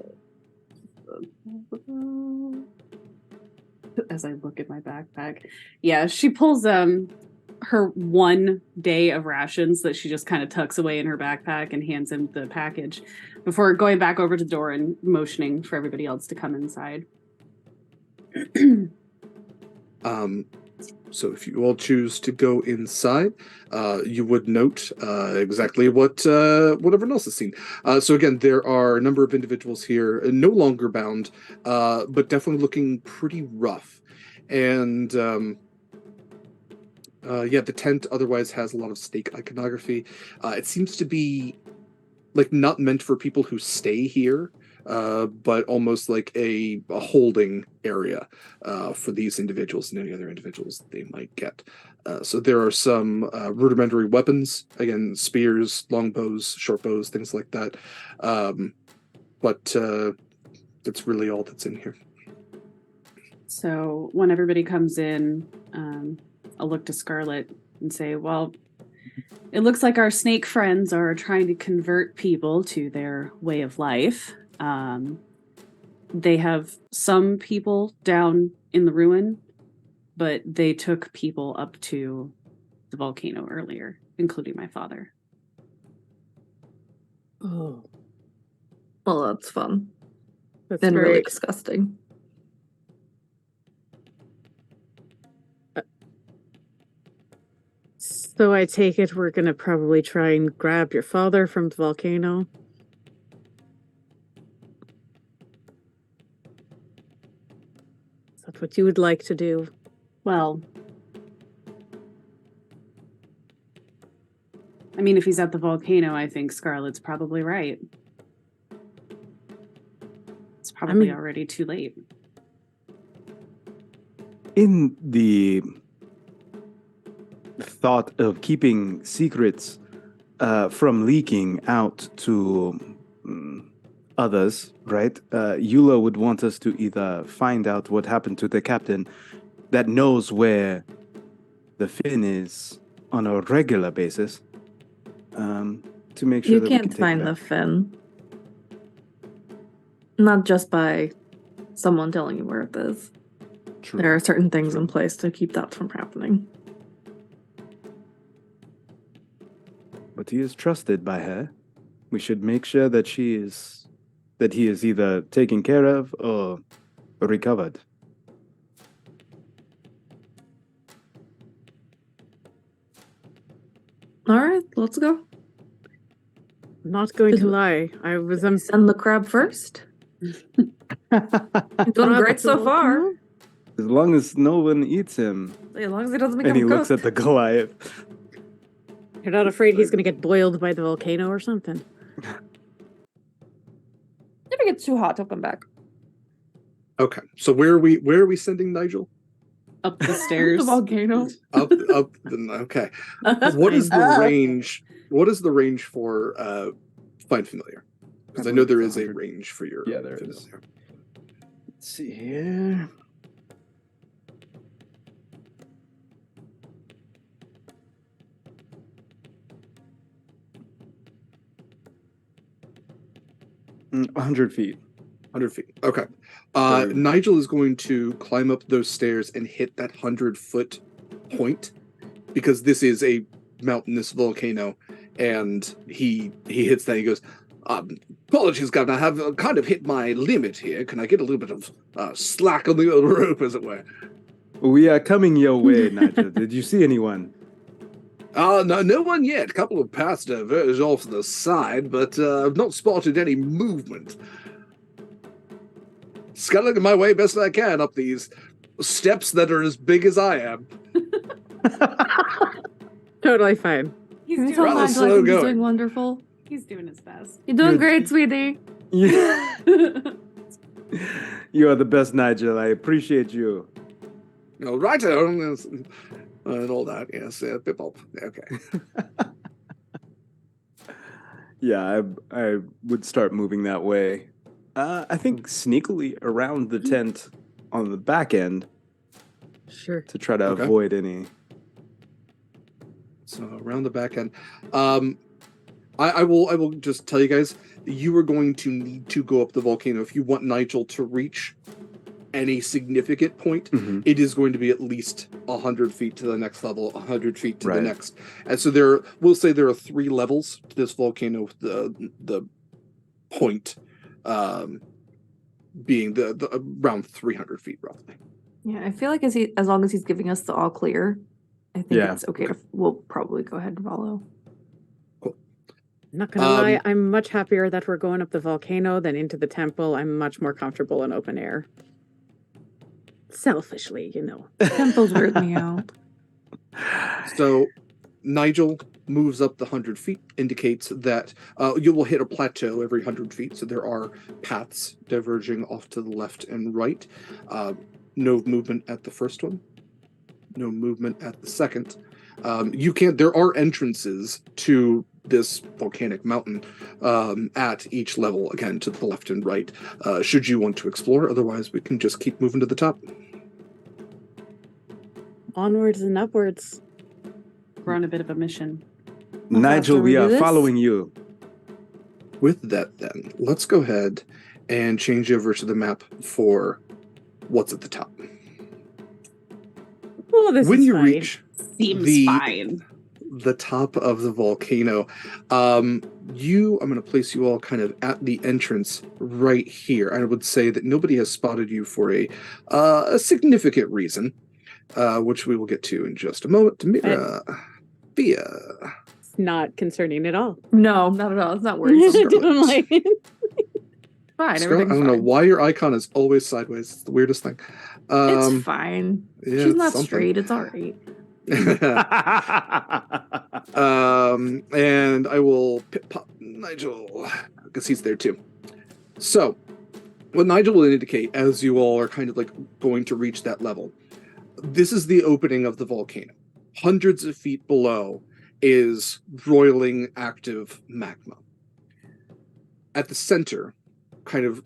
I look at my backpack. Yeah, she pulls her 1 day of rations that she just kind of tucks away in her backpack and hands him the package before going back over to the door and motioning for everybody else to come inside. So if you all choose to go inside, you would note exactly what everyone else has seen. So again, there are a number of individuals here, no longer bound, but definitely looking pretty rough. And the tent otherwise has a lot of stake iconography. It seems to be like not meant for people who stay here, but almost like a holding area for these individuals and any other individuals they might get. So there are some rudimentary weapons, again, spears, longbows, short bows, things like that. But that's really all that's in here. So when everybody comes in, I'll look to Scarlet and say, well, it looks like our snake friends are trying to convert people to their way of life. They have some people down in the ruin, but they took people up to the volcano earlier, including my father. Oh. Well, that's fun. That's And very really disgusting. So I take it we're gonna probably try and grab your father from the volcano. Is that what you would like to do? Well, I mean, if he's at the volcano, I think Scarlet's probably right. It's probably already too late. In the thought of keeping secrets from leaking out to others, right? Eula would want us to either find out what happened to the captain that knows where the Finn is on a regular basis, to make sure You that can't we can find the Finn. Not just by someone telling you where it is. True. There are certain things in place to keep that from happening. But he is trusted by her. We should make sure that he is either taken care of or recovered. All right, let's go. Not going to lie. I was Send the crab first. Doing great so far. As long as no one eats him. As long as he doesn't And become he looks cooked. at the Goliath. You're not afraid he's gonna get boiled by the volcano or something? If it gets too hot, he'll come back. Okay, so where are we sending Nigel? Up the stairs. The volcano. Up. Okay. What is the range? What is the range for Find Familiar? Because I know there is a range for your Yeah, there familiar. see here. Mm, 100 feet. 100 feet. Okay. Very- Nigel is going to climb up those stairs and hit that 100-foot point because this is a mountainous volcano, and he hits that. He goes, "Apologies, Governor. I have kind of hit my limit here. Can I get a little bit of slack on the old rope, as it were?" We are coming your way, Nigel. Did you see anyone? No one yet. A couple of past diverge off to the side, but I've not spotted any movement. Scuttling my way best I can up these steps that are as big as I am. Totally fine. He's Can we doing, tell rather Nigel slow I think he's going. doing wonderful? he's doing his best. You're doing Good. great, sweetie. Yeah. You are the best, Nigel. I appreciate you. Right and all that. Yes, Pip-Pop. Okay. Yeah, I would start moving that way. I think sneakily around the tent on the back end Sure. to try to Okay. avoid any. So around the back end, I will just tell you guys, you are going to need to go up the volcano if you want Nigel to reach any significant point. Mhm. It is going to be at least 100 feet to the next level, 100 feet to the Right. next, and so we'll say there are 3 levels to this volcano. The point being the around 300 feet roughly. Yeah, I feel like as long as he's giving us the all clear, I think Yeah. it's okay to. We'll probably go ahead and follow. I'm not gonna lie, I'm much happier that we're going up the volcano than into the temple. I'm much more comfortable in open air. Selfishly, you know. Temples weird me out. So Nigel moves up the 100 feet, indicates that you will hit a plateau every 100 feet. So there are paths diverging off to the left and right. No movement at the first one. No movement at the second. There are entrances to this volcanic mountain at each level, again, to the left and right, should you want to explore. Otherwise, we can just keep moving to the top. Onwards and upwards. We're on a bit of a mission. Nigel, faster we we do are this? following you. With that, then, let's go ahead and change over to the map for what's at the top. Oh, this When is you fine. reach Seems fine. the top of the volcano, I'm going to place you all kind of at the entrance right here. I would say that nobody has spotted you for a significant reason, which we will get to in just a moment. Demira, Thea. It's not concerning at all. No, not at all. It's not worrisome. I'm like, Fine, Scarlet, I everything's don't know fine. why your icon is always sideways. It's the weirdest thing. It's fine. Yeah, She's it's not something. straight. It's all right. And I will pop Nigel because he's there too. So, what Nigel will indicate as you all are kind of like going to reach that level, this is the opening of the volcano. Hundreds of feet below is roiling active magma. At the center, kind of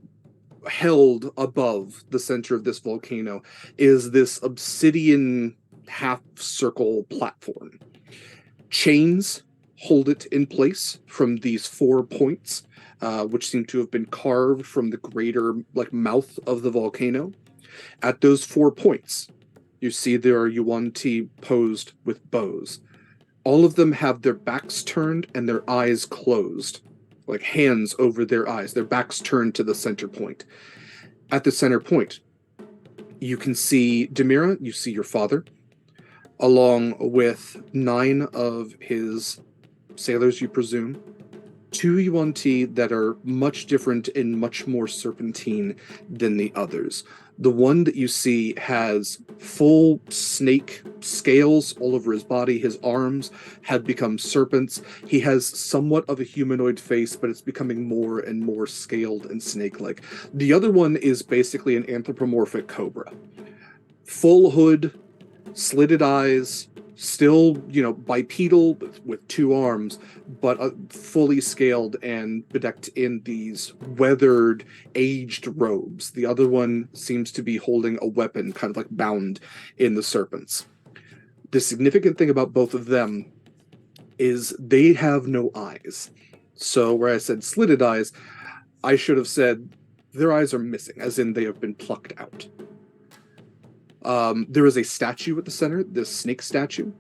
held above the center of this volcano, is this obsidian half-circle platform. Chains hold it in place from these 4 points, which seem to have been carved from the greater mouth of the volcano. At those 4 points, you see there are Yuan-Ti posed with bows. All of them have their backs turned and their eyes closed, like hands over their eyes, their backs turned to the center point. At the center point, you can see Demira, you see your father, along with 9 of his sailors, you presume, 2 Yuan-Ti that are much different and much more serpentine than the others. The one that you see has full snake scales all over his body. His arms have become serpents. He has somewhat of a humanoid face, but it's becoming more and more scaled and snake-like. The other one is basically an anthropomorphic cobra. Full hood, slitted eyes, still, bipedal with 2 arms, but fully scaled and bedecked in these weathered, aged robes. The other one seems to be holding a weapon, kind of like bound in the serpents. The significant thing about both of them is they have no eyes. So where I said slitted eyes, I should have said their eyes are missing, as in they have been plucked out. There is a statue at the center, this snake statue,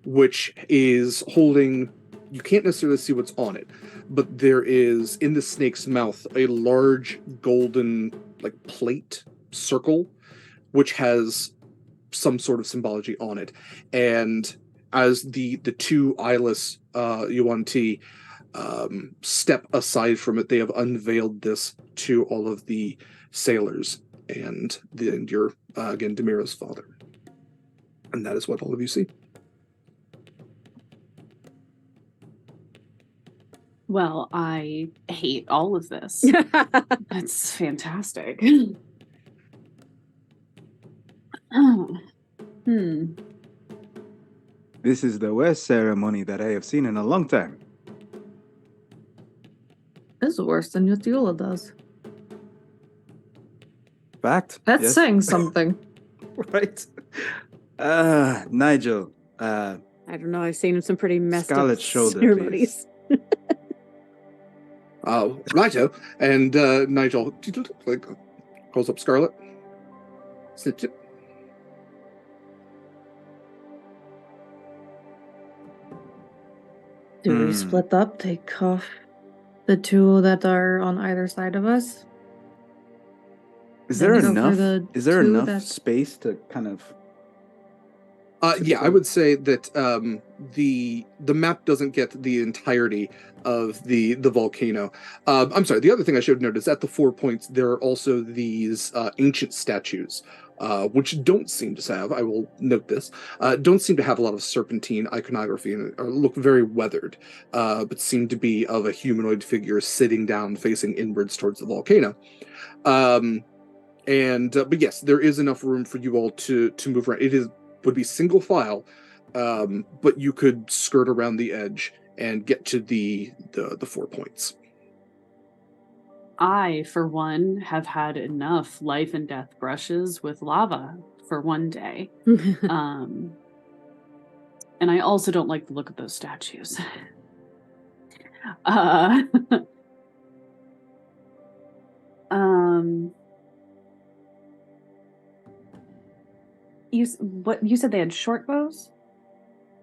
which is holding, you can't necessarily see what's on it, but there is, in the snake's mouth, a large golden, plate circle, which has some sort of symbology on it. And as the 2 eyeless Yuan-Ti step aside from it, they have unveiled this to all of the sailors and your again, Demira's father. And that is what all of you see. Well, I hate all of this. That's fantastic. This is the worst ceremony that I have seen in a long time. This is worse than what Eula does. Fact. That's yes. saying something. Right. Nigel. I don't know. I've seen some pretty messed Scarlet up shoulder, ceremonies. Righto. And Nigel calls up Scarlet. Snips it. Do we split up? Take off the 2 that are on either side of us? Is there Then go for enough? the Is there 2 enough that- space to kind of? Yeah, I would say that the map doesn't get the entirety of the volcano. I'm sorry. The other thing I should note is at the 4 points there are also these ancient statues, which don't seem to have. I will note this. Don't seem to have a lot of serpentine iconography and or look very weathered, but seem to be of a humanoid figure sitting down, facing inwards towards the volcano. But yes, there is enough room for you all to move around. It would be single file, but you could skirt around the edge and get to the 4 points. I, for one, have had enough life and death brushes with lava for one day. And I also don't like the look of those statues. You said they had short bows?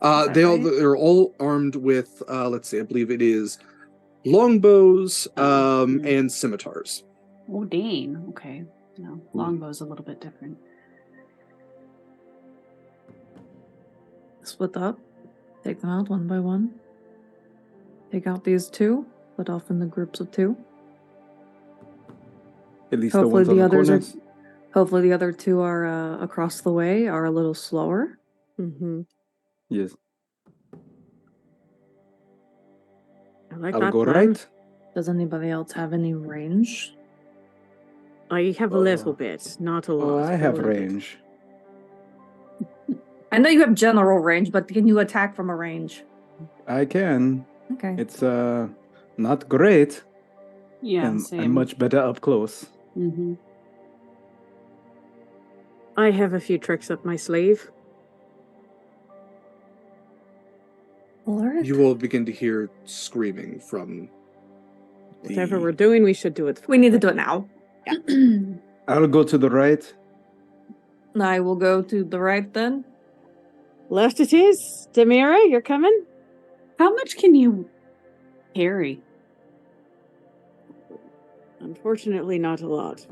They're all armed with let's see, I believe it is longbows and scimitars. Oh dang, okay. No, longbow's a little bit different. Split up. Take them out one by one. Take out these 2. Split off in the groups of 2. At least Hopefully the ones on the others corners. Hopefully the other 2 are across the way, are a little slower. Mm-hmm. Yes. I like I'll that go plan. right. Does anybody else have any range? I have a little bit, not a lot. Oh, I but a have little bit. range. I know you have general range, but can you attack from a range? I can. Okay. It's not great. Yeah, and same. I'm much better up close. Mm-hmm. I have a few tricks up my sleeve. Alright. You will begin to hear screaming from Whatever we're doing, we should do it. We need to do it now. I'll go to the right. I will go to the right then. Left it is. Demira, you're coming? How much can you carry? Unfortunately, not a lot.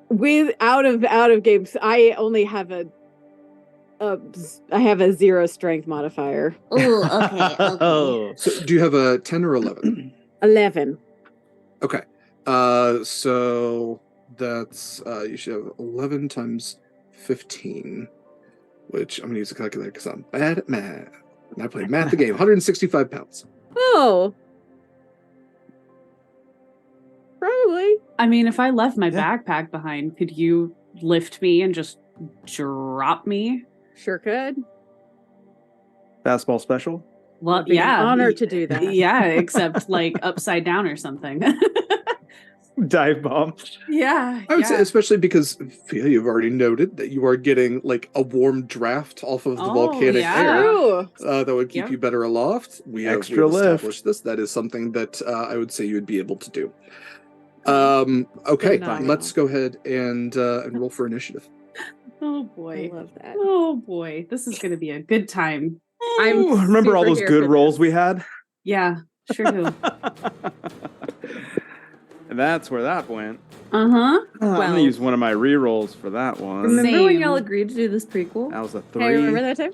With out of games, I only have I have a 0 strength modifier. Oh, okay. Oh. So do you have a 10 or 11? 11. Okay. So that's you should have 11 times 15, which I'm gonna use a calculator because I'm bad at math. And I played math the game. 165 pounds. Oh. Probably. I mean, if I left my Yeah. backpack behind, could you lift me and just drop me. Sure could. Fastball special. Well, It'd be an honor to do that. Yeah, except like upside down or something. Dive bomb. Yeah. I would say, especially because Fia, you've already noted that you are getting like a warm draft off of the volcanic air. True. That would keep you better aloft. We have Extra lift. established this. That is something that I would say you would be able to do. Okay, Phenomenal. let's go ahead and roll for initiative. Oh boy. I love that. Oh boy. This is gonna be a good time. Ooh, remember all super those here good for rolls this. we had? Yeah, sure do. And that's where that went. Uh-huh. I'm gonna use one of my re-rolls for that one. Remember when Same. y'all agreed to do this prequel? That was a 3. Hey, remember that time?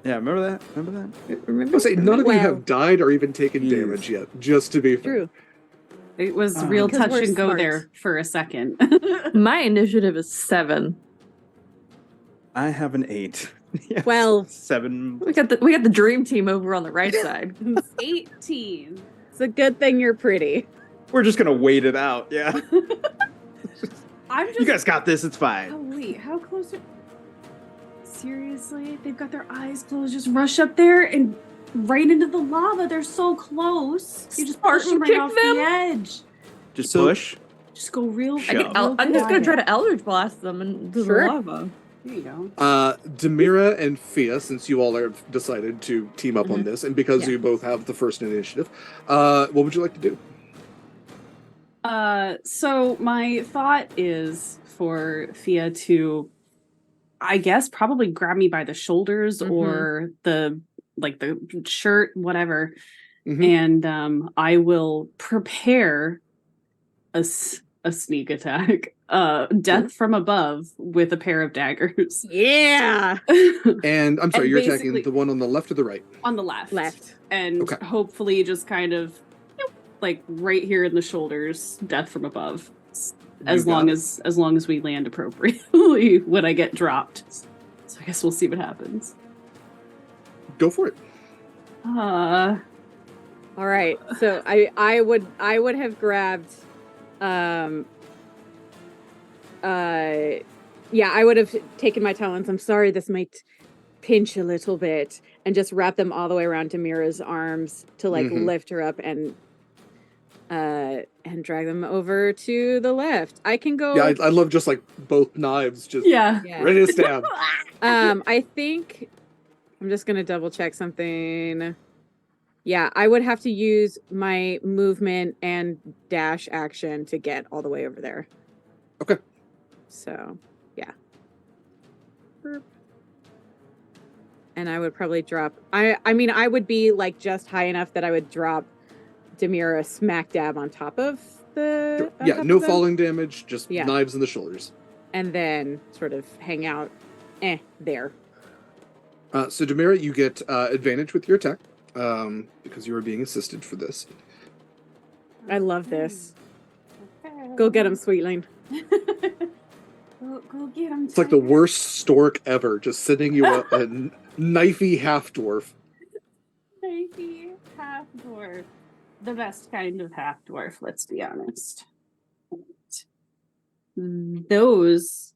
Yeah, remember that? Remember that? I Remember? would say none of you Wow. have died or even taken Jeez. damage yet, just to be fair. True. It was Oh. real Because touch we're and go smart. there for a second. My initiative is 7. I have an 8. Yes. 12. 7. We got the dream team over on the right side. 18. It's a good thing you're pretty. We're just gonna wait it out. Yeah. I'm just You guys got this. It's Oh fine. wait, how close are seriously? They've got their eyes closed. Just rush up there and right into the lava. They're so close. You just push Spartan them right kick off them? the edge. Just push. Just go real. I can real I'm just gonna quiet. try to Eldritch blast them into Sure. the lava. There you go. Demira and Fia, since you all have decided to team up on this, and because Yeah. you both have the first initiative, what would you like to do? So my thought is for Fia to, I guess, probably grab me by the shoulders Mhm. or the shirt, whatever, Mhm. and I will prepare a sneak attack, death from above with a pair of daggers. Yeah. And I'm sorry, And you're attacking basically- the one on the left or the right? On the left. Left. And Okay. hopefully just kind of like right here in the shoulders, death from above. As You got long it. as we land appropriately when I get dropped. So I guess we'll see what happens. Go for it. All right. So I would have grabbed yeah, I would have taken my talons. I'm sorry this might pinch a little bit and just wrap them all the way around Demira's arms to like Mhm. lift her up and drag them over to the left. I can go Yeah, I love just like both knives just Yeah. Yeah. ready to stab. I think I'm just gonna double check something. Yeah, I would have to use my movement and dash action to get all the way over there. Okay. So, yeah. Burp. And I would probably drop. I mean, I would be like just high enough that I would drop Demira smack dab on top of the. on Yeah, top no of them, falling damage, just Yeah. knives in the shoulders. and then sort of hang out. There. So Demira, you get advantage with your attack because you are being assisted for this. I love this. Go get him, Sweetling. Go get him. It's like the worst stork ever, just sending you a knifey half dwarf. Knifey half dwarf. The best kind of half dwarf, let's be honest. Those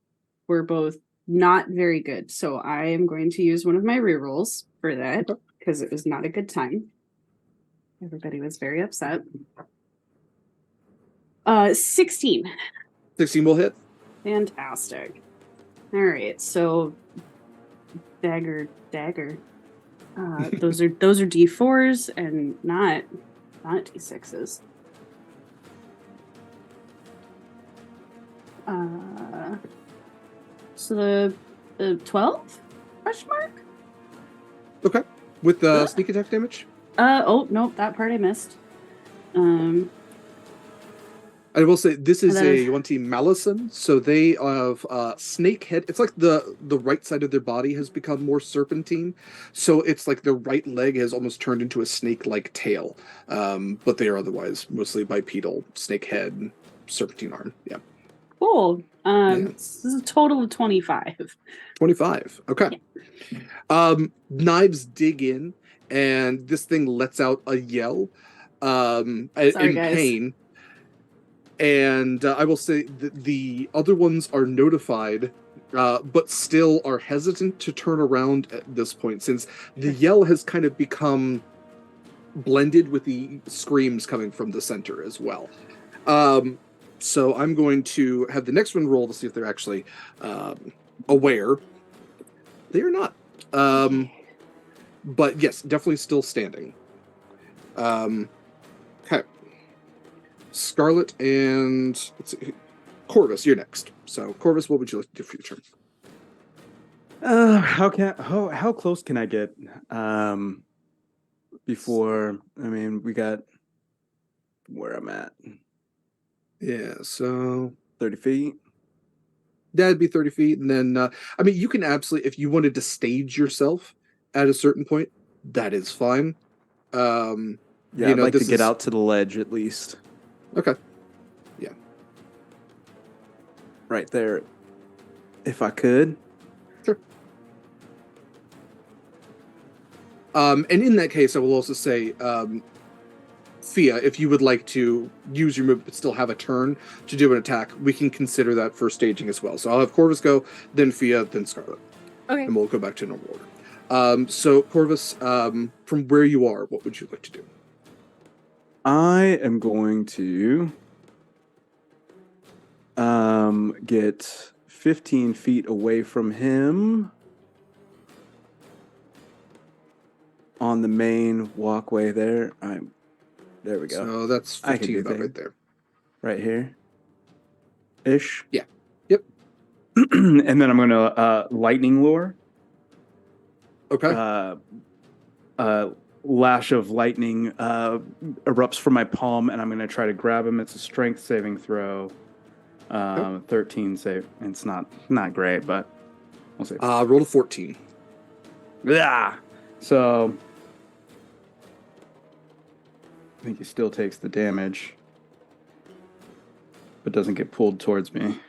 were both not very good. So I am going to use one of my rerolls for that because it was not a good time. Everybody was very upset. 16. 16 will hit. Fantastic. All right, so dagger. Those are D4s and not D6s. So the 12 question mark? Okay. With the sneak attack damage? Oh nope, that part I missed. I will say this is And then a one team Malison, so they have snake head. It's like the right side of their body has become more serpentine, so it's like their right leg has almost turned into a snake-like tail. But they are otherwise mostly bipedal, snake head, serpentine arm. Yeah, Cool. Yeah. This is a total of 25. 25. Okay. Knives dig in, and this thing lets out a yell in Sorry, guys. pain. And I will say that the other ones are notified, but still are hesitant to turn around at this point, since the yell has kind of become blended with the screams coming from the center as well. So I'm going to have the next one roll to see if they're actually aware. They are not. But yes, definitely still standing. Okay. Scarlet and let's see, Corvus, you're next. So Corvus, what would you like to do for your turn? How close can I get? Before, I mean, we got where I'm at. Yeah, so 30 feet. That'd be 30 feet. And then, I mean, you can absolutely, if you wanted to stage yourself at a certain point, that is fine. Yeah, I'd like to get out to the ledge at least. Okay. Yeah. Right there. If I could. Sure. And in that case, I will also say, Fia, if you would like to use your move but still have a turn to do an attack, we can consider that for staging as well. So I'll have Corvus go, then Fia, then Scarlet. Okay. And we'll go back to normal order. So Corvus, from where you are, what would you like to do? I am going to get 15 feet away from him on the main walkway there. There we go. So that's 15 about right there. Right here. Ish. Yeah. Yep. And then I'm going to lightning lure. Okay. Lash of lightning erupts from my palm, and I'm going to try to grab him. It's a strength saving throw. 13 save. It's not great, but we'll see. Roll a 14. Yeah. So I think he still takes the damage, but doesn't get pulled towards me.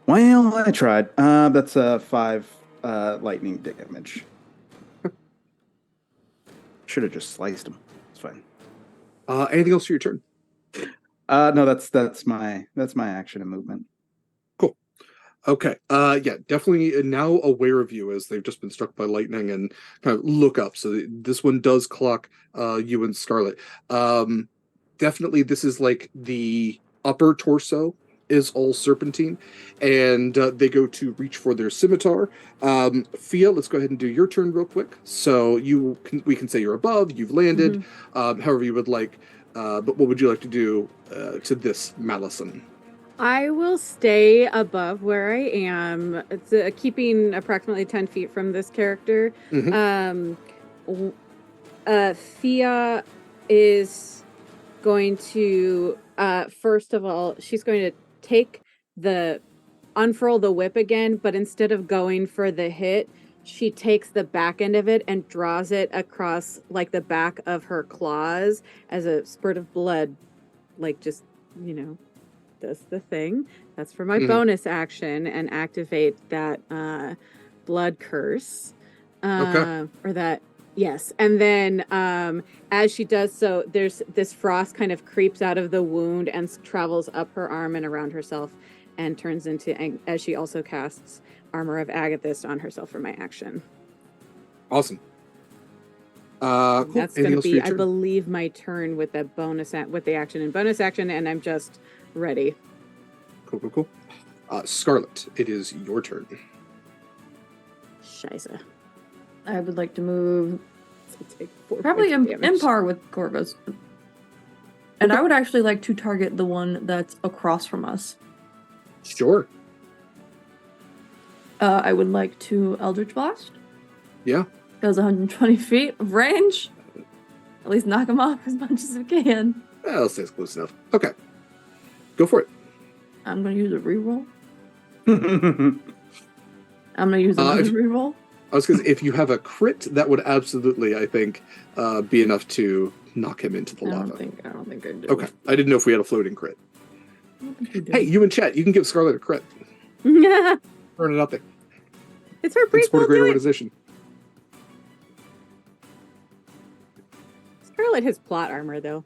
Well, I tried. That's 5 lightning damage. Should have just sliced him. It's fine. Anything else for your turn? No, that's my action and movement. Cool. Okay. Yeah, definitely now aware of you as they've just been struck by lightning and kind of look up. So this one does clock you and Scarlet. Definitely, this is like the upper torso is all serpentine, and they go to reach for their scimitar. Fia, let's go ahead and do your turn real quick. So we can say you're above, you've landed, however you would like. But what would you like to do to this Malison? I will stay above where I am. It's keeping approximately 10 feet from this character. Fia is going to, first of all, she's going to unfurl the whip again, but instead of going for the hit, she takes the back end of it and draws it across like the back of her claws as a spurt of blood, like just, does the thing. That's for my bonus action and activate that blood curse. Okay. Or that, yes. And then as she does so, there's this frost kind of creeps out of the wound and travels up her arm and around herself and turns into, as she also casts Armor of Agathist on herself for my action. Awesome. Cool. That's going to be, I believe, my turn with the with the action and bonus action, and I'm just ready. Cool. Scarlet, it is your turn. Scheiße. I would like to move Take 4 probably points of in damage. par with Corvus. And I would actually like to target the one that's across from us. Sure. I would like to Eldritch Blast. Yeah. Does 120 feet of range. At least knock him off as much as I can. I'll say it's close enough. Okay. Go for it. I'm going to use a reroll. I'm going to use another reroll. I was going to say, if you have a crit, that would absolutely, I think, be enough to knock him into the lava. I don't think I do. Okay. I didn't know if we had a floating crit. Hey, you in chat, you can give Scarlet a crit. Yeah. Burn it out there. It's her And support a prequel. great Do it. organization. Scarlet has plot armor, though.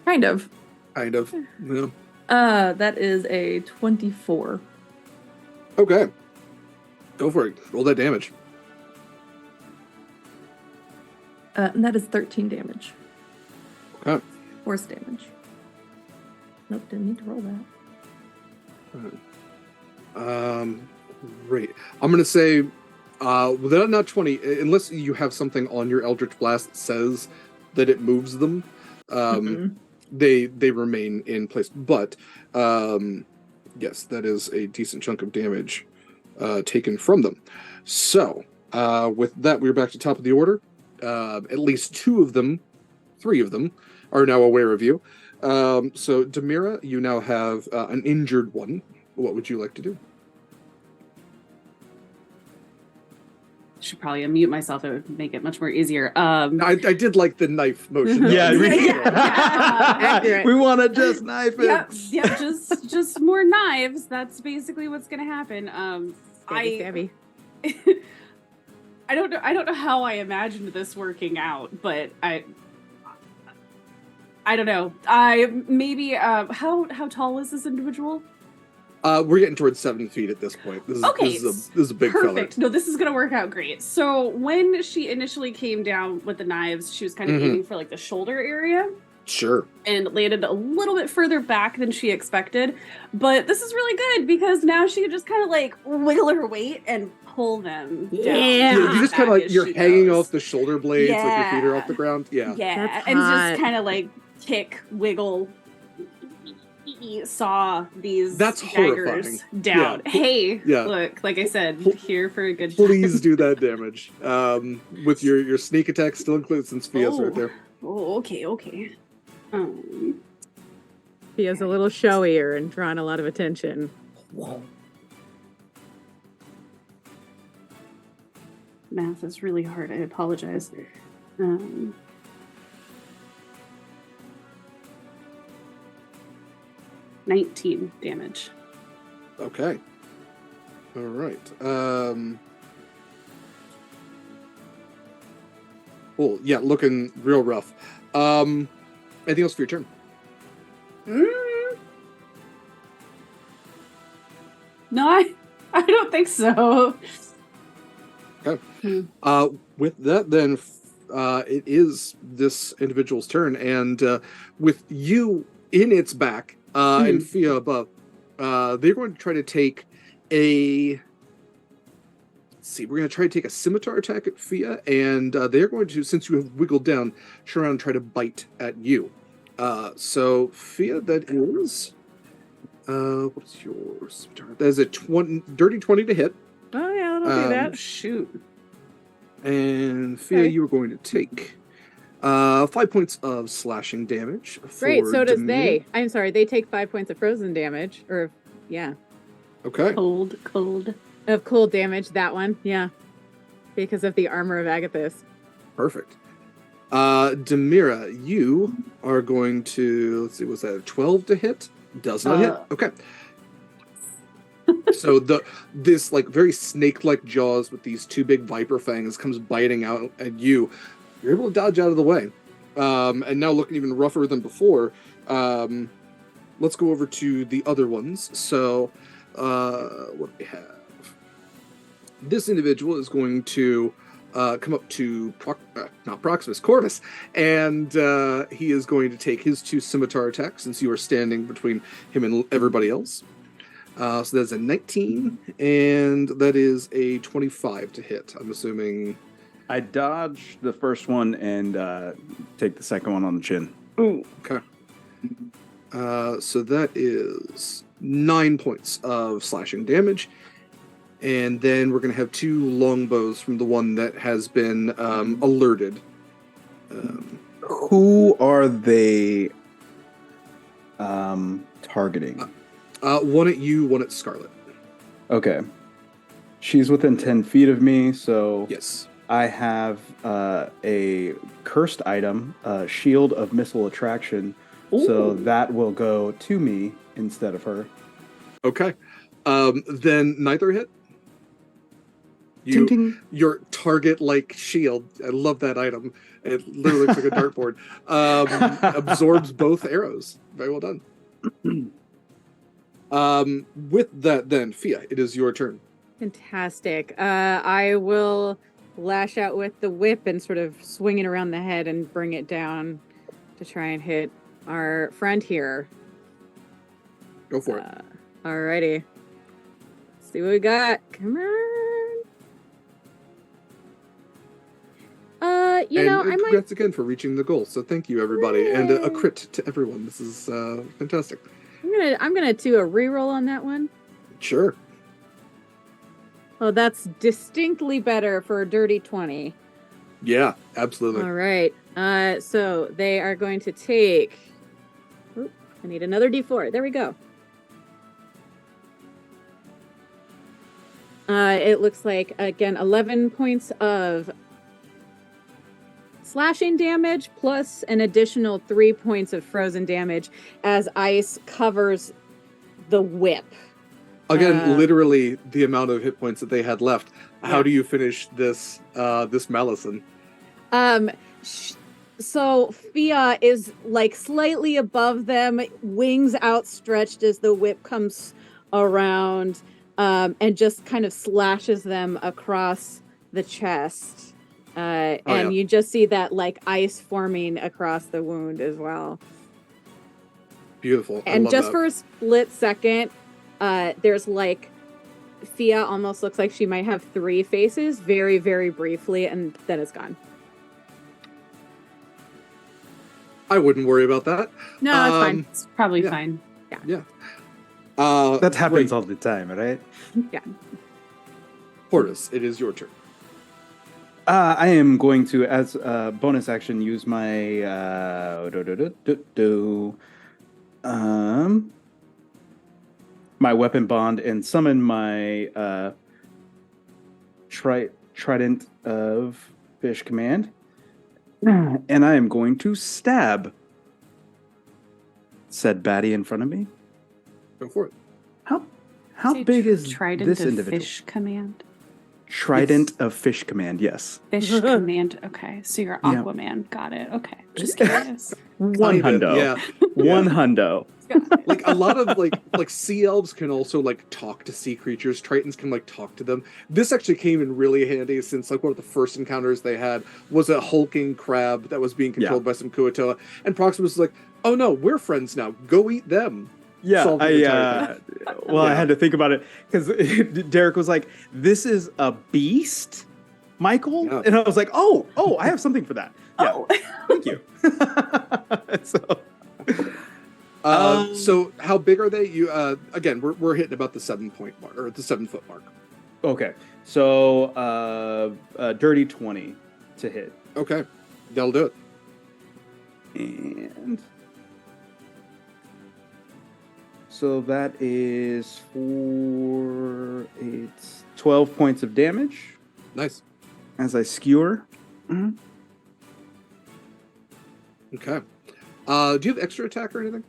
Kind of. Kind of. Yeah. That is a 24. Okay. Go for it. Roll that damage. And that is 13 damage. Okay. Force damage. Nope, didn't need to roll that. Great. I'm gonna say, without not 20, unless you have something on your Eldritch Blast that says that it moves them, they remain in place. But yes, that is a decent chunk of damage taken from them. So with that, we're back to top of the order. At least 3 of them are now aware of you. So Demira, you now have an injured one. What would you like to do? Should probably unmute myself. It would make it much more easier. I did like the knife motion. Yeah, Accurate. we want to just knife it. Yep, just more knives. That's basically what's gonna happen. Stabby. I don't know how I imagined this working out, but I don't know. How tall is this individual? We're getting towards 7 feet at this point. This is a big perfect. fella. No, this is gonna work out great. So when she initially came down with the knives, she was kind of aiming for like the shoulder area. Sure. And landed a little bit further back than she expected. But this is really good because now she can just kind of like wiggle her weight and pull them down. Yeah. You just kind of like, you're hanging goes. off the shoulder blades, like your feet are off the ground. Yeah. Yeah, That's and hot. just kind of like kick, wiggle, saw these That's daggers horrifying. down. Yeah. Hey, Yeah. look, like I said, here for a good Please do that damage. With your sneak attack still included, since Fia's right there. Oh, okay. He is a little showier and drawing a lot of attention. Math is really hard. I apologize. 19 damage. Okay. All right. Well, yeah, looking real rough. Anything else for your turn? No, I don't think so. Okay. With that, then, it is this individual's turn, and with you in its back and Fia above, they're going to try to take a. Let's see, we're going to try to take a scimitar attack at Fia, and they're going to, since you have wiggled down, turn around and try to bite at you. So Fia, that is. What's your scimitar? That is a dirty 20 to hit. Oh yeah, that'll do that. Shoot. And Fia, Okay. you are going to take 5 points of slashing damage. Great, for so does Demir. they. I'm sorry, they take 5 points of frozen damage. Or, yeah. Okay. Cold. Of cold damage, that one, yeah. Because of the armor of Agathis. Perfect. Demira, you are going to, let's see, was that a 12 to hit? Does not hit. Okay. So this like very snake-like jaws with these 2 big viper fangs comes biting out at you. You're able to dodge out of the way. And now looking even rougher than before. Let's go over to the other ones. So what do we have? This individual is going to come up to not Proximus, Corvus, and he is going to take his 2 scimitar attacks since you are standing between him and everybody else. So that's a 19, and that is a 25 to hit. I'm assuming. I dodge the first one and take the second one on the chin. Ooh. Okay. So that is 9 points of slashing damage. And then we're going to have 2 longbows from the one that has been alerted. Who are they targeting? One at you, one at Scarlet. Okay. She's within 10 feet of me, so Yes. I have a cursed item, Shield of Missile Attraction, so that will go to me instead of her. Okay. Then neither hit? Ting, ting. Your target-like shield, I love that item. It literally looks like a dartboard. Absorbs both arrows. Very well done. With that, then, Fia, it is your turn. Fantastic. I will lash out with the whip and sort of swing it around the head and bring it down to try and hit our friend here. Go for it. Alrighty. Let's see what we got. Come on. I might. Congrats again for reaching the goal. So thank you, everybody, and a crit to everyone. This is fantastic. I'm gonna do a reroll on that one. Sure. Oh, that's distinctly better for a dirty 20. Yeah, absolutely. All right. So they are going to take. Oop, I need another D4. There we go. It looks like, again, 11 points of slashing damage plus an additional 3 points of frozen damage as ice covers the whip. Again, literally the amount of hit points that they had left. How do you finish this Malison? So Fia is like slightly above them, wings outstretched as the whip comes around, and just kind of slashes them across the chest. You just see that like ice forming across the wound as well. Beautiful. And just for a split second, there's like Fia almost looks like she might have 3 faces very, very briefly, and then it's gone. I wouldn't worry about that. No, it's fine. It's probably fine. Yeah. That happens great. all the time, right? Yeah. Portis, it is your turn. I am going to, as a bonus action, use my my weapon bond and summon my trident of fish command, and I am going to stab said baddie in front of me. Go for it. How big is Trident this of individual? Fish command. Trident of fish command, yes. Fish command. Okay, so you're Yeah. Aquaman. Got it. Okay, just curious. One hundo. Yeah. One hundo. Like a lot of like sea elves can also like talk to sea creatures. Tritons can like talk to them. This actually came in really handy since like one of the first encounters they had was a hulking crab that was being controlled by some Kuatoa, and Proximus was like, "Oh no, we're friends now. Go eat them." Yeah, I Yeah. had to think about it because Derek was like, "This is a beast, Mikyl," Yeah. and I was like, "Oh, I have something for that." Yeah, Oh, thank you. So how big are they? You again, we're hitting about the 7-point mark or the 7-foot mark. Okay, so dirty 20 to hit, Okay, that'll do it. and so that is it's 12 points of damage Nice. as I skewer. Mhm. Okay. Do you have extra attack or anything?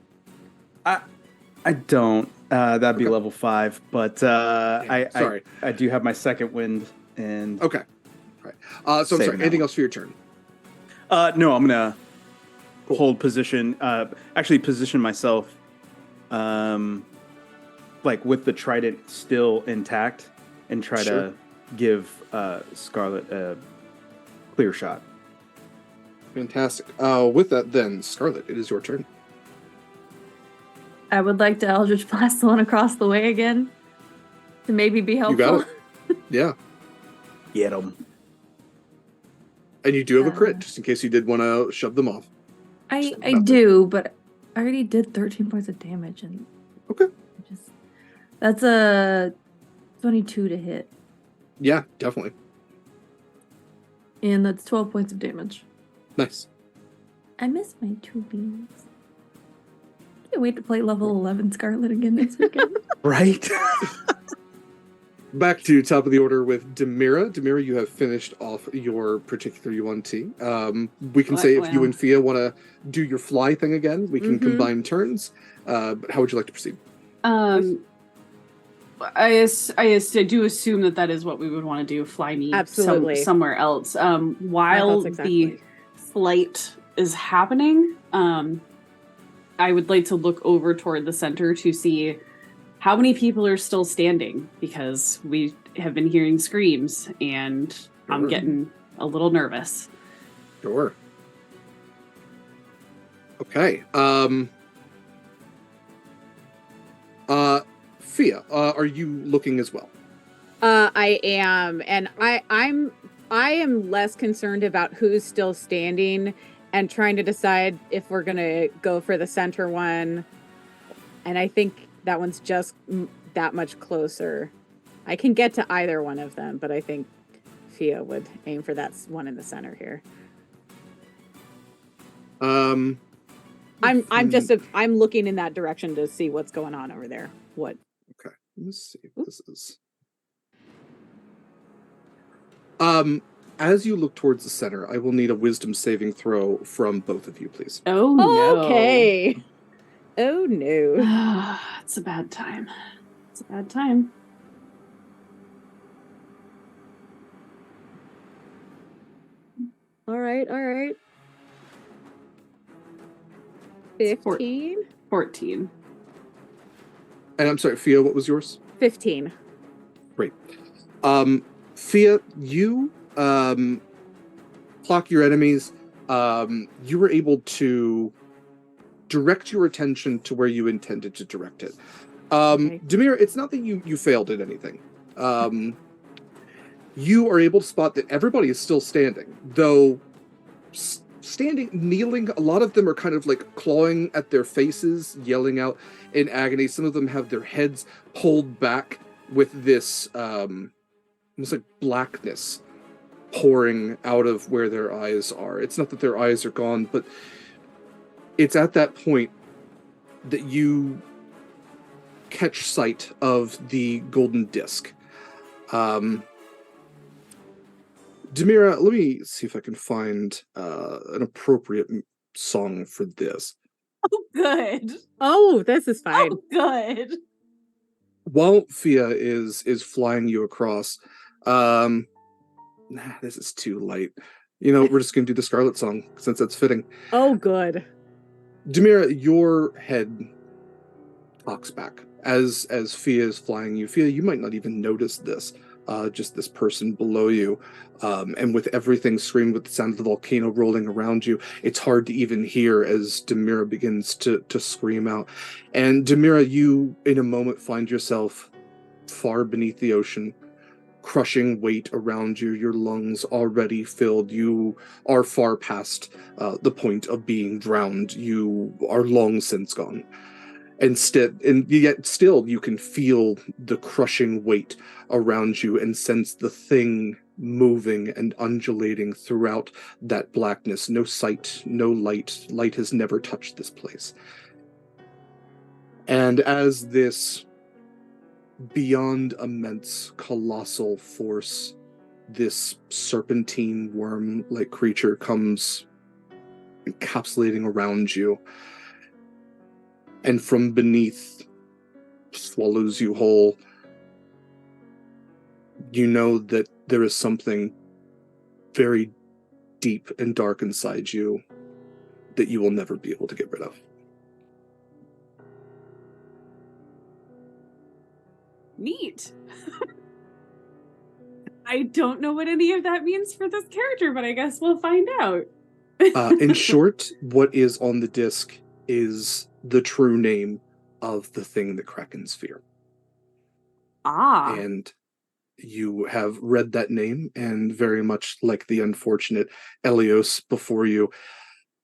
I don't. That'd be Okay. level 5, but Sorry. I do have my second wind and Okay. All right. So I'm Saving sorry. that Anything one. else for your turn? no, I'm gonna hold position. Actually, position myself, like with the trident still intact, and try Sure. to give Scarlet a clear shot. Fantastic. With that, then Scarlet, it is your turn. I would like to Eldritch Blast the one across the way again to maybe be helpful. You got it. Yeah, Get him. and you do have a crit, just in case you did want to shove them off. I do, but I already did 13 points of damage, and Okay. that's a 22 to hit, Yeah, definitely. and that's 12 points of damage. Nice. I miss my 2 beams. Can't wait to play level 11 Scarlet again next weekend. Right. Back to top of the order with Demira. Demira, you have finished off your particular UNT. We can say if you and Fia want to do your fly thing again, we can combine turns. But how would you like to proceed? I do assume that is what we would want to do. Fly me Absolutely. somewhere else. My While thoughts exactly. the flight is happening, I would like to look over toward the center to see how many people are still standing, because we have been hearing screams and I'm getting a little nervous. Sure. Okay. Fia, are you looking as well? I am, and I am less concerned about who's still standing and trying to decide if we're gonna go for the center one. And I think that one's just that much closer. I can get to either one of them, but I think Fia would aim for that one in the center here. I'm looking in that direction to see what's going on over there. What? Okay, let's see if this is. As you look towards the center, I will need a wisdom saving throw from both of you, please. Oh no. Okay. Oh no. It's a bad time. It's a bad time. All right. 15? 14. And I'm sorry, Fia, what was yours? 15. Great. Fia, you clock your enemies. You were able to direct your attention to where you intended to direct it. Okay. Demir, it's not that you failed at anything. You are able to spot that everybody is still standing, though standing, kneeling, a lot of them are kind of like clawing at their faces, yelling out in agony. Some of them have their heads pulled back with this almost like blackness pouring out of where their eyes are. It's not that their eyes are gone, but it's at that point that you catch sight of the golden disc. Demira, let me see if I can find an appropriate song for this. Oh, good. Oh, this is fine. Oh, good. While Fia is flying you across, this is too light. You know, we're just going to do the Scarlet song, since that's fitting. Oh, good. Demira, your head cocks back as Fia is flying you. Fia, you might not even notice this. Just this person below you. And with everything screaming, with the sound of the volcano rolling around you, it's hard to even hear as Demira begins to scream out. And Demira, you in a moment find yourself far beneath the ocean, crushing weight around you, your lungs already filled. You are far past the point of being drowned. You are long since gone. And yet still you can feel the crushing weight around you and sense the thing moving and undulating throughout that blackness. No sight, no light. Light has never touched this place. And as this beyond immense, colossal force, this serpentine worm-like creature comes encapsulating around you, and from beneath swallows you whole, you know that there is something very deep and dark inside you that you will never be able to get rid of. Neat. I don't know what any of that means for this character, but I guess we'll find out. In short, what is on the disc is the true name of the thing that Krakens fear. Ah. And you have read that name, and very much like the unfortunate Elios before you,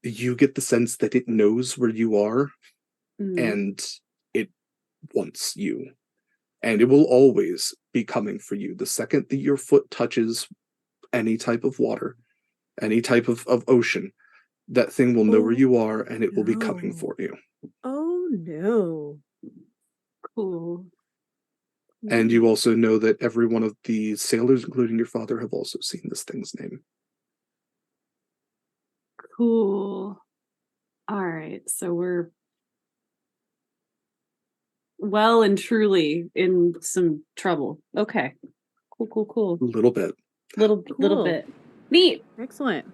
you get the sense that it knows where you are, and it wants you. And it will always be coming for you. The second that your foot touches any type of water, any type of ocean, that thing will know where you are, and it will be coming for you. Oh, no. Cool. And you also know that every one of the sailors, including your father, have also seen this thing's name. Cool. All right, so well and truly in some trouble. Okay. Cool. A little bit. Little Cool. bit. Neat. Excellent.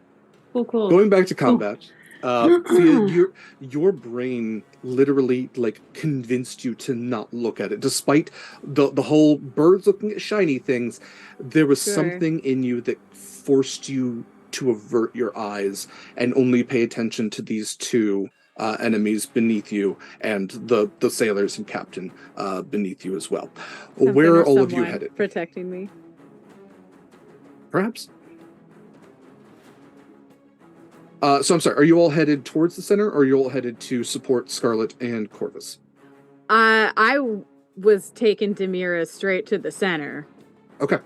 Cool. Going back to combat, Fia, your brain literally like convinced you to not look at it, despite the whole birds looking at shiny things. There was Sure. something in you that forced you to avert your eyes and only pay attention to these two enemies beneath you and the sailors and captain beneath you as well. Something Where or are all of you someone headed? protecting me. Perhaps. So I'm sorry, are you all headed towards the center, or are you all headed to support Scarlet and Corvus? I was taking Demira straight to the center. Okay.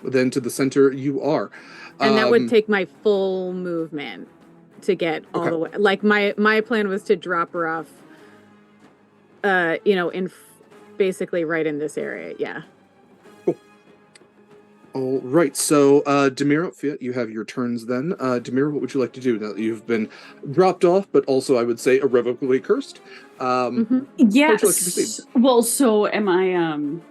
Then to the center you are. And that would take my full movement to get all the way. Like my plan was to drop her off, basically right in this area. Yeah. Cool. All right. So, Demira, Fia, you have your turns then. Demira, what would you like to do now that you've been dropped off, but also I would say irrevocably cursed? How would you like to proceed? Well, so am I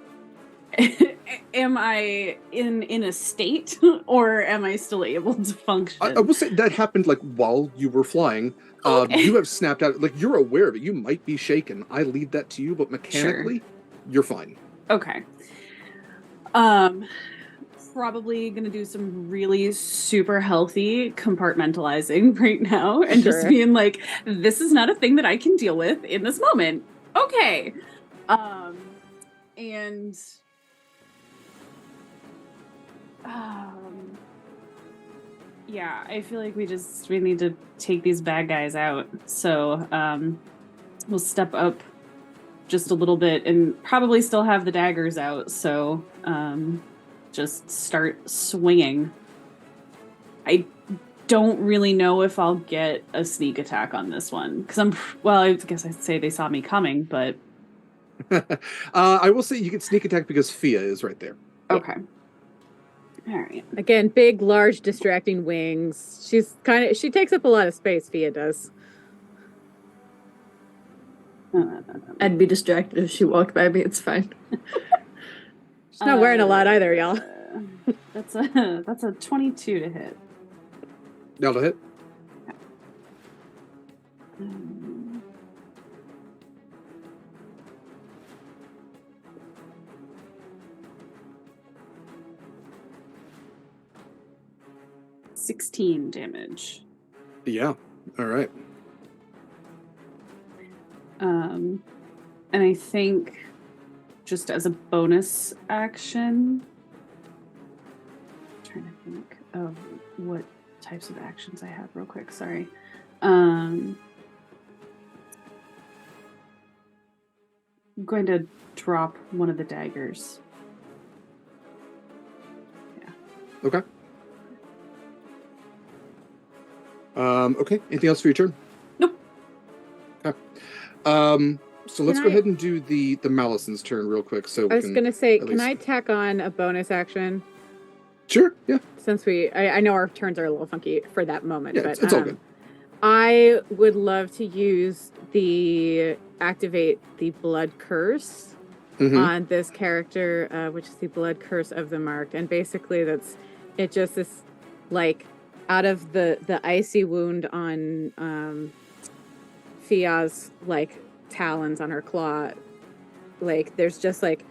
am I in a state, or am I still able to function? I will say that happened like while you were flying. Okay. You have snapped out, like you're aware of it. You might be shaken. I leave that to you, but mechanically, you're fine. Okay. Probably gonna do some really super healthy compartmentalizing right now and just being like, this is not a thing that I can deal with in this moment. Okay. And yeah, I feel like we need to take these bad guys out. So we'll step up just a little bit and probably still have the daggers out. So just start swinging. I don't really know if I'll get a sneak attack on this one because I guess I'd say they saw me coming, but I will say you get sneak attack because Fia is right there. Okay. All right. Again, big, large, distracting wings. She takes up a lot of space, Fia does. I'd be distracted if she walked by me. It's fine. She's not wearing a lot either, y'all. That's a 22 to hit. That'll hit. Um, 16 damage. Yeah. All right. And I think just as a bonus action, I'm trying to think of what types of actions I have real quick. Sorry. I'm going to drop one of the daggers. Yeah. Okay. Okay. Anything else for your turn? Nope. Okay. So let's go ahead and do the Malison's turn real quick. So I was gonna say, can I tack on a bonus action? Sure. Yeah. Since I know our turns are a little funky for that moment, Yeah, but it's all good. I would love to activate the blood curse on this character, which is the blood curse of the marked, and basically it just is like out of the icy wound on Fia's like talons on her claw, like there's just like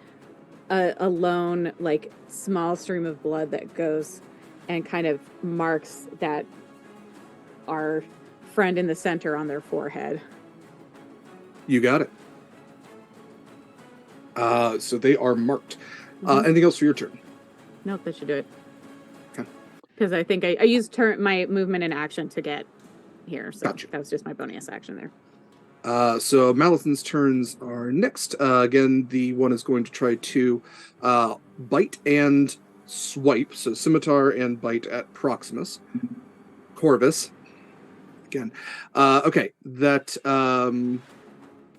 a lone like small stream of blood that goes and kind of marks that our friend in the center on their forehead. You got it. So they are marked. Anything else for your turn? Nope, that should do it. Okay. Because I think I used my movement and action to get here, so Gotcha. that was just my bonus action there. So Malison's turns are next. Again, the one is going to try to bite and swipe. So scimitar and bite at Proximus. Corvus. Again. Okay, that's not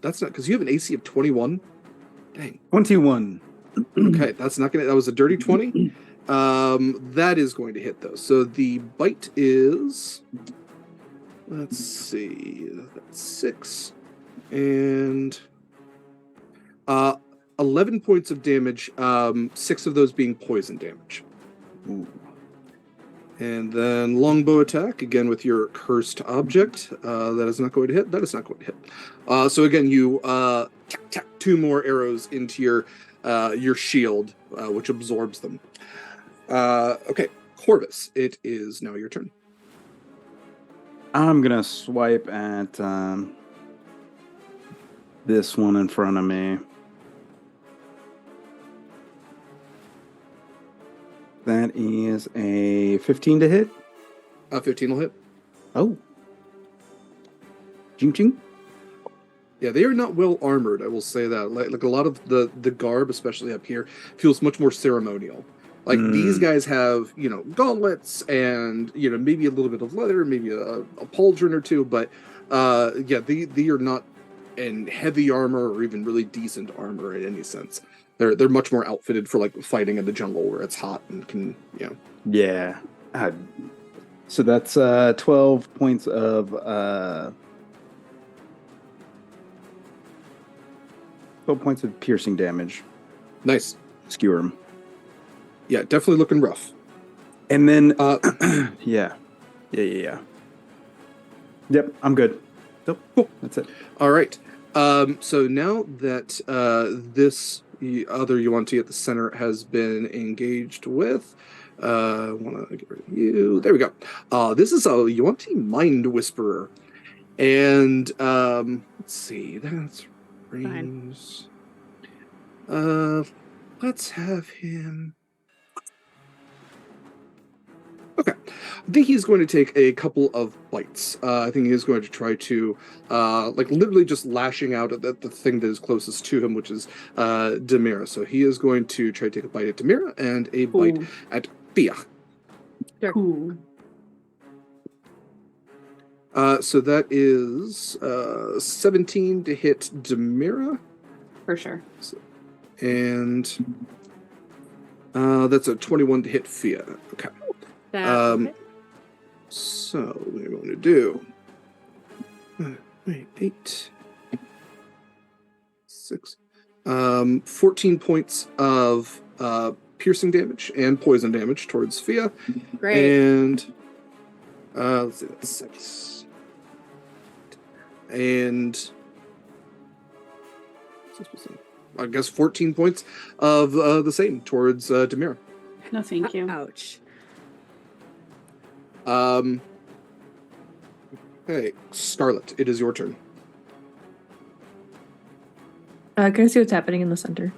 because you have an AC of 21. Dang. 21. Okay, that's not gonna. That was a dirty 20. That is going to hit though. So the bite is. Let's see. That's 6, and 11 points of damage, 6 of those being poison damage. Ooh. And then longbow attack, again with your cursed object. That is not going to hit. That is not going to hit. So again, you tack 2 more arrows into your shield, which absorbs them. Okay, Corvus, it is now your turn. I'm gonna swipe at this one in front of me. That is a 15 to hit. 15 will hit. Oh. Ching ching. Yeah, they are not well armored, I will say that. Like a lot of the garb, especially up here, feels much more ceremonial. Like these guys have, gauntlets and, maybe a little bit of leather, maybe a pauldron or two, but they are not in heavy armor or even really decent armor in any sense. They're much more outfitted for like fighting in the jungle where it's hot and can, Yeah. So that's 12 points of 12 points of piercing damage. Nice. Skewer him. Yeah, definitely looking rough. And then yeah. Yep, I'm good. So cool. That's it. All right. So now that this other Yuan-Ti at the center has been engaged with, I want to get rid of you. There we go. This is a Yuan-Ti Mind Whisperer. And let's see. That's range. Let's have him. Okay. I think he's going to take a couple of bites. I think he's going to try to, literally just lashing out at the thing that is closest to him, which is Demira. So he is going to try to take a bite at Demira and a bite at Fia. Cool. So that is 17 to hit Demira. For sure. And that's a 21 to hit Fia. Okay. So what we're going to do 8 6 14 points of piercing damage and poison damage towards Fia. Great. And let's see, that's 6 and I guess 14 points of the same towards Demira. No, thank you. Ouch. Okay, Scarlet, it is your turn. Can I see what's happening in the center?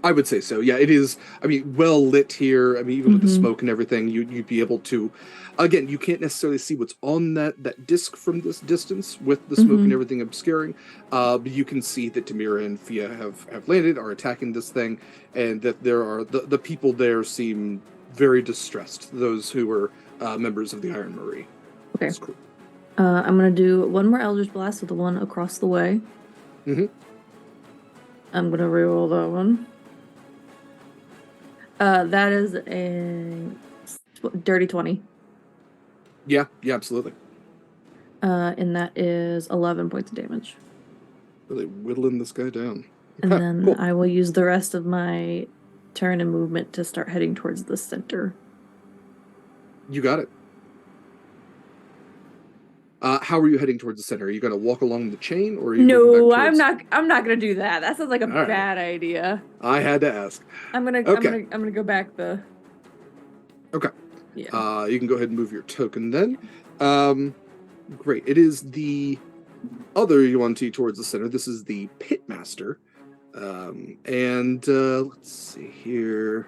I would say so. Yeah, it is. I mean, well lit here. I mean, even with the smoke and everything, you'd be able to. Again, you can't necessarily see what's on that disc from this distance with the smoke and everything obscuring. But you can see that Demira and Fia have landed, are attacking this thing, and that there are the people there seem very distressed. Those who were members of the Iron Marie. Okay. That's cool. I'm gonna do one more Eldritch Blast with the one across the way. Mm-hmm. I'm gonna reroll that one. That is a dirty 20. Yeah, absolutely. And that is 11 points of damage. Really whittling this guy down. And then cool. I will use the rest of my turn and movement to start heading towards the center. You got it. How are you heading towards the center? Are you going to walk along the chain, or are you? No, I'm not. I'm not going to do that. That sounds like a bad idea. I had to ask. I'm gonna go back the. Okay. Yeah. You can go ahead and move your token then. Great. It is the other Yuan-Ti towards the center. This is the Pitmaster. And let's see here.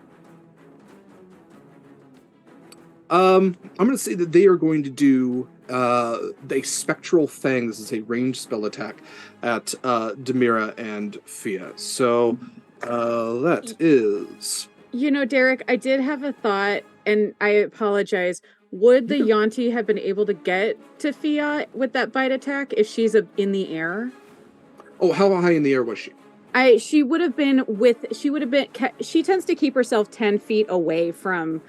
I'm going to say that they are going to do a Spectral Fang. This is a ranged spell attack at Demira and Fia. So that is... Derek, I did have a thought, and I apologize. Would the Yuan-Ti have been able to get to Fia with that bite attack if she's in the air? Oh, how high in the air was she? She tends to keep herself 10 feet away from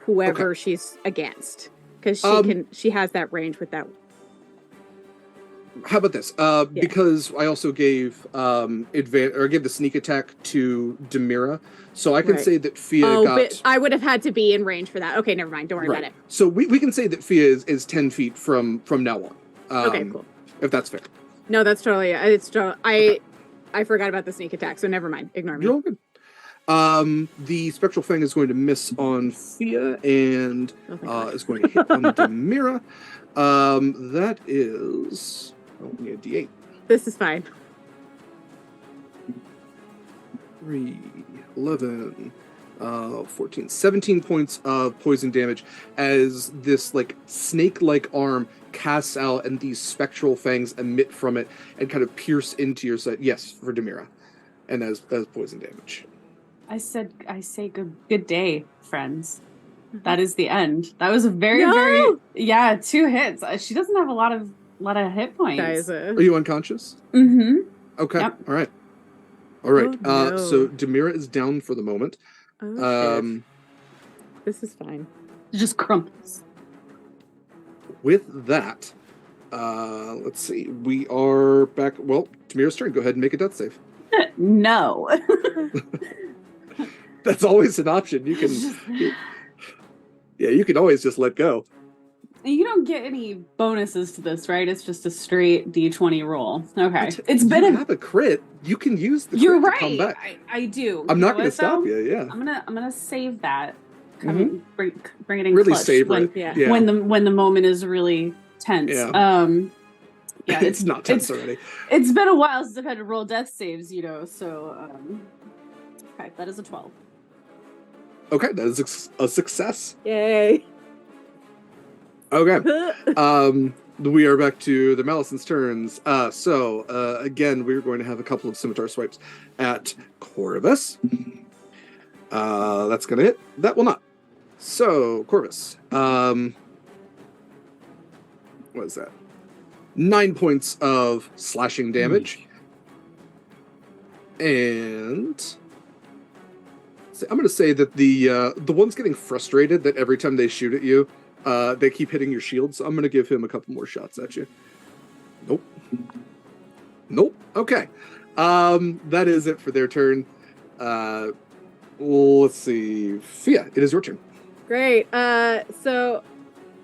whoever she's against, because she has that range with that. How about this? Because I also gave gave the sneak attack to Demira, so I can say that Fia but I would have had to be in range for that. Okay, never mind. Don't worry about it. So we can say that Fia is 10 feet from now on. Okay, cool. If that's fair. No, that's totally. I forgot about the sneak attack, so never mind. Ignore me. You're all good. The spectral fang is going to miss on Fia and is going to hit on Demira. That is only a D8. This is fine. 3, 11, 14, 17 points of poison damage as this like snake-like arm casts out and these spectral fangs emit from it and kind of pierce into your side. Yes, for Demira. And as poison damage. I say good day, friends. That is the end. That was a very 2 hits. She doesn't have a lot of hit points. Are you unconscious? Mm-hmm. Okay. Yep. All right. Oh, no. So Demira is down for the moment. Shit. This is fine. It just crumbles. With that, let's see. We are back. Well, Demira's turn. Go ahead and make a death save. No. That's always an option. You can. You can always just let go. You don't get any bonuses to this, right? It's just a straight D20 roll. Okay. It's been have a crit. You can use the crit You're to right. come back. I do. I'm not going to stop you. Yeah. I'm gonna save that. Bring it in really clutch savor it. when the moment is really tense. Yeah. It's not tense already. It's been a while since I've had to roll death saves, so okay, that is a 12. Okay, that is a success. Yay. Okay. We are back to the Malison's turns. Again, we're going to have a couple of scimitar swipes at Corvus. That's going to hit. That will not. So, Corvus. What is that? 9 points of slashing damage. And I'm going to say that the one's getting frustrated that every time they shoot at you, they keep hitting your shield. So I'm going to give him a couple more shots at you. Nope. Okay. That is it for their turn. Let's see. Fia, it is your turn. Great. So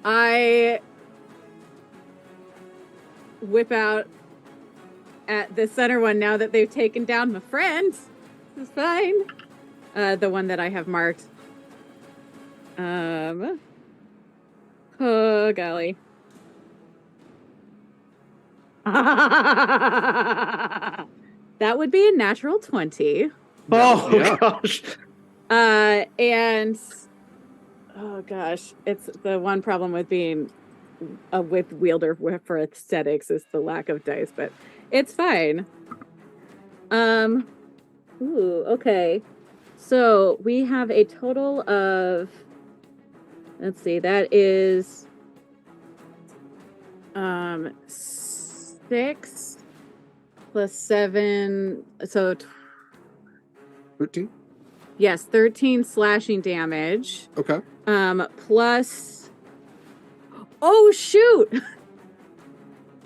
I whip out at the center one now that they've taken down my friend. This is fine. The one that I have marked. Oh, golly. That would be a natural 20. Oh, gosh. And oh gosh, it's the one problem with being a whip wielder for aesthetics is the lack of dice, but it's fine. Okay. So we have a total of, let's see, that is 6 plus 7, so 13? Yes, 13 slashing damage. Okay. Plus, oh shoot!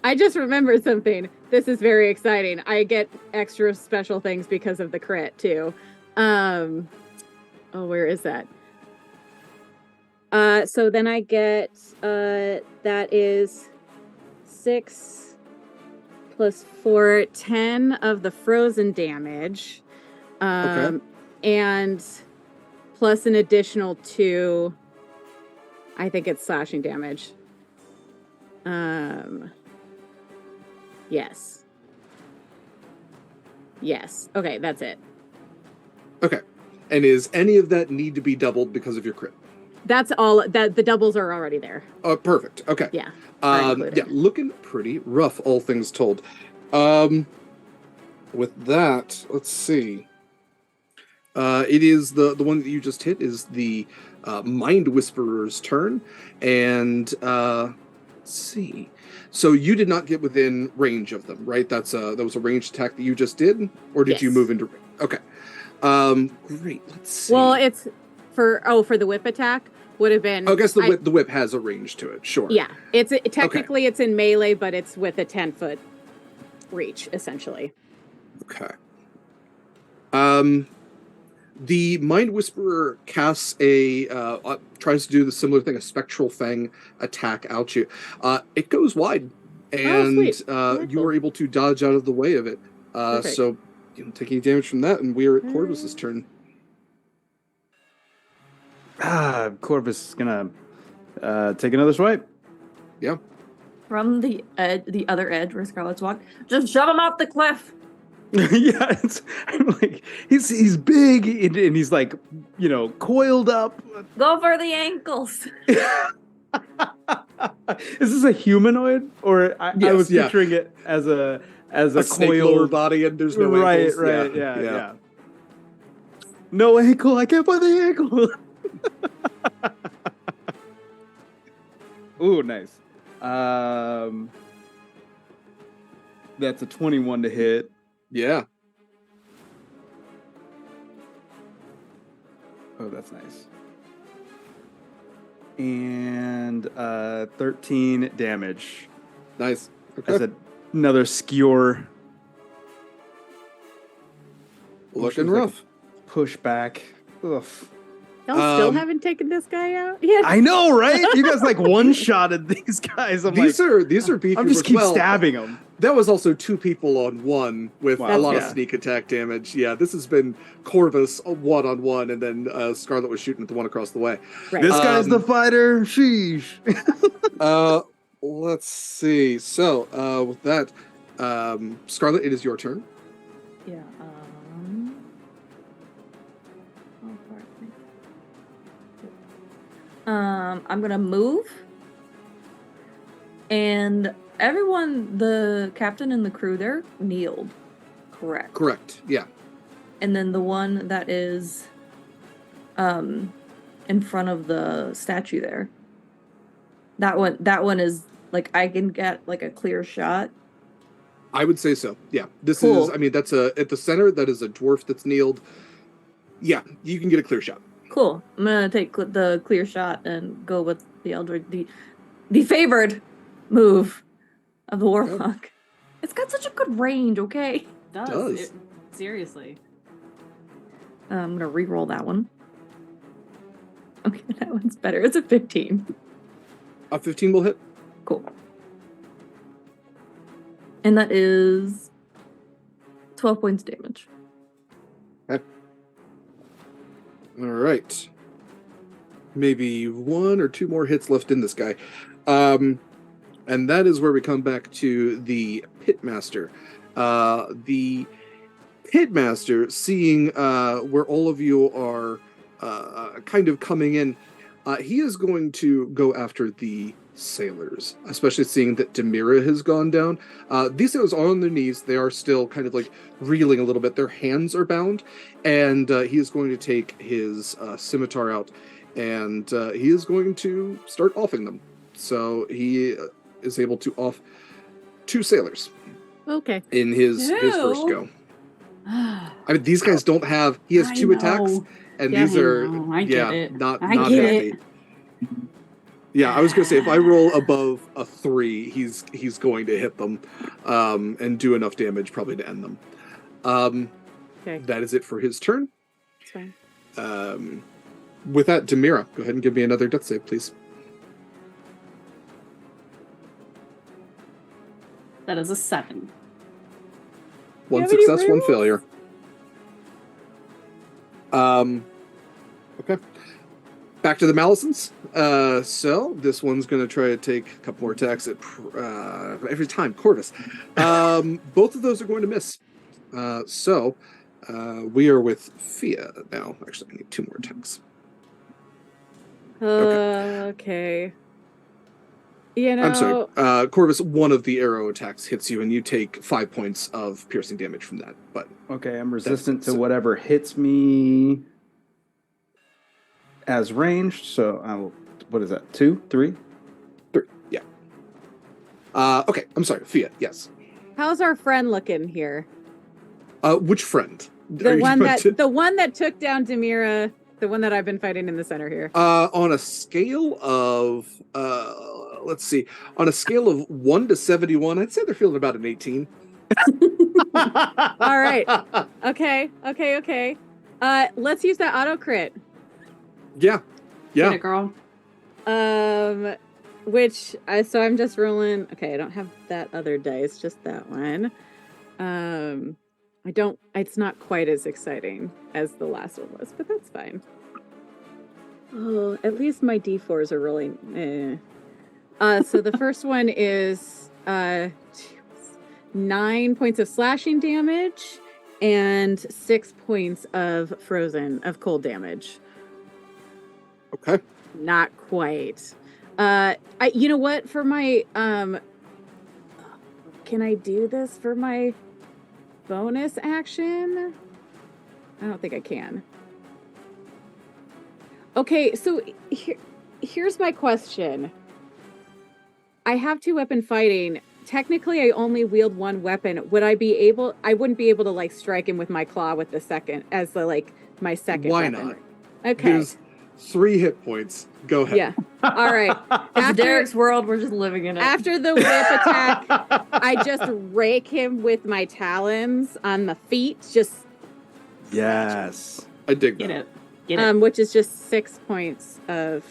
I just remembered something. This is very exciting. I get extra special things because of the crit too. Where is that? So then I get, that is 6 plus 4, 10 of the frozen damage. Okay. And plus an additional 2, I think it's slashing damage. Yes. Okay, that's it. Okay. And is any of that need to be doubled because of your crit? That's all. That the doubles are already there. Oh, perfect. Okay. Yeah. Looking pretty rough, all things told. With that, let's see. It is the one that you just hit is the Mind Whisperer's turn, and let's see. So you did not get within range of them, right? That was a ranged attack that you just did, or did you move into? Okay. Great. Let's see. Well, it's for the whip attack. would have been. I guess the whip has a range to it. Sure. Yeah, technically it's in melee, but it's with a 10-foot reach essentially. Okay. The Mind Whisperer casts tries to do the similar thing, a Spectral Fang attack out you. It goes wide, and you are able to dodge out of the way of it. So you don't take any damage from that, and we are at Corvus's turn. Corvus is gonna take another swipe. Yeah. From the other edge where Scarlet's walked, just shove him off the cliff. Yeah, I'm like he's big and he's like, coiled up. Go for the ankles. Is this a humanoid, or I was picturing it as a coiled lower body and there's no ankles. Right, yeah. No ankle, I can't find the ankle. Ooh, nice. That's a 21 to hit. Yeah. Oh, that's nice. And 13 damage. Nice. Okay. As another skewer. Looking rough. Push back. Ugh. Y'all still haven't taken this guy out yet? I know, right? You guys one-shotted these guys. These are beefy. I'm just keep stabbing them. That was also 2 people on 1 with a lot of sneak attack damage. Yeah, this has been Corvus 1-on-1, and then Scarlet was shooting at the one across the way. Right. This guy's the fighter. Sheesh. Let's see. So, with that, Scarlet, it is your turn. Yeah. I'm gonna move, and everyone, the captain and the crew there, kneeled. Correct. Correct. Yeah. And then the one that is, in front of the statue there. That one is like I can get like a clear shot. I would say so. Yeah. This Cool. is. I mean, that's at the center. That is a dwarf that's kneeled. Yeah, you can get a clear shot. Cool. I'm gonna take the clear shot and go with the Eldritch, the favored move of the Warlock. It's got such a good range, okay? It does. Seriously. I'm gonna re-roll that one. Okay, that one's better. It's a 15. A 15 will hit. Cool. And that is 12 points damage. Okay. All right. Maybe 1 or 2 more hits left in this guy. And that is where we come back to the Pitmaster. The Pitmaster, seeing where all of you are kind of coming in, he is going to go after the sailors, especially seeing that Demira has gone down. These sailors are on their knees. They are still kind of like reeling a little bit. Their hands are bound, and he is going to take his scimitar out, and he is going to start offing them. So he is able to off 2 sailors. Okay. In his first go. I mean, these guys don't have. He has 2 attacks, and these are I get it. not I not get hefty. it. Yeah, I was gonna say if I roll above a 3, he's going to hit them, and do enough damage probably to end them. Okay. That is it for his turn. That's fine. With that, Demira, go ahead and give me another death save, please. That is a 7. 1 success, 1 failure. Okay. Back to the Malisons. So this one's going to try to take a couple more attacks at every time. Corvus. Both of those are going to miss. So we are with Fia now. Actually, I need 2 more attacks. Okay. You know, I'm sorry. Corvus, one of the arrow attacks hits you, and you take 5 points of piercing damage from that. But okay, I'm resistant to whatever hits me as ranged. So I will. What is that? 2, 3? 3. Yeah. Okay. I'm sorry, Fia. Yes. how's our friend looking here? Which friend? The one that took down Demira The one that I've been fighting in the center here. On a scale of let's see, on a scale of 1 to 71, I'd say they're feeling about an 18. All right. Okay. Let's use that auto crit. Yeah. Get it, girl. So I'm just rolling. Okay, I don't have that other dice, just that one. It's not quite as exciting as the last one was, but that's fine. Oh, at least my D4s are rolling. So the first one is 9 points of slashing damage and 6 points of cold damage. Okay. Not quite. You know what? For my can I do this for my bonus action? I don't think I can. Okay, so here's my question. I have 2-weapon fighting. Technically, I only wield one weapon. I wouldn't be able to like strike him with my claw with the second as my second Why weapon. not? Okay. There's 3 hit points. Go ahead. Yeah. All right. It's Derek's world. We're just living in it. After the whip attack, I just rake him with my talons on the feet. Just Yes. I dig Get that. it. Get it. which is just 6 points for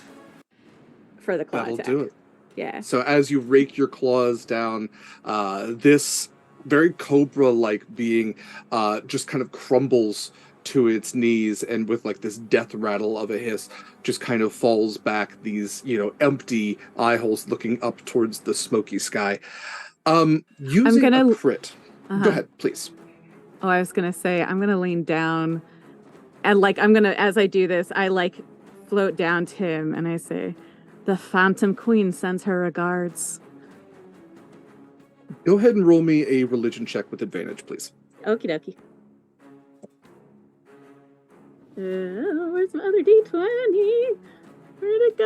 the claw That'll attack. do it. Yeah. So as you rake your claws down, this very cobra-like being just kind of crumbles to its knees, and with like this death rattle of a hiss, just kind of falls back, these, empty eye holes looking up towards the smoky sky. Using a crit. Go ahead, please. Oh, I was gonna say, I'm gonna lean down and as I do this, I float down to him and I say, "The Phantom Queen sends her regards." Go ahead and roll me a religion check with advantage, please. Okie dokie. Where's my other D20? Where'd it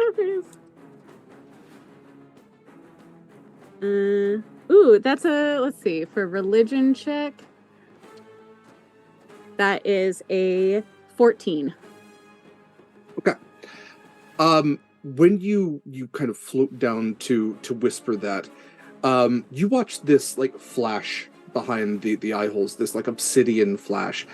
go? That's let's see, for religion check. That is a 14. Okay. When you kind of float down to whisper that, you watch this flash behind the eye holes, this obsidian flash,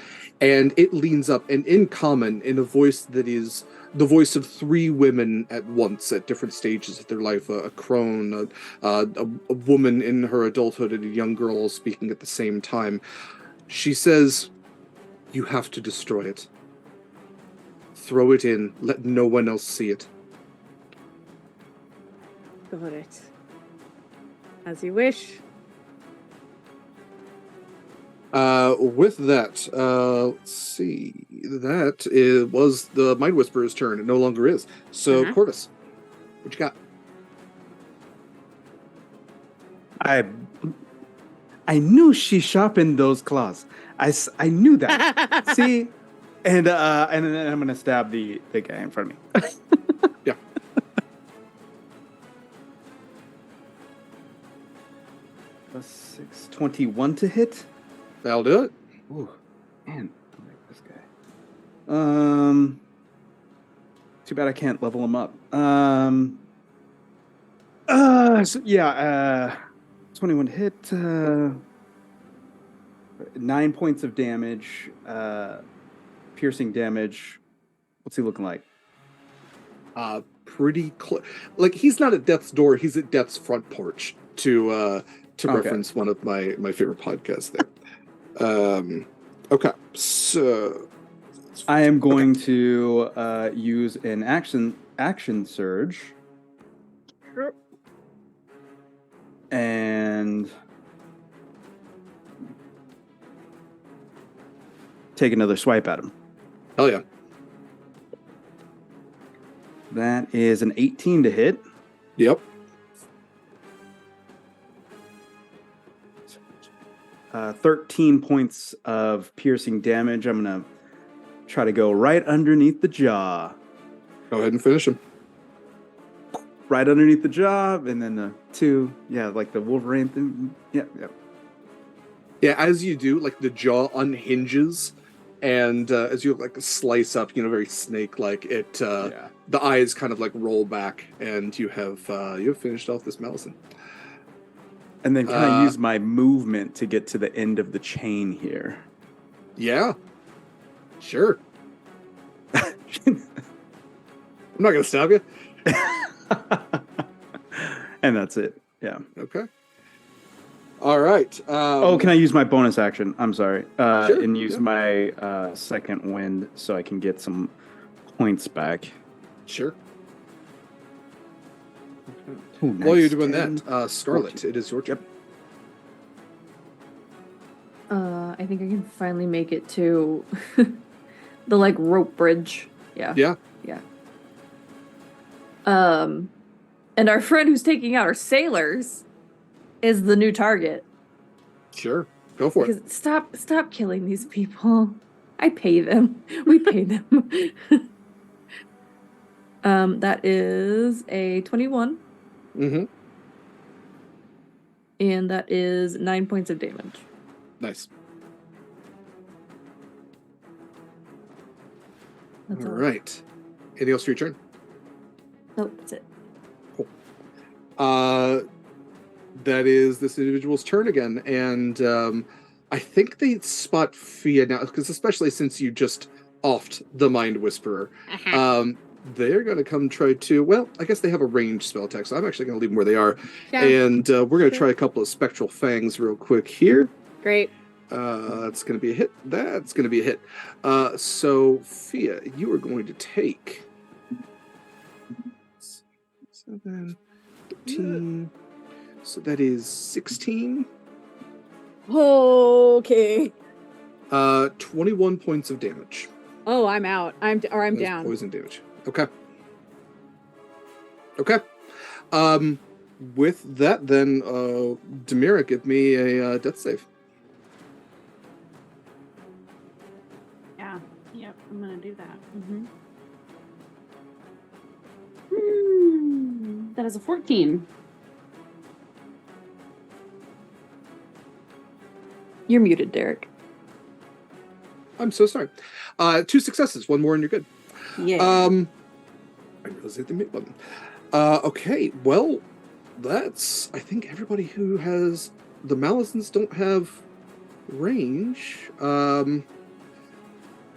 and it leans up, and in common, in a voice that is the voice of 3 women at once at different stages of their life, a crone, a woman in her adulthood, and a young girl all speaking at the same time. She says, "You have to destroy it. Throw it in. Let no one else see it." Got it. As you wish. With that, let's see. That was the Mind Whisperer's turn. It no longer is. So, Corvus, what you got? I knew she sharpened those claws. I knew that. See? And then I'm gonna stab the guy in front of me. Yeah. Plus 6, 21 to hit. That'll do it. Ooh, man, I like this guy. Too bad I can't level him up. 21 hit. 9 points of damage. Piercing damage. What's he looking like? Pretty close. He's not at death's door. He's at death's front porch. To reference one of my favorite podcasts there. Okay, so I am going to use an action surge, and take another swipe at him. Hell yeah! That is an 18 to hit. Yep. 13 points of piercing damage. I'm going to try to go right underneath the jaw. Go ahead and finish him. Right underneath the jaw, and then the 2. Yeah, like the Wolverine thing. Yeah. Yeah, as you do, the jaw unhinges, And as you like slice up, very snake-like, the eyes kind of like roll back, and you have finished off this Malison. And then can I use my movement to get to the end of the chain here? Yeah. Sure. I'm not going to stop you. And that's it. Yeah. Okay. All right. Can I use my bonus action? I'm sorry. Sure. And use my second wind so I can get some points back. Sure. Ooh, nice. While you're doing that, Scarlet, 14. It is your turn. I think I can finally make it to the rope bridge. Yeah. Yeah. Yeah. And our friend who's taking out our sailors is the new target. Sure. Go for it. Stop killing these people. I pay them. We pay them. That is a 21. Mm-hmm. And that is 9 points of damage. Nice. That's all right. Anything else for your turn? Nope, that's it. Cool. That is this individual's turn again, and I think they spot Fia now, because especially since you just offed the Mind Whisperer, they're going to come try to. Well, I guess they have a ranged spell attack, so I'm actually going to leave them where they are, and we're going to try a couple of Spectral Fangs real quick here. Great. That's going to be a hit. That's going to be a hit. So Fia, you are going to take 7, 13. So that is 16. Okay. 21 points of damage. Oh, I'm out. I'm down. Poison damage. Okay. Okay. With that, then, Demira, give me a death save. Yeah. Yep. I'm gonna do that. That is a 14. You're muted, Derek. I'm so sorry. 2 successes, 1 more, and you're good. Yeah. I realized I hit the mute button. Okay, well, that's. I think everybody who has the Malisons don't have range.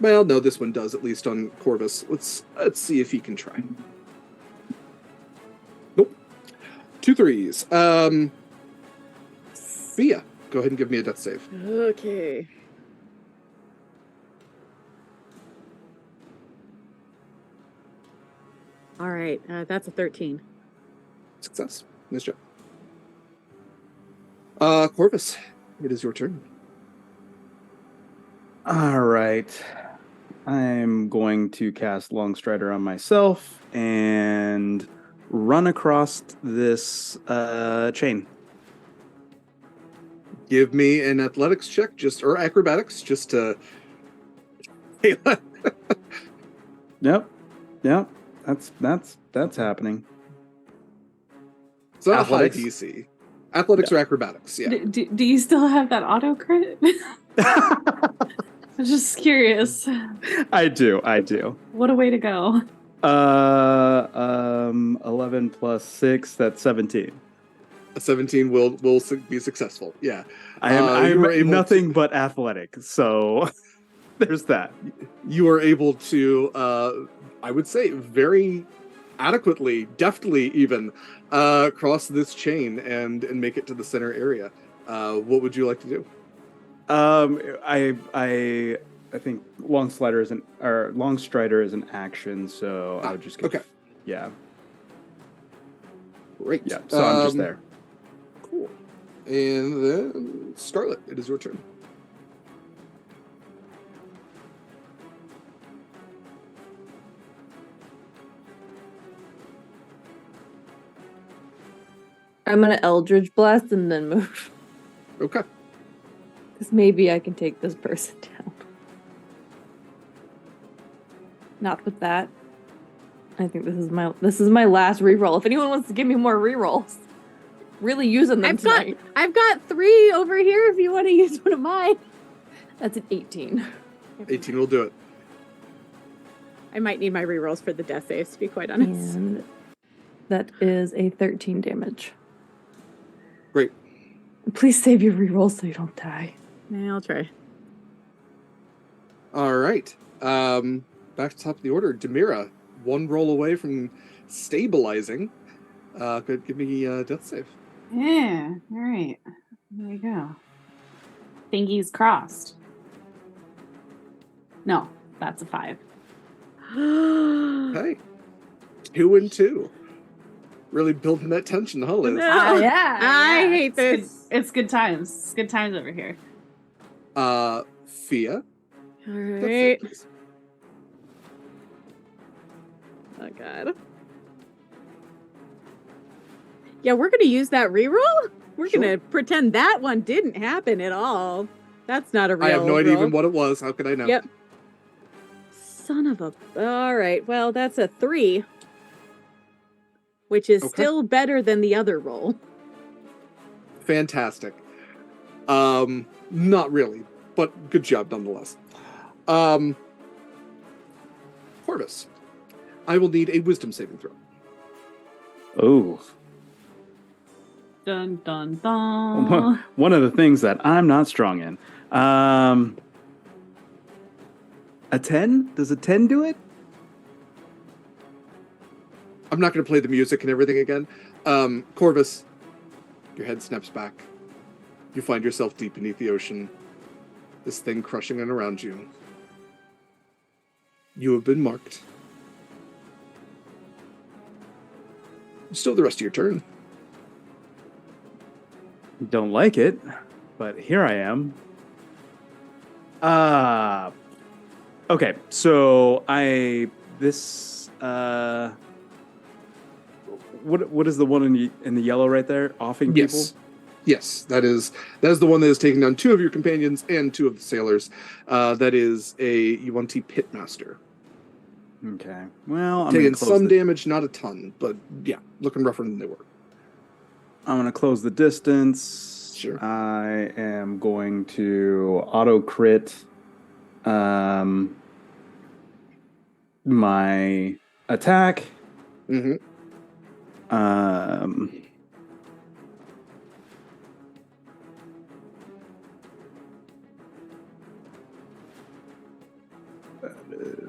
Well, no, this one does, at least on Corvus. Let's see if he can try. Nope. 2 3s. Fia, go ahead and give me a death save. Okay. All right, that's a 13. Success. Nice job. Corvus, it is your turn. All right. I'm going to cast Longstrider on myself and run across this chain. Give me an athletics check, or acrobatics, just to. Yep. That's happening. It's not Athletics? a high DC. Athletics or acrobatics, yeah. Do you still have that auto crit? I'm just curious. I do. What a way to go. 11 plus 6, that's 17. A 17 will be successful, yeah. I'm nothing but athletic, so there's that. You are able to, I would say, very adequately, deftly even, cross this chain and make it to the center area. What would you like to do? I think Longstrider is an action, so I would just okay. Yeah. Great. Yeah. So I'm just there. Cool. And then Scarlet, it is your turn. I'm gonna Eldritch Blast and then move. Okay. Because maybe I can take this person down. Not with that. I think this is my last reroll. If anyone wants to give me more rerolls, really using them tonight. I've got 3 over here if you want to use one of mine. That's an 18. 18 will do it. I might need my rerolls for the death saves, to be quite honest. And that is a 13 damage. Great. Please save your rerolls so you don't die. Yeah, I'll try. All right. Back to top of the order. Demira, one roll away from stabilizing. Could give me a death save. Yeah, all right. There we go. Thingies crossed. No, that's a 5. Hey. 2 and 2. Really building that tension, huh, Liz? I hate this. It's good times. It's good times over here. Fia. All right. Oh, God. Yeah, we're going to use that reroll? We're Sure. going to pretend that one didn't happen at all. That's not a real I have no idea roll. even what it was. How could I know? Yep. Son of a... All right, well, that's a 3. Which is Okay. still better than the other roll. Fantastic. Not really, but good job nonetheless. Corvus, I will need a wisdom saving throw. Oh, Dun, dun, dun. one of the things that I'm not strong in. A 10? Does a 10 do it? I'm not going to play the music and everything again. Corvus, your head snaps back. You find yourself deep beneath the ocean. This thing crushing in around you. You have been marked. Still the rest of your turn. Don't like it, but here I am. Okay, so what is the one in the yellow right there? Offing people? Yes, that is the one that is taking down 2 of your companions and 2 of the sailors. That is a Yuan-Ti Pitmaster. Okay. Well, I'm taking gonna close some damage, not a ton, but yeah, looking rougher than they were. I'm gonna close the distance. Sure. I am going to auto crit my attack. Mm-hmm. That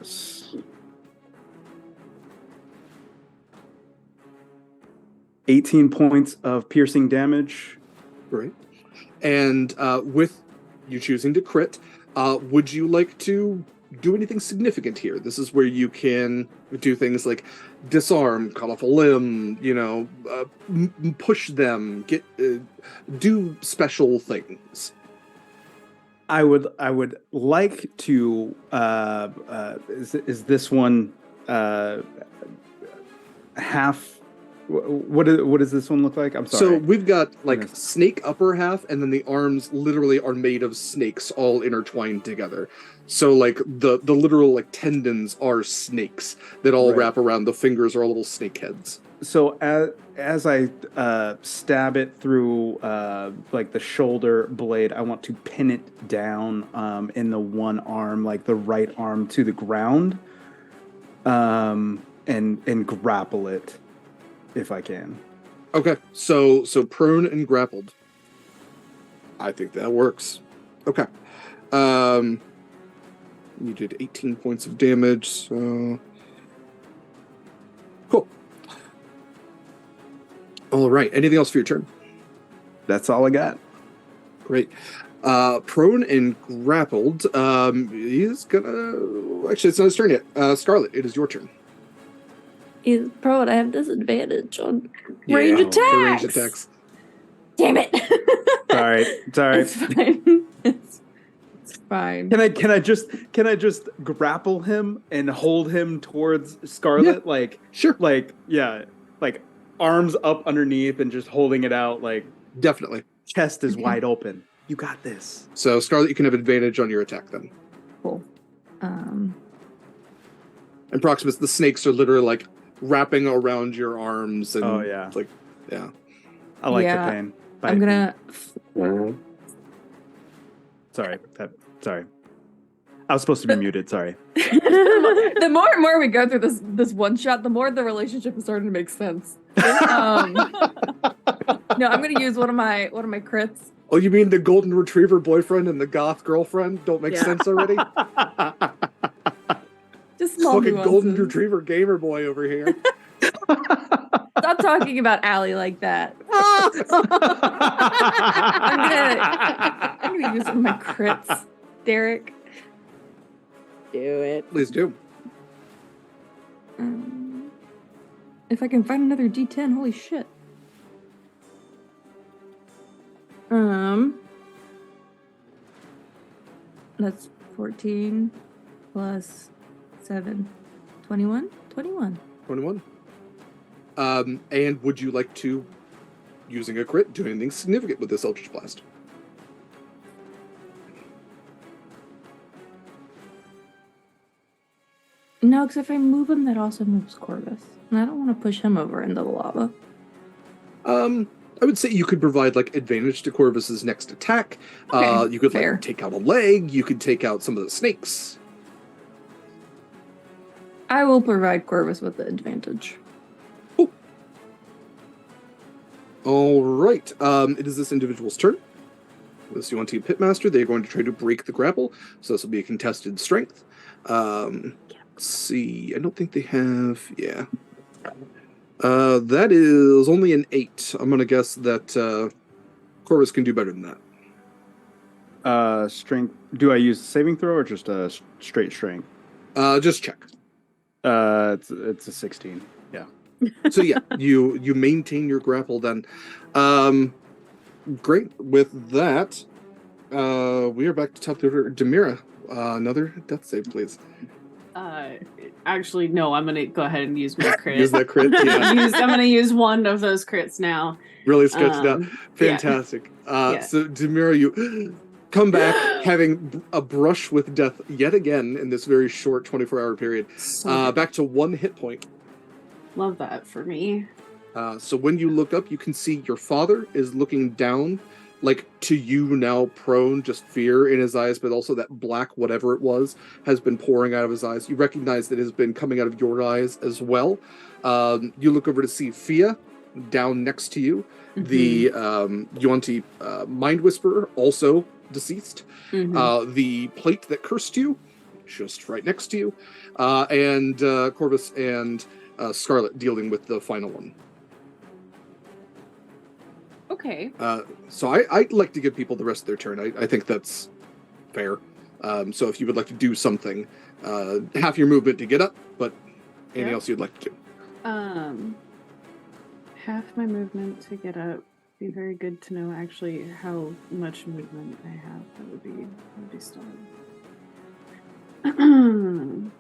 is 18 points of piercing damage. Great. And with you choosing to crit, would you like to do anything significant here? This is where you can do things like disarm, cut off a limb, push them, do special things. I would like to. Is this one half? What does this one look like? I'm sorry. So we've got like Yes. snake upper half, and then the arms literally are made of snakes all intertwined together. So like the literal like tendons are snakes that all Right. wrap around. The fingers are all little snake heads. So as I stab it through like the shoulder blade, I want to pin it down in the one arm, like the right arm, to the ground, and grapple it if I can. Okay, so prone and grappled. I think that works. Okay. You did 18 points of damage, so cool. All right. Anything else for your turn? That's all I got. Great. Prone and grappled. He's gonna. Actually, it's not his turn yet. Scarlet, it is your turn. He's prone. I have disadvantage on Yeah, range for range attacks. attacks. Damn it. Sorry. It's fine. It's fine. Can I just grapple him and hold him towards Scarlet? Yeah. Like Sure. like arms up underneath and just holding it out, like Definitely. chest is wide open. You got this. So, Scarlet, you can have advantage on your attack then. Cool. And Proximus, the snakes are literally like wrapping around your arms and Oh, yeah. like yeah. I like Yeah, the pain. I'm gonna. Sorry. Sorry. I was supposed to be muted. Sorry. The more and more we go through this one shot, the more the relationship is starting to make sense. No, I'm gonna use one of my crits. Oh, you mean the golden retriever boyfriend and the goth girlfriend don't make sense already? Just small Fucking nuances. golden retriever gamer boy over here. Stop talking about Allie like that. I'm gonna use one of my crits, Derek. Do it. Please do. If I can find another D10, holy shit. That's 14 plus 7. 21? 21. 21. And would you like to, using a crit, do anything significant with this Eldritch Blast? No, because if I move him, that also moves Corvus. And I don't want to push him over into the lava. I would say you could provide like advantage to Corvus's next attack. Okay, You could fair. like take out a leg. You could take out some of the snakes. I will provide Corvus with the advantage. All right. It is this individual's turn. This UNT Pitmaster. They're going to try to break the grapple. So this will be a contested strength. Let's see. I don't think they have. Yeah. That is only an 8. I'm going to guess that Corvus can do better than that. Strength. Do I use saving throw or just a straight strength? Just check. It's a 16. Yeah. So yeah, you maintain your grapple then. Great. With that, we are back to top of the order. Demira, another death save, please. Actually, no, I'm gonna go ahead and use my crit. Use that crit. Yeah. I'm gonna use one of those crits now. Really sketched out. Fantastic. Yeah. So Demira, you come back having a brush with death yet again in this very short 24-hour period. Back to 1 hit point. Love that for me. So when you look up, you can see your father is looking down, like to you now, prone, just fear in his eyes, but also that black whatever it was has been pouring out of his eyes. You recognize that it has been coming out of your eyes as well. You look over to see Fia down next to you. Mm-hmm. The Yuanti Mind Whisperer, also deceased. Mm-hmm. The plate that cursed you, just right next to you. And Corvus and Scarlet dealing with the final one. Okay. So I'd like to give people the rest of their turn. I think that's fair. So if you would like to do something, half your movement to get up, but anything else you'd like to do? Half my movement to get up. Be very good to know actually how much movement I have. That would be stunning. I don't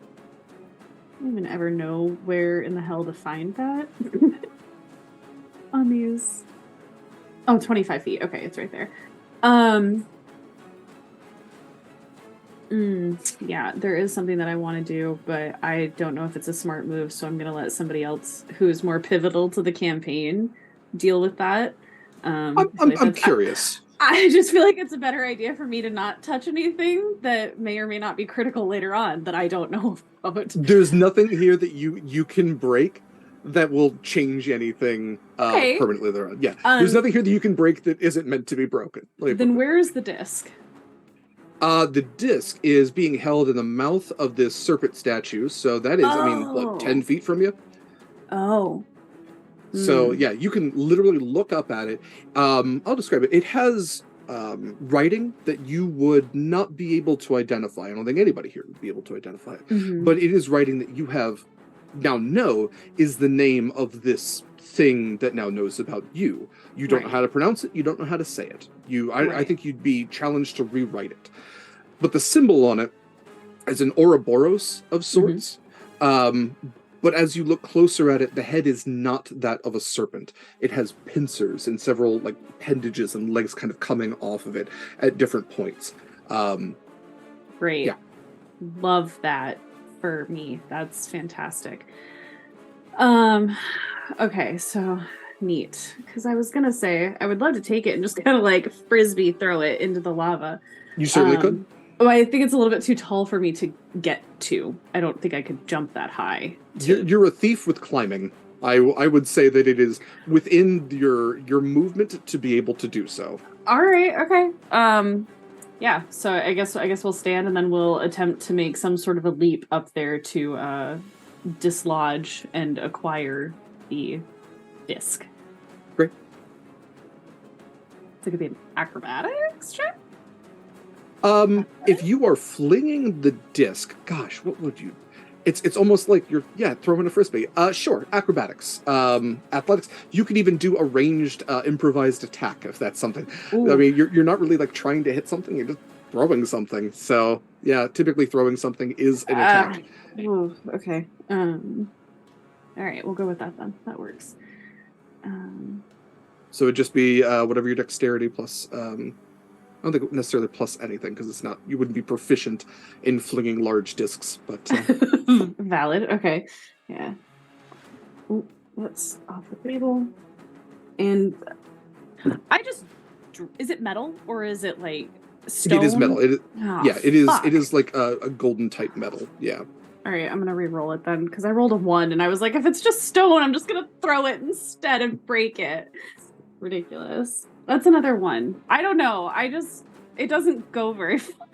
even ever know where in the hell to find that on these. Oh, 25 feet. Okay, it's right there. Yeah, there is something that I want to do, but I don't know if it's a smart move, so I'm going to let somebody else who's more pivotal to the campaign deal with that. I'm curious. I just feel like it's a better idea for me to not touch anything that may or may not be critical later on that I don't know about. There's nothing here that you can break that will change anything permanently there. Yeah, there's nothing here that you can break that isn't meant to be broken. Then where is the disc? The disc is being held in the mouth of this serpent statue, so that is, I mean, what, 10 feet from you? Oh. So, yeah, you can literally look up at it. I'll describe it. It has writing that you would not be able to identify. I don't think anybody here would be able to identify it. Mm-hmm. But it is writing that you have now know is the name of this thing that now knows about you. You don't know how to pronounce it. You don't know how to say it. I think you'd be challenged to rewrite it. But the symbol on it is an Ouroboros of sorts. Mm-hmm. But as you look closer at it, the head is not that of a serpent. It has pincers and several like appendages and legs kind of coming off of it at different points. Great. Yeah. Love that for me. That's fantastic. Okay, so neat. Because I was going to say, I would love to take it and just kind of like frisbee throw it into the lava. You certainly could. Oh, I think it's a little bit too tall for me to get to. I don't think I could jump that high. You're a thief with climbing. I would say that it is within your movement to be able to do so. All right. Okay. Yeah. So I guess we'll stand and then we'll attempt to make some sort of a leap up there to dislodge and acquire the disc. Great. It's gonna be an acrobatics check. If you are flinging the disc, gosh, what would you? It's almost like you're throwing a frisbee. Sure, acrobatics, athletics. You could even do a ranged improvised attack if that's something. Ooh. I mean, you're not really like trying to hit something. You're just throwing something. So yeah, typically throwing something is an attack. Ooh, okay. All right, we'll go with that then. That works. So it'd just be whatever your dexterity plus. I don't think necessarily plus anything because it's not. You wouldn't be proficient in flinging large discs, but valid. Okay, yeah. Ooh, that's off the table. And I just is it metal or is it like stone? it is metal. It is. Fuck. It is like a golden type metal. Yeah. All right, I'm gonna re-roll it then because I rolled a 1 and I was like, if it's just stone, I'm just gonna throw it instead and break it. Ridiculous. That's another 1. I don't know. It doesn't go very far.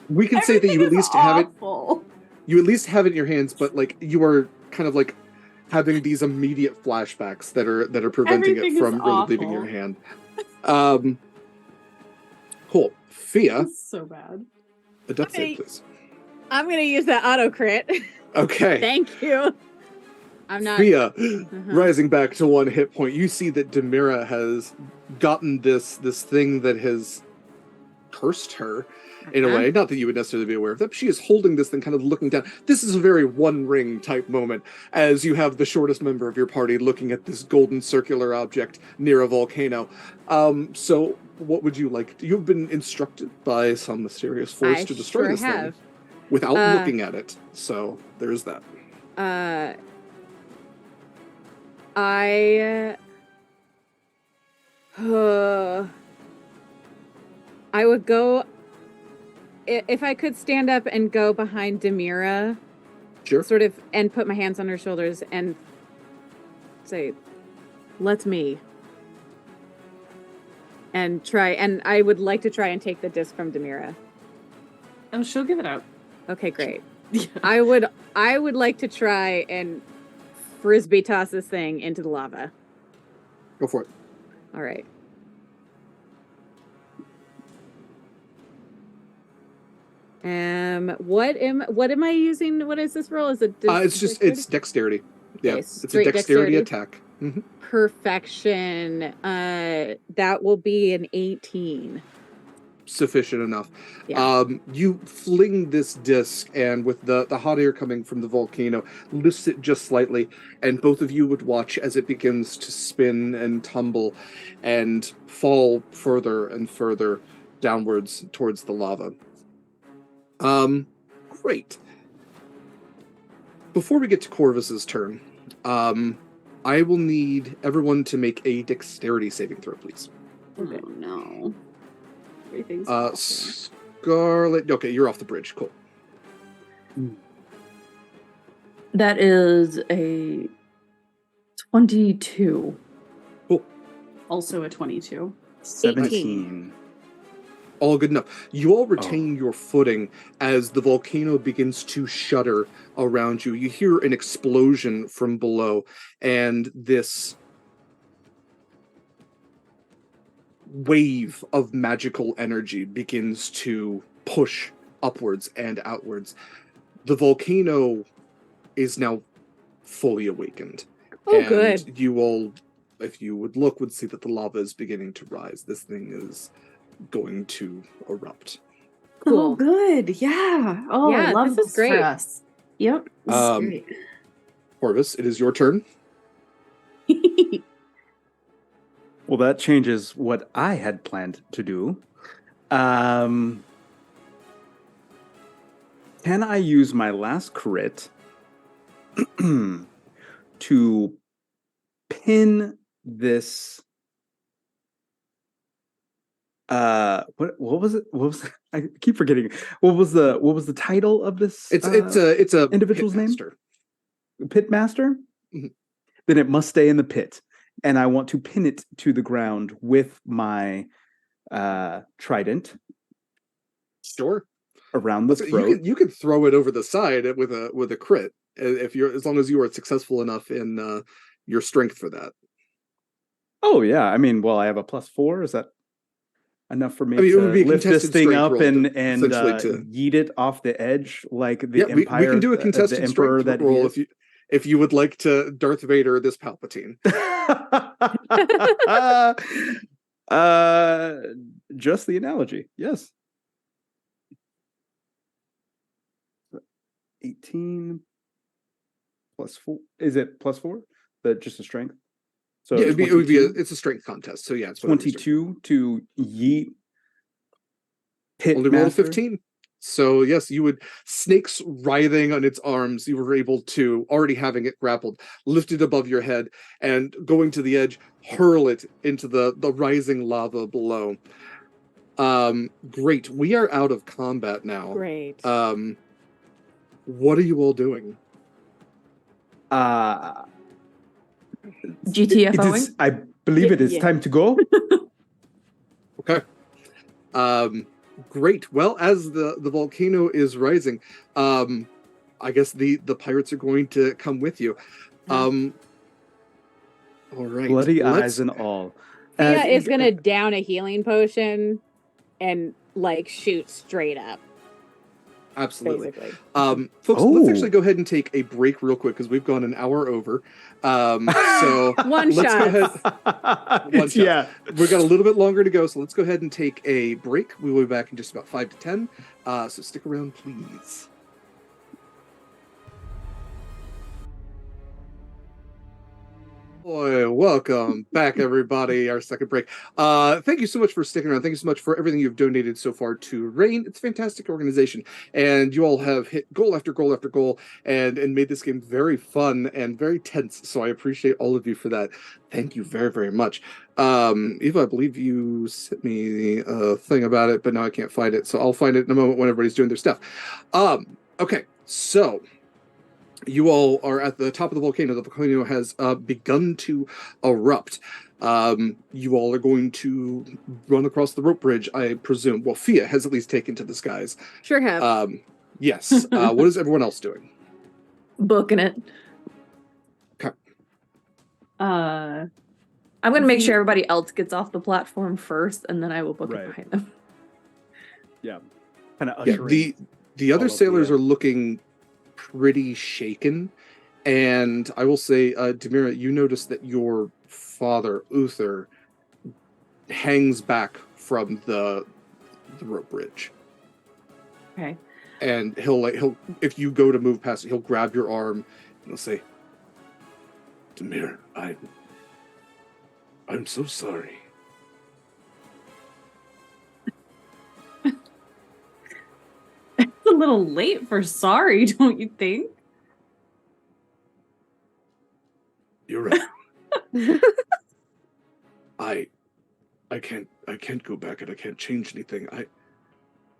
We can say that you at least have it. You at least have it in your hands, but like you are kind of like having these immediate flashbacks that are preventing Everything it from is really leaving your awful. hand. Cool. Fia, That's so bad. a death save, please. I'm going to use that auto crit. Okay. Thank you. I'm not. Fia, rising back to 1 hit point, you see that Demira has gotten this thing that has cursed her in a way. Not that you would necessarily be aware of that, but she is holding this thing, kind of looking down. This is a very One Ring type moment, as you have the shortest member of your party looking at this golden circular object near a volcano. So what would you like? You've been instructed by some mysterious force to destroy this thing without looking at it. So there's that. I would go if I could stand up and go behind Demira, Sure. sort of, and put my hands on her shoulders and say, "Let me." And try, and I would like to try and take the disc from Demira. Oh, she'll give it out. Okay, great. Yeah. I would like to try and frisbee toss this thing into the lava. Go for it. All right. What am I using? What is this roll? Is it? It's dexterity. Yeah, Okay, it's a straight dexterity attack. Mm-hmm. Perfection. That will be an 18. Sufficient enough. Yeah. You fling this disc, and with the hot air coming from the volcano, lifts it just slightly, and both of you would watch as it begins to spin and tumble and fall further and further downwards towards the lava. Great. Before we get to Corvus's turn, I will need everyone to make a dexterity saving throw, please. Okay. Oh no. Everything's Scarlet. Okay, you're off the bridge. Cool. That is a 22. Cool. Also a 22. 17. All good enough. You all retain your footing as the volcano begins to shudder around you. You hear an explosion from below, and this wave of magical energy begins to push upwards and outwards. The volcano is now fully awakened. Oh, and good. You all, if you would look, would see that the lava is beginning to rise. This thing is going to erupt. Cool. Oh, good. Yeah. Oh, Yeah, I love this is great. for us. Yep. This is great. Corvus, it is your turn. Well, that changes what I had planned to do. Can I use my last crit to pin this What was it? What was I keep forgetting. What was the title of this? It's a individual's name? pitmaster. Pitmaster? Mhm. Then it must stay in the pit. And I want to pin it to the ground with my trident. Sure. Around the throat. You can throw it over the side with a crit as long as you are successful enough in your strength for that. Oh yeah, I mean, well, I have a +4. Is that enough for me it would be to a lift this contested thing strength up roll and to yeet it off the edge like the we Empire? can do a the contested Emperor strength that roll if you would like to Darth Vader this Palpatine. Just the analogy, yes. 18 +4. Is it +4? That just a strength? So yeah, it's a strength contest. So yeah, it's 22 to yeet. Only rolled a 15. So yes, you would, snakes writhing on its arms, you were able to, already having it grappled, lift it above your head and going to the edge, hurl it into the rising lava below. Great. We are out of combat now. Great. What are you all doing? GTFOing? I believe it is time to go. Okay. Great. Well, as the volcano is rising, I guess the pirates are going to come with you. All right. Bloody eyes and all. Fia is gonna down a healing potion and like shoot straight up. Absolutely. Basically. Folks, let's actually go ahead and take a break real quick because we've gone an hour over. So One let's shot. go ahead. One shot. Yeah. We've got a little bit longer to go, so let's go ahead and take a break. We will be back in just about 5 to 10. So stick around, please. Boy, welcome back, everybody. Our second break. Thank you so much for sticking around. Thank you so much for everything you've donated so far to Rain. It's a fantastic organization, and you all have hit goal after goal after goal, and made this game very fun and very tense. So I appreciate all of you for that. Thank you very, very much. Eva, I believe you sent me a thing about it, but now I can't find it. So I'll find it in a moment when everybody's doing their stuff. Okay, so you all are at the top of the volcano. The volcano has begun to erupt. You all are going to run across the rope bridge, I presume. Well, Fia has at least taken to the skies. Sure have. Yes. What is everyone else doing? Booking it. Okay. I'm going to make sure everybody else gets off the platform first, and then I will book it behind them. Yeah. Kind of ushering. The other sailors are looking pretty shaken, and I will say, Demira, you notice that your father, Uther, hangs back from the rope bridge. Okay. And he'll if you go to move past it, he'll grab your arm and he'll say, Demir, I'm so sorry. It's a little late for sorry, don't you think? You're right. I can't go back and I can't change anything.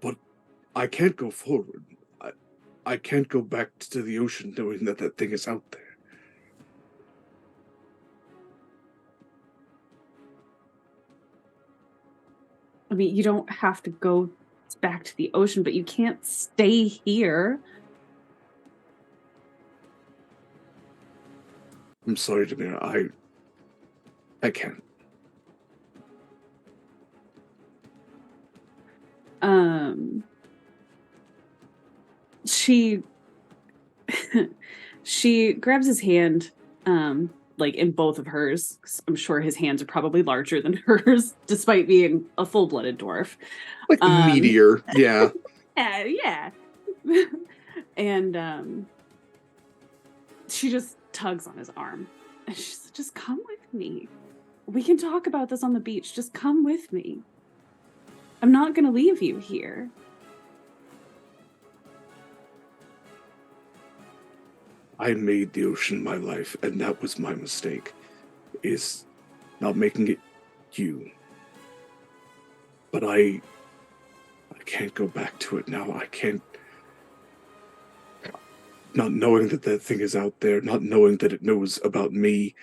But I can't go forward. I can't go back to the ocean knowing that thing is out there. I mean, you don't have to go back to the ocean, but you can't stay here. I'm sorry, Demir. I can't. She grabs his hand, like in both of hers. I'm sure his hands are probably larger than hers, despite being a full-blooded dwarf. Like a meteor, yeah. Yeah. And she just tugs on his arm. And she said, just come with me. We can talk about this on the beach. Just come with me. I'm not going to leave you here. I made the ocean my life, and that was my mistake, is not making it you. But I can't go back to it now. I can't. Not knowing that that thing is out there, not knowing that it knows about me.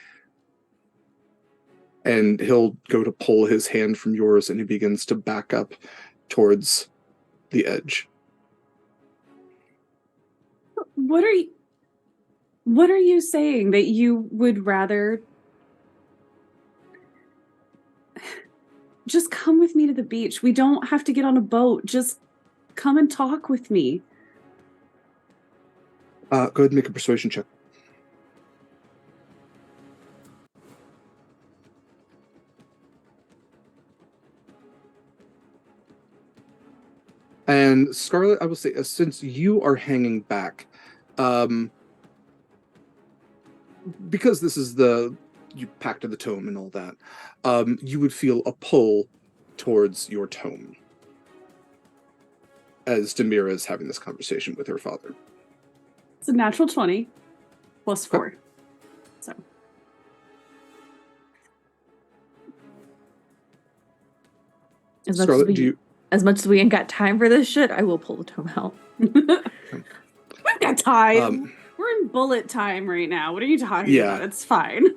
And he'll go to pull his hand from yours, and he begins to back up towards the edge. What are you saying? That you would rather just come with me to the beach? We don't have to get on a boat. Just come and talk with me. Go ahead and make a persuasion check. And Scarlet, I will say, since you are hanging back, because this is you packed to the tome and all that, you would feel a pull towards your tome as Demira is having this conversation with her father. It's a natural 20 plus 4. Okay. So. Scarlet, as much as we ain't got time for this shit, I will pull the tome out. We've got time. We're in bullet time right now. What are you talking about? It's fine.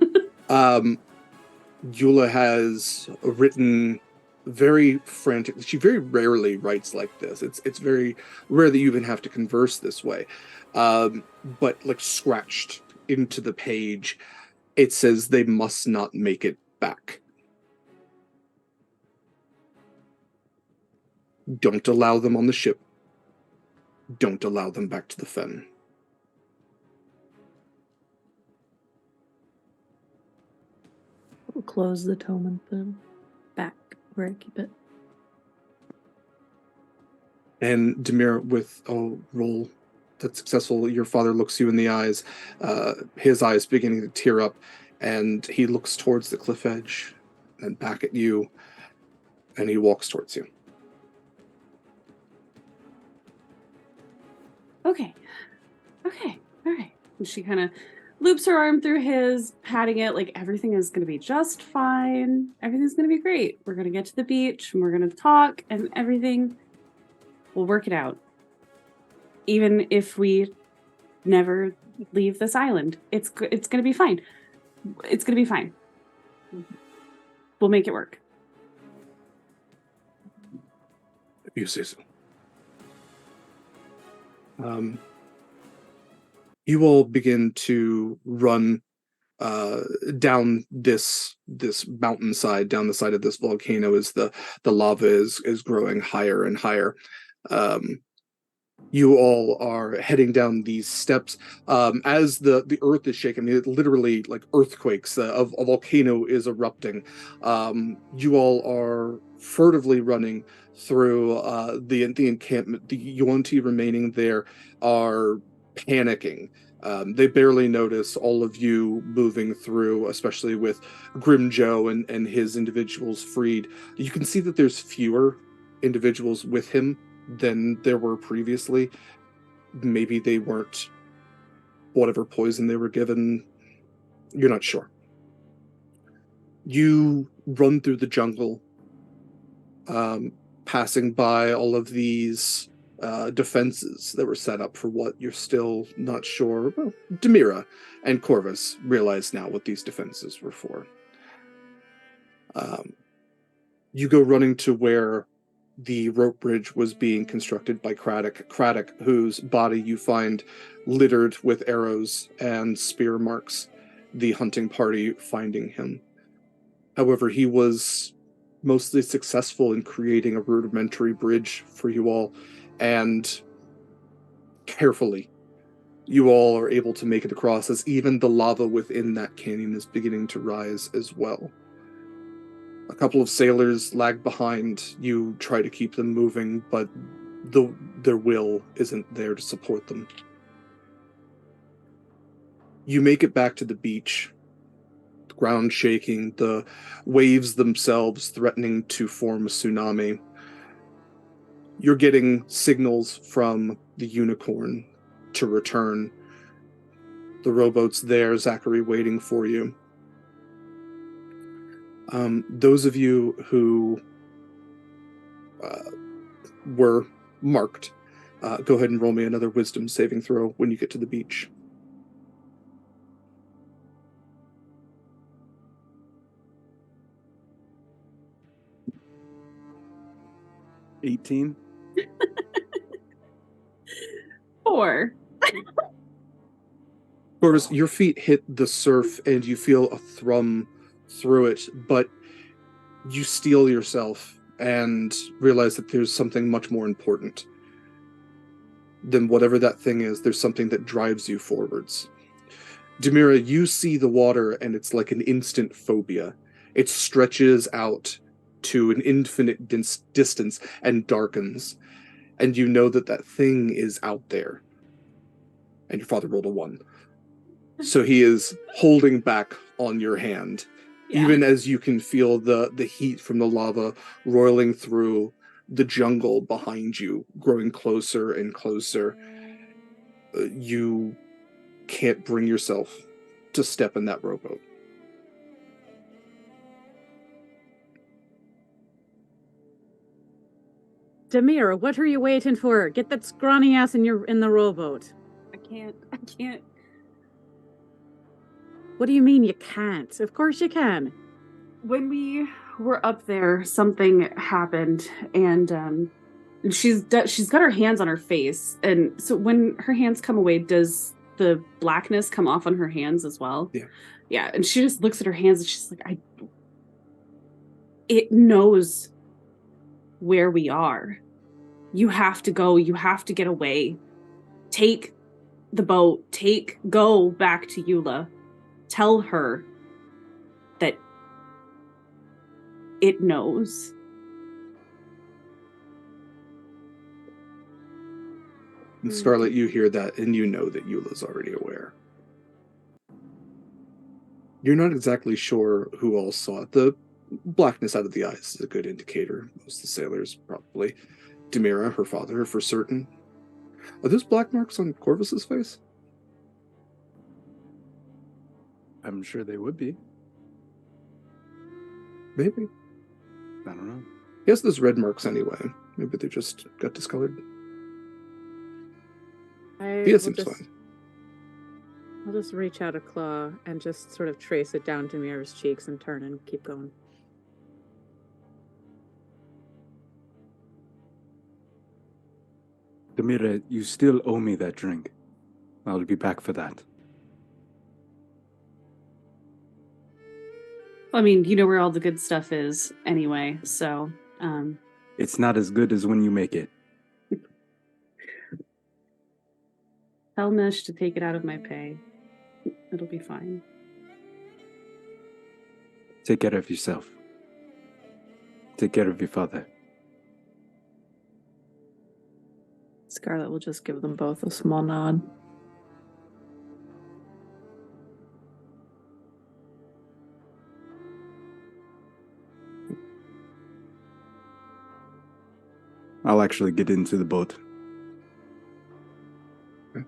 Eula has written very frantic. She very rarely writes like this. It's very rare that you even have to converse this way. But like scratched into the page, it says they must not make it back. Don't allow them on the ship. Don't allow them back to the fen. We'll close the tome and put it back where I keep it. And Demir, with a roll that's successful, your father looks you in the eyes, his eyes beginning to tear up, and he looks towards the cliff edge and back at you, and he walks towards you. Okay. All right. And she kind of loops her arm through his, patting it like everything is going to be just fine. Everything's going to be great. We're going to get to the beach and we're going to talk and everything. We'll work it out. Even if we never leave this island, it's going to be fine. It's going to be fine. We'll make it work. You say so. You all begin to run down this mountainside, down the side of this volcano as the lava is growing higher and higher. You all are heading down these steps as the earth is shaking. I mean, it literally like earthquakes. A volcano is erupting. You all are furtively running through the encampment. The Yuan-Ti remaining there are panicking. They barely notice all of you moving through, especially with Grimjoe and his individuals freed. You can see that there's fewer individuals with him than there were previously. Maybe they weren't whatever poison they were given. You're not sure. You run through the jungle, passing by all of these defenses that were set up for what you're still not sure. Well, Demira and Corvus realize now what these defenses were for. You go running to where the rope bridge was being constructed by Craddock, whose body you find littered with arrows and spear marks, the hunting party finding him. However, he was mostly successful in creating a rudimentary bridge for you all, and carefully you all are able to make it across, as even the lava within that canyon is beginning to rise as well. A couple of sailors lag behind. You try to keep them moving, but their will isn't there to support them. You make it back to the beach, the ground shaking, the waves themselves threatening to form a tsunami. You're getting signals from the Unicorn to return. The rowboat's there, Zachary waiting for you. Those of you who were marked. Go ahead and roll me another wisdom saving throw when you get to the beach. $18. 4. Corvus, your feet hit the surf and you feel a thrum through it, but you steel yourself and realize that there's something much more important than whatever that thing is. There's something that drives you forwards. Demira, you see the water and it's like an instant phobia. It stretches out to an infinite distance and darkens. And you know that that thing is out there. And your father rolled a 1. So he is holding back on your hand. Yeah. Even as you can feel the heat from the lava roiling through the jungle behind you, growing closer and closer. You can't bring yourself to step in that rowboat. Demira, what are you waiting for? Get that scrawny ass in the rowboat. I can't. What do you mean you can't? Of course you can. When we were up there, something happened, and she's got her hands on her face, and so when her hands come away, does the blackness come off on her hands as well? Yeah, and she just looks at her hands and she's like, it knows where we are. You have to go. You have to get away. Take the boat. Go back to Eula. Tell her that it knows. And Scarlet, you hear that and you know that Eula's already aware. You're not exactly sure who all saw it. The blackness out of the eyes is a good indicator. Most of the sailors probably. Demira, her father, for certain. Are those black marks on Corvus's face? I'm sure they would be. Maybe. I don't know. He has those red marks anyway. Maybe they just got discolored. He seems fine. I'll just reach out a claw and just sort of trace it down Demira's cheeks and turn and keep going. Demira, you still owe me that drink. I'll be back for that. I mean, you know where all the good stuff is anyway, so... It's not as good as when you make it. Tell Mish to take it out of my pay. It'll be fine. Take care of yourself. Take care of your father. Scarlet will just give them both a small nod. I'll actually get into the boat. Okay.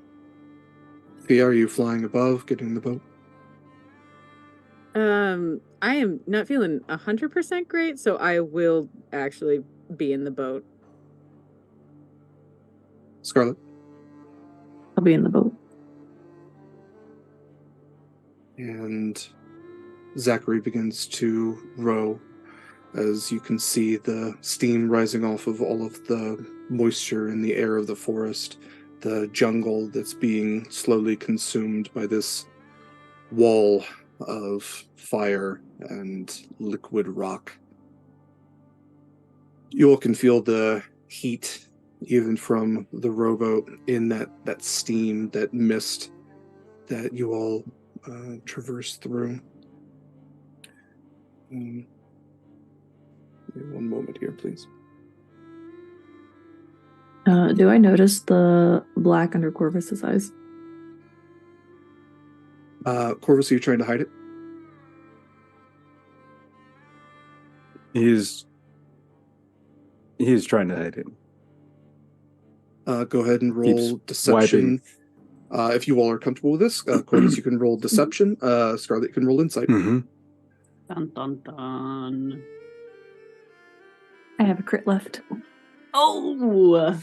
Fia, are you flying above, getting in the boat? I am not feeling 100% great, so I will actually be in the boat. Scarlet? I'll be in the boat. And Zachary begins to row. As you can see the steam rising off of all of the moisture in the air of the forest, the jungle that's being slowly consumed by this wall of fire and liquid rock. You all can feel the heat even from the rowboat in that steam, that mist that you all traverse through. One moment here, please. Do I notice the black under Corvus's eyes? Corvus, are you trying to hide it? He's trying to hide it. Go ahead and roll deception. If you all are comfortable with this, Corvus, you can roll deception. Scarlet, you can roll insight. Mm-hmm. Dun, dun, dun. I have a crit left. Oh!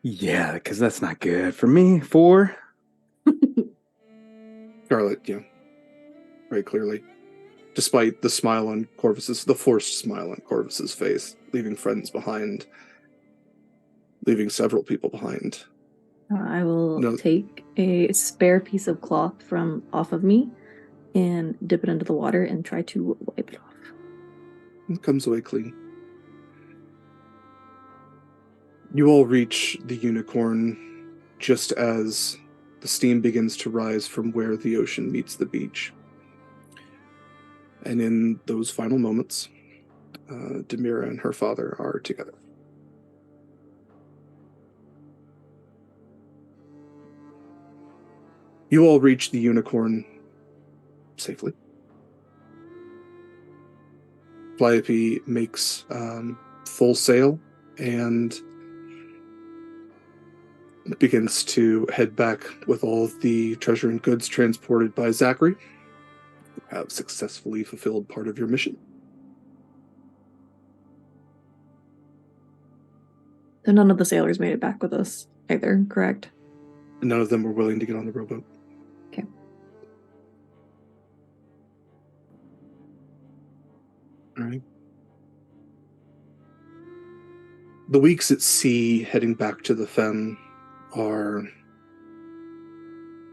Yeah, because that's not good. For me, 4. Scarlet, yeah, very clearly. Despite the smile on Corvus's, the forced smile on Corvus's face, leaving friends behind, leaving several people behind. I will take a spare piece of cloth from off of me and dip it into the water and try to wipe it off. It comes away clean. You all reach the unicorn just as the steam begins to rise from where the ocean meets the beach. And in those final moments, Demira and her father are together. You all reach the unicorn safely. Calliope makes full sail and begins to head back with all of the treasure and goods transported by Zachary. You have successfully fulfilled part of your mission. So none of the sailors made it back with us either, correct? None of them were willing to get on the rowboat. Okay. All right. The weeks at sea heading back to the fen are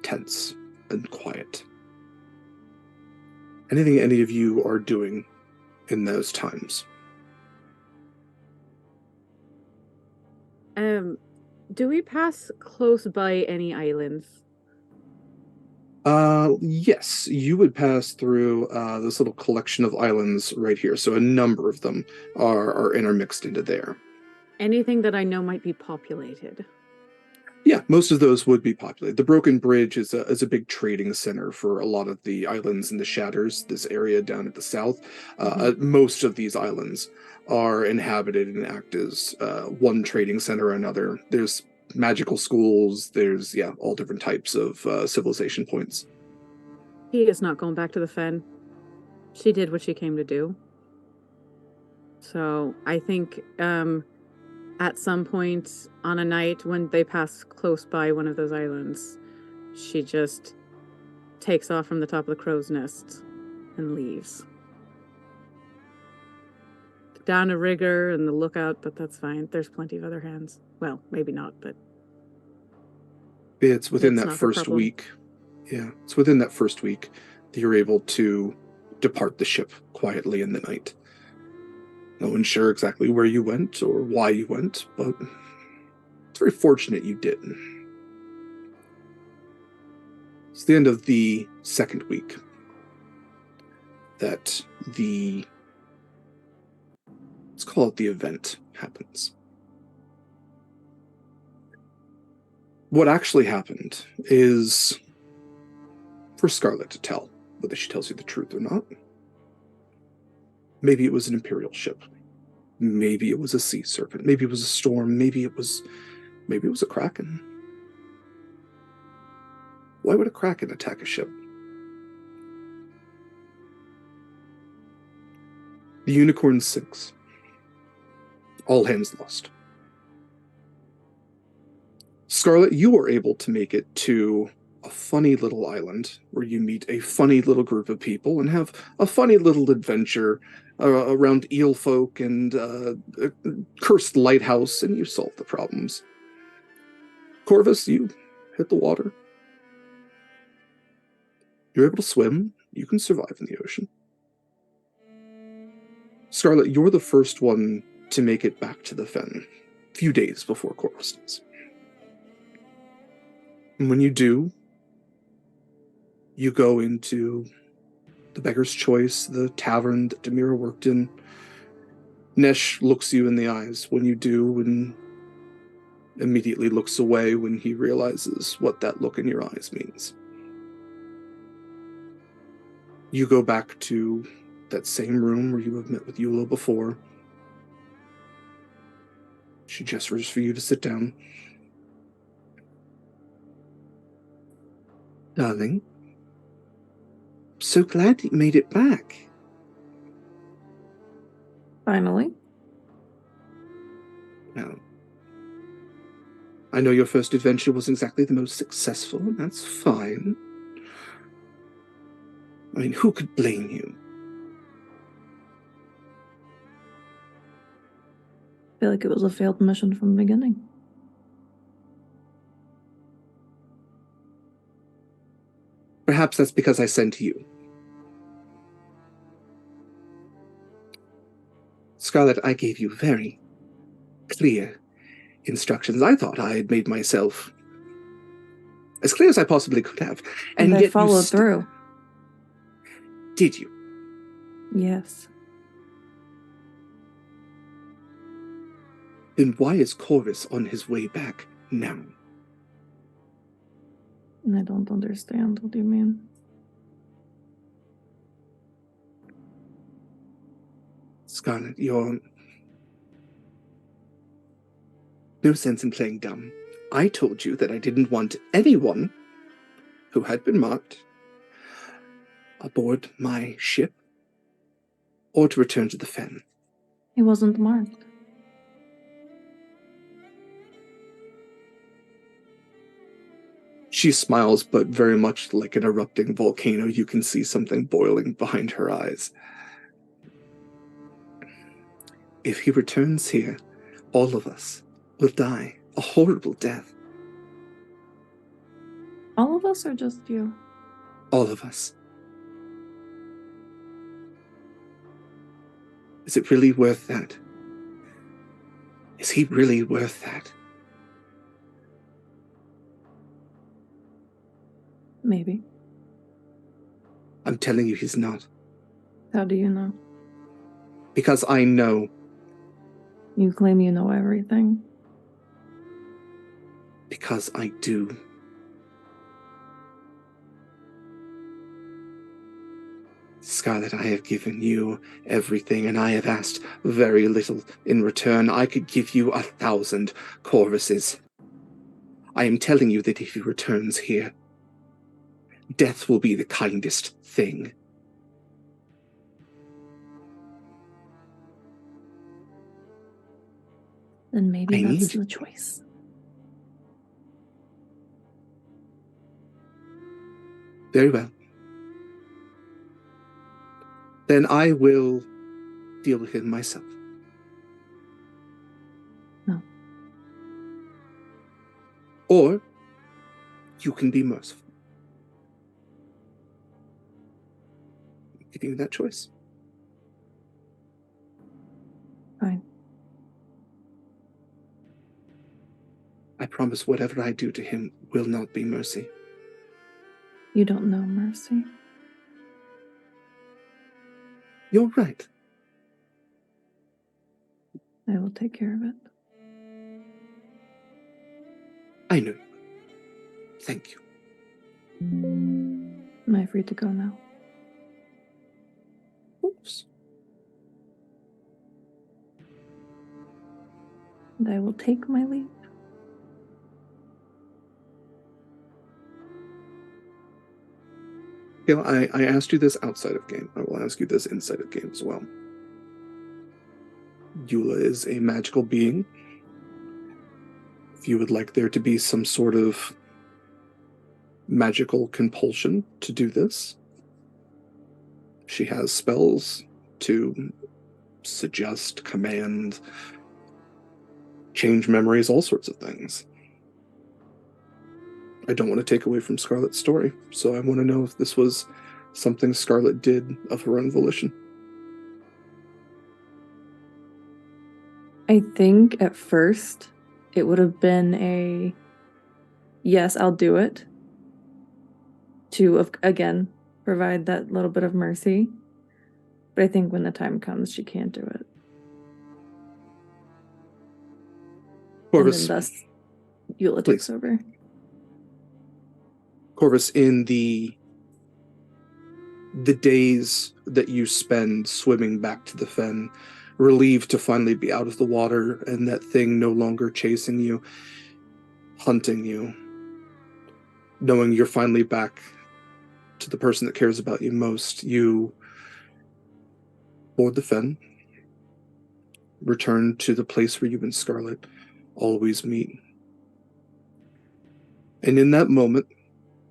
tense and quiet. Anything any of you are doing in those times? Do we pass close by any islands? Yes, you would pass through this little collection of islands right here. So a number of them are intermixed into there. Anything that I know might be populated? Yeah, most of those would be populated. The Broken Bridge is a big trading center for a lot of the islands and the Shatters, this area down at the south. Most of these islands are inhabited and act as one trading center or another. There's magical schools, there's, all different types of civilization points. He is not going back to the fen. She did what she came to do. So I think at some point on a night when they pass close by one of those islands, she just takes off from the top of the crow's nest and leaves. Down a rigger and the lookout, but that's fine. There's plenty of other hands. Well, maybe not, but it's within it's that not her first problem. week. Yeah, it's within that first week that you're able to depart the ship quietly in the night. No one's sure exactly where you went or why you went, but it's very fortunate you did. It's the end of the second week that let's call it the event happens. What actually happened is for Scarlet to tell, whether she tells you the truth or not. Maybe it was an Imperial ship. Maybe it was a sea serpent. Maybe it was a storm. Maybe it was a kraken. Why would a kraken attack a ship? The unicorn sinks. All hands lost. Scarlet, you are able to make it to a funny little island where you meet a funny little group of people and have a funny little adventure around eel folk and a cursed lighthouse, and you solve the problems. Corvus, you hit the water. You're able to swim. You can survive in the ocean. Scarlet, you're the first one to make it back to the fen a few days before Corvus does. And when you do, you go into the Beggar's Choice, the tavern that Demira worked in. Nesh looks you in the eyes when you do and immediately looks away when he realizes what that look in your eyes means. You go back to that same room where you have met with Eula before. She gestures for you to sit down. Darling, so glad that you made it back. Finally. Now, I know your first adventure wasn't exactly the most successful, and that's fine. I mean, who could blame you? I feel like it was a failed mission from the beginning. Perhaps that's because I sent you. Scarlet, I gave you very clear instructions. I thought I had made myself as clear as I possibly could have. And I yet followed through. Did you? Yes. Then why is Corvus on his way back now? I don't understand. What do you mean? Scarlet, you're... No sense in playing dumb. I told you that I didn't want anyone who had been marked aboard my ship or to return to the Fen. He wasn't marked. She smiles, but very much like an erupting volcano, you can see something boiling behind her eyes. If he returns here, all of us will die a horrible death. All of us or just you? All of us. Is it really worth that? Is he really worth that? Maybe. I'm telling you he's not. How do you know? Because I know. You claim you know everything. Because I do. Scarlet, I have given you everything, and I have asked very little in return. I could give you 1,000 Corvuses. I am telling you that if he returns here, death will be the kindest thing. Then maybe that's the choice. Very well. Then I will deal with him myself. No. Or you can be merciful. I'm giving you that choice. Fine. I promise whatever I do to him will not be mercy. You don't know mercy. You're right. I will take care of it. I know. Thank you. Am I free to go now? Oops. And I will take my leave. Kaila, I asked you this outside of game. I will ask you this inside of game as well. Eula is a magical being. If you would like there to be some sort of magical compulsion to do this, she has spells to suggest, command, change memories, all sorts of things. I don't want to take away from Scarlet's story, so I want to know if this was something Scarlet did of her own volition. I think at first it would have been a yes, I'll do it. To, again, provide that little bit of mercy. But I think when the time comes, she can't do it. Corvus, and then thus, Eula takes over. Corvus, in the days that you spend swimming back to the Fen, relieved to finally be out of the water and that thing no longer chasing you, hunting you, knowing you're finally back to the person that cares about you most, you board the Fen, return to the place where you and Scarlet always meet. And in that moment,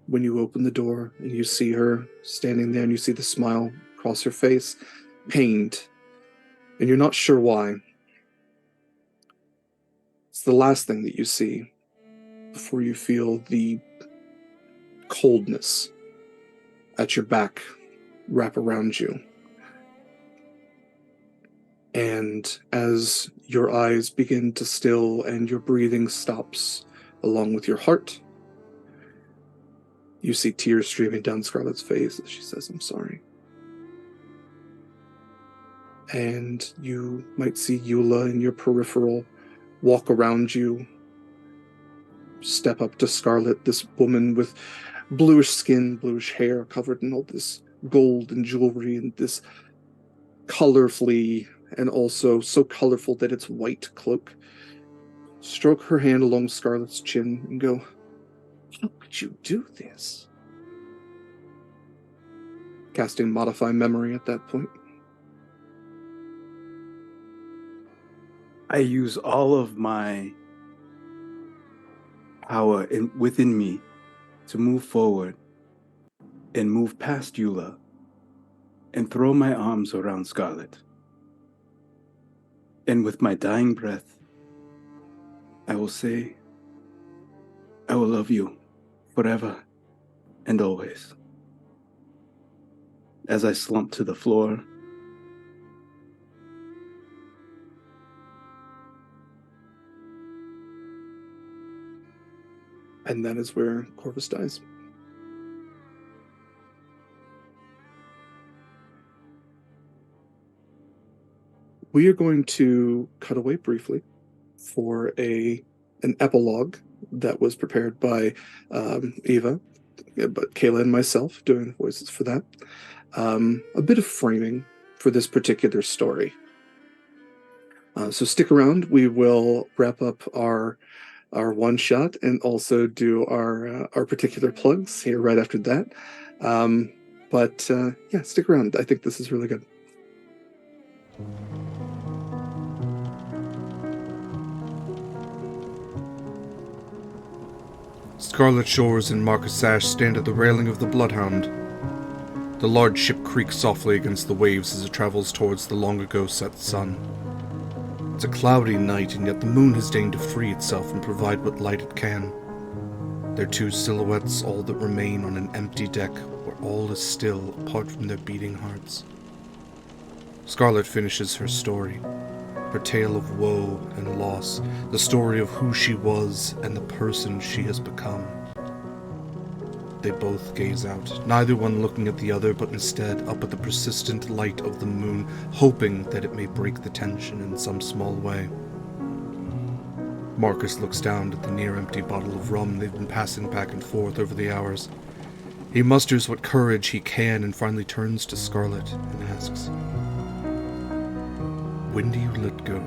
when you open the door and you see her standing there and you see the smile across her face, pained, and you're not sure why, it's the last thing that you see before you feel the coldness at your back wrap around you. And as your eyes begin to still and your breathing stops along with your heart, you see tears streaming down Scarlet's face as she says, "I'm sorry." And you might see Eula in your peripheral walk around you, step up to Scarlet, this woman with bluish skin, bluish hair, covered in all this gold and jewelry and this colorfully, and also so colorful that it's white cloak. Stroke her hand along Scarlet's chin and go, "How could you do this?" Casting Modify Memory at that point. I use all of my power within me to move forward and move past Eula and throw my arms around Scarlet. And with my dying breath, I will say, "I will love you forever and always." As I slump to the floor, and that is where Corvus dies. We are going to cut away briefly for an epilogue that was prepared by Eva, but Kaila and myself doing the voices for that. A bit of framing for this particular story. So stick around. We will wrap up our one shot and also do our particular plugs here right after that. But yeah, stick around. I think this is really good. Scarlet Shores and Marcus Ash stand at the railing of the Bloodhound. The large ship creaks softly against the waves as it travels towards the long-ago set sun. It's a cloudy night, and yet the moon has deigned to free itself and provide what light it can. Their two silhouettes, all that remain on an empty deck where all is still apart from their beating hearts. Scarlet finishes her story, her tale of woe and loss, the story of who she was and the person she has become. They both gaze out, neither one looking at the other, but instead up at the persistent light of the moon, hoping that it may break the tension in some small way. Marcus looks down at the near-empty bottle of rum they've been passing back and forth over the hours. He musters what courage he can and finally turns to Scarlet and asks, "When do you let go?"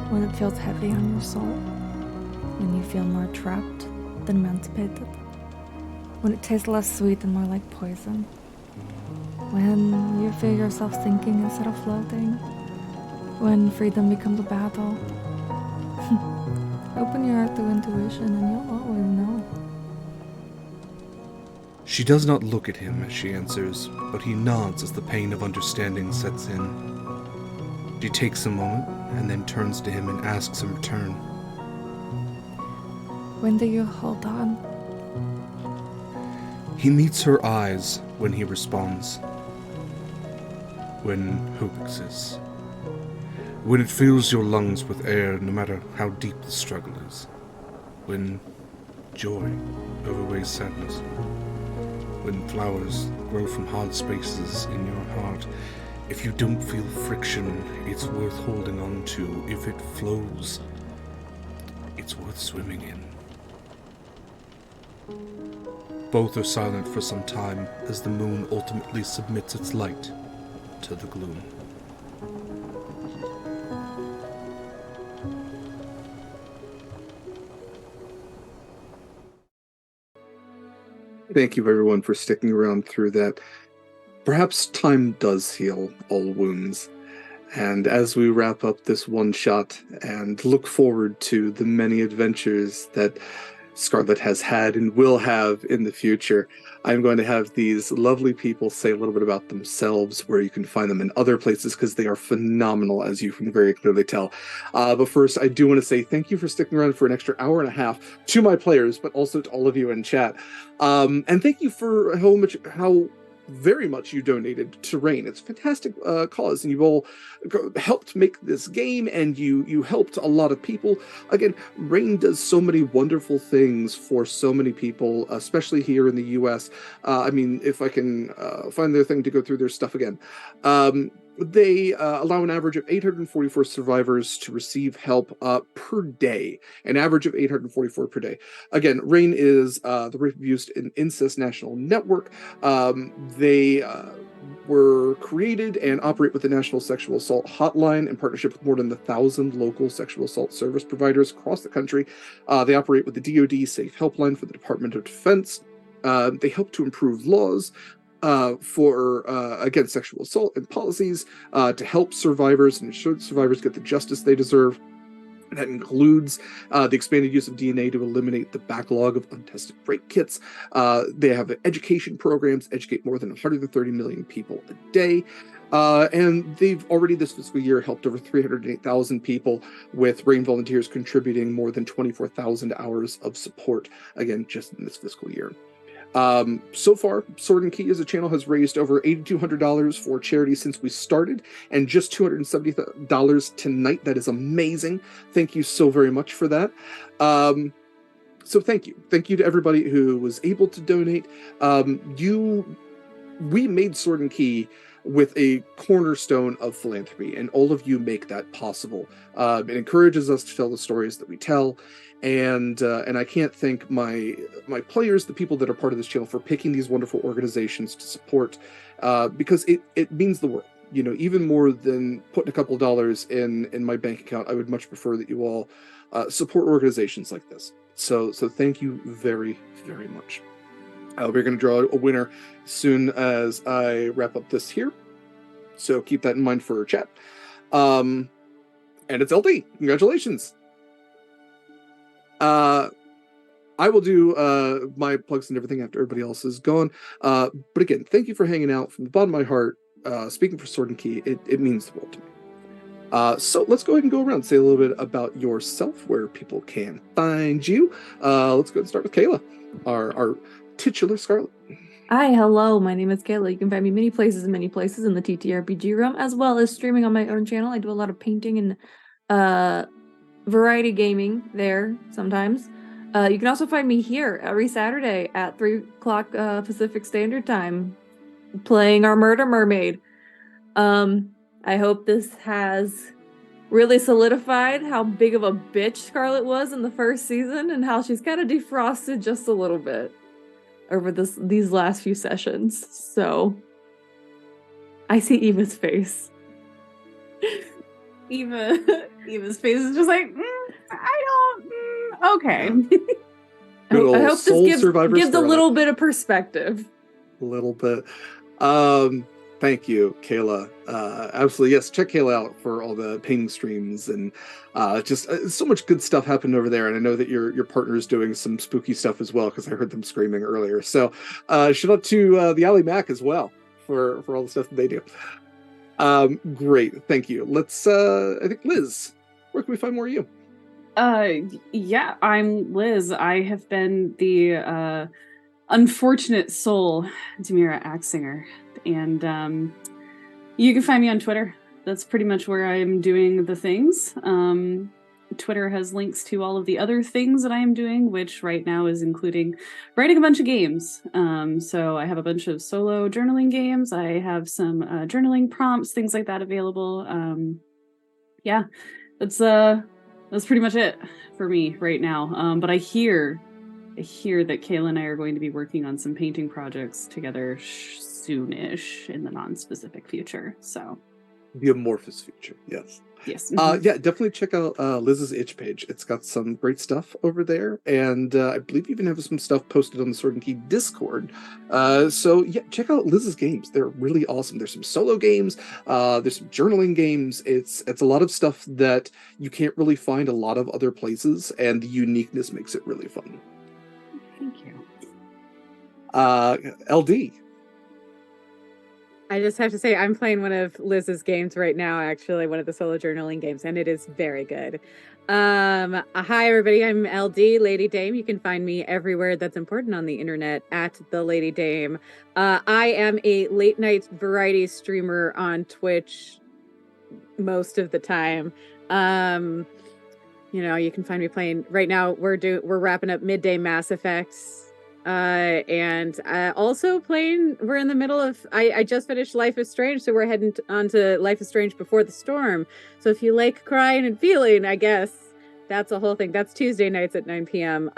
When it feels heavy on your soul. When you feel more trapped than emancipated. When it tastes less sweet and more like poison. When you feel yourself sinking instead of floating. When freedom becomes a battle. Open your heart to intuition and you'll always know. She does not look at him as she answers, but he nods as the pain of understanding sets in. She takes a moment and then turns to him and asks in return, When do you hold on? He meets her eyes when he responds. When hope exists. When it fills your lungs with air, no matter how deep the struggle is. When joy overweighs sadness. When flowers grow from hard spaces in your heart. If you don't feel friction, it's worth holding on to. If it flows, it's worth swimming in. Both are silent for some time as the moon ultimately submits its light to the gloom. Thank you, everyone, for sticking around through that. Perhaps time does heal all wounds. And as we wrap up this one shot and look forward to the many adventures that Scarlet has had and will have in the future, I'm going to have these lovely people say a little bit about themselves, where you can find them in other places, because they are phenomenal, as you can very clearly tell. But first, I do want to say thank you for sticking around for an extra hour and a half to my players, but also to all of you in chat. And thank you for how very much you donated to Rain. It's a fantastic cause, and you all helped make this game, and you helped a lot of people. Again, Rain does so many wonderful things for so many people, especially here in the US. I mean, if I can find their thing to go through their stuff again. They allow an average of 844 survivors to receive help per day, an average of 844 per day. Again, RAIN is the Rape, Abuse, and Incest National Network. They were created and operate with the National Sexual Assault Hotline in partnership with more than 1,000 local sexual assault service providers across the country. They operate with the DoD Safe Helpline for the Department of Defense. They help to improve laws for against sexual assault and policies to help survivors and ensure that survivors get the justice they deserve. That includes the expanded use of DNA to eliminate the backlog of untested rape kits. They have education programs, educate more than 130 million people a day. And they've already this fiscal year helped over 308,000 people, with RAIN volunteers contributing more than 24,000 hours of support, again, just in this fiscal year. So far, Sword and Key as a channel has raised over $8,200 for charity since we started, and just $270 tonight. That is amazing. Thank you so very much for that. So thank you. Thank you to everybody who was able to donate. We made Sword and Key with a cornerstone of philanthropy, and all of you make that possible. It encourages us to tell the stories that we tell. And I can't thank my players, the people that are part of this channel, for picking these wonderful organizations to support, because it means the world. You know, even more than putting a couple of dollars in my bank account, I would much prefer that you all support organizations like this. So thank you very, very much. We're going to draw a winner as soon as I wrap up this here. So keep that in mind for our chat. And it's LD. Congratulations. I will do my plugs and everything after everybody else is gone. But again, thank you for hanging out from the bottom of my heart. Speaking for Sword and Key, it means the world to me. So let's go ahead and go around and say a little bit about yourself, where people can find you. Let's go ahead and start with Kaila, our titular Scarlet. Hi, hello, my name is Kaila. You can find me many places in the TTRPG realm, as well as streaming on my own channel. I do a lot of painting and variety gaming there sometimes. You can also find me here every Saturday at 3 o'clock Pacific Standard Time, playing our Murder Mermaid. I hope this has really solidified how big of a bitch Scarlet was in the first season, and how she's kind of defrosted just a little bit over these last few sessions. So I see Eva's face. Eva's face is just like, okay. I hope this gives a little bit of perspective. A little bit. Thank you, Kaila. Absolutely, yes. Check Kaila out for all the painting streams, and just so much good stuff happened over there. And I know that your partner is doing some spooky stuff as well, because I heard them screaming earlier. So shout out to the Alley Mac as well for all the stuff that they do. Great, thank you. Let's I think Liz, where can we find more of you? Yeah, I'm Liz. I have been the unfortunate soul Demira Axinger, and you can find me on Twitter. That's pretty much where I'm doing the things. Twitter has links to all of the other things that I am doing, which right now is including writing a bunch of games. So I have a bunch of solo journaling games. I have some journaling prompts, things like that available. Yeah, that's pretty much it for me right now. But I hear that Kaila and I are going to be working on some painting projects together soonish in the non-specific future. So The amorphous future, yes. Yes. Yeah, definitely check out Liz's itch page. It's got some great stuff over there, and I believe you even have some stuff posted on the Sword and Key Discord. So yeah, check out Liz's games. They're really awesome. There's some solo games. There's some journaling games. It's a lot of stuff that you can't really find a lot of other places, and the uniqueness makes it really fun. Thank you. LD. I just have to say, I'm playing one of Liz's games right now, actually, one of the solo journaling games, and it is very good. Hi, everybody. I'm LD, Lady Dame. You can find me everywhere that's important on the internet at the Lady Dame. I am a late night variety streamer on Twitch most of the time. You know, you can find me playing right now. We're wrapping up Midday Mass Effects. And also playing, we're in the middle of, I just finished Life is Strange, so we're heading on to Life is Strange Before the Storm. So if you like crying and feeling, I guess that's a whole thing. That's Tuesday nights at 9 p.m.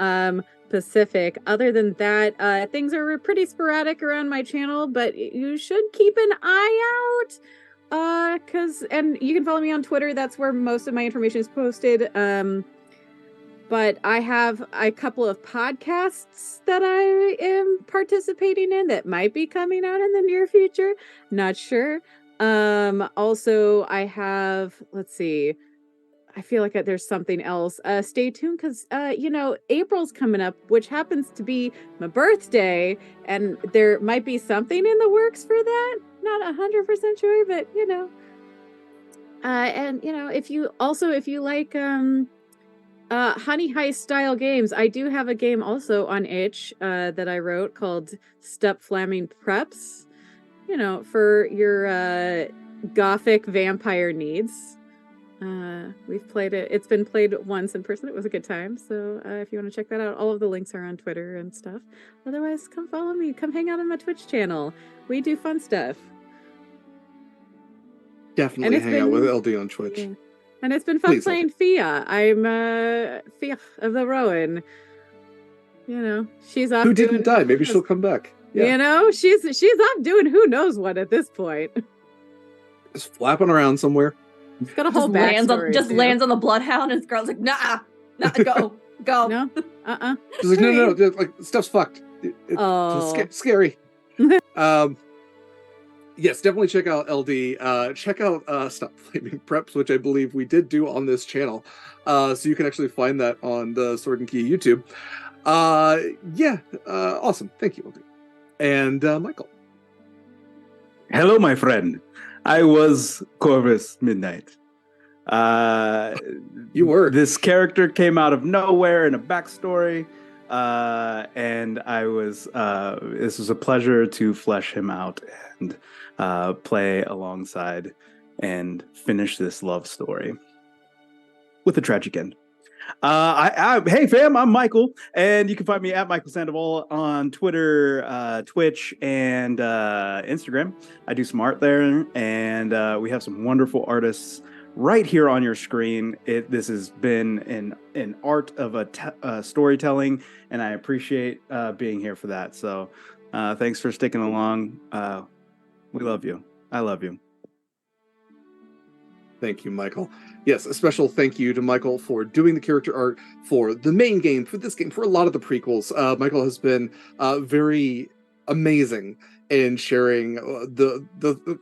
Pacific. Other than that, things are pretty sporadic around my channel, but you should keep an eye out. And you can follow me on Twitter. That's where most of my information is posted. But I have a couple of podcasts that I am participating in that might be coming out in the near future. Not sure. Also, I have, let's see, I feel like there's something else. Stay tuned because, April's coming up, which happens to be my birthday. And there might be something in the works for that. Not 100% sure, but, if you like... Honey Heist style games. I do have a game also on itch that I wrote called Step Flaming Preps. For your gothic vampire needs. We've played it. It's been played once in person. It was a good time. So if you want to check that out, all of the links are on Twitter and stuff. Otherwise, come follow me. Come hang out on my Twitch channel. We do fun stuff. Definitely hang out with LD on Twitch. Yeah. And it's been fun playing Fia. I'm Fia of the Rowan. She's off. Who didn't die? Maybe she'll come back. Yeah. She's off doing who knows what at this point. Just flapping around somewhere. She's got a whole backstory. Lands on the Bloodhound, and this girl's like, nah, go. No, She's like, no, like stuff's fucked. It's scary. Yes, definitely check out LD. Check out Stop Flaming Preps, which I believe we did do on this channel. So you can actually find that on the Sword and Key YouTube. Awesome. Thank you, LD. And Mikyl. Hello, my friend. I was Corvus Midnight. You were. This character came out of nowhere in a backstory. And I was, this was a pleasure to flesh him out and play alongside and finish this love story with a tragic end. Hey fam, I'm Mikyl, and you can find me at Mikyl Sandoval on Twitter, Twitch, and Instagram. I do some art there, and we have some wonderful artists right here on your screen. This has been an art of storytelling, and I appreciate being here for that. So thanks for sticking along. We love you. I love you. Thank you, Mikyl. Yes, a special thank you to Mikyl for doing the character art for the main game, for this game, for a lot of the prequels. Mikyl has been very amazing in sharing the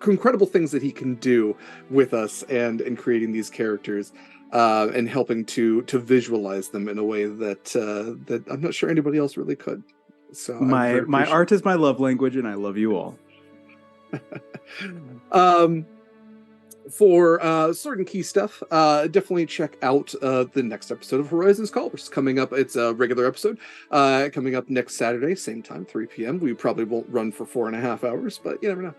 incredible things that he can do with us and in creating these characters and helping to visualize them in a way that I'm not sure anybody else really could. So my art is my love language, and I love you all. For Sword and Key stuff, definitely check out the next episode of Horizons Call, which is coming up. It's a regular episode coming up next Saturday, same time, 3 p.m. We probably won't run for 4.5 hours, but you never know.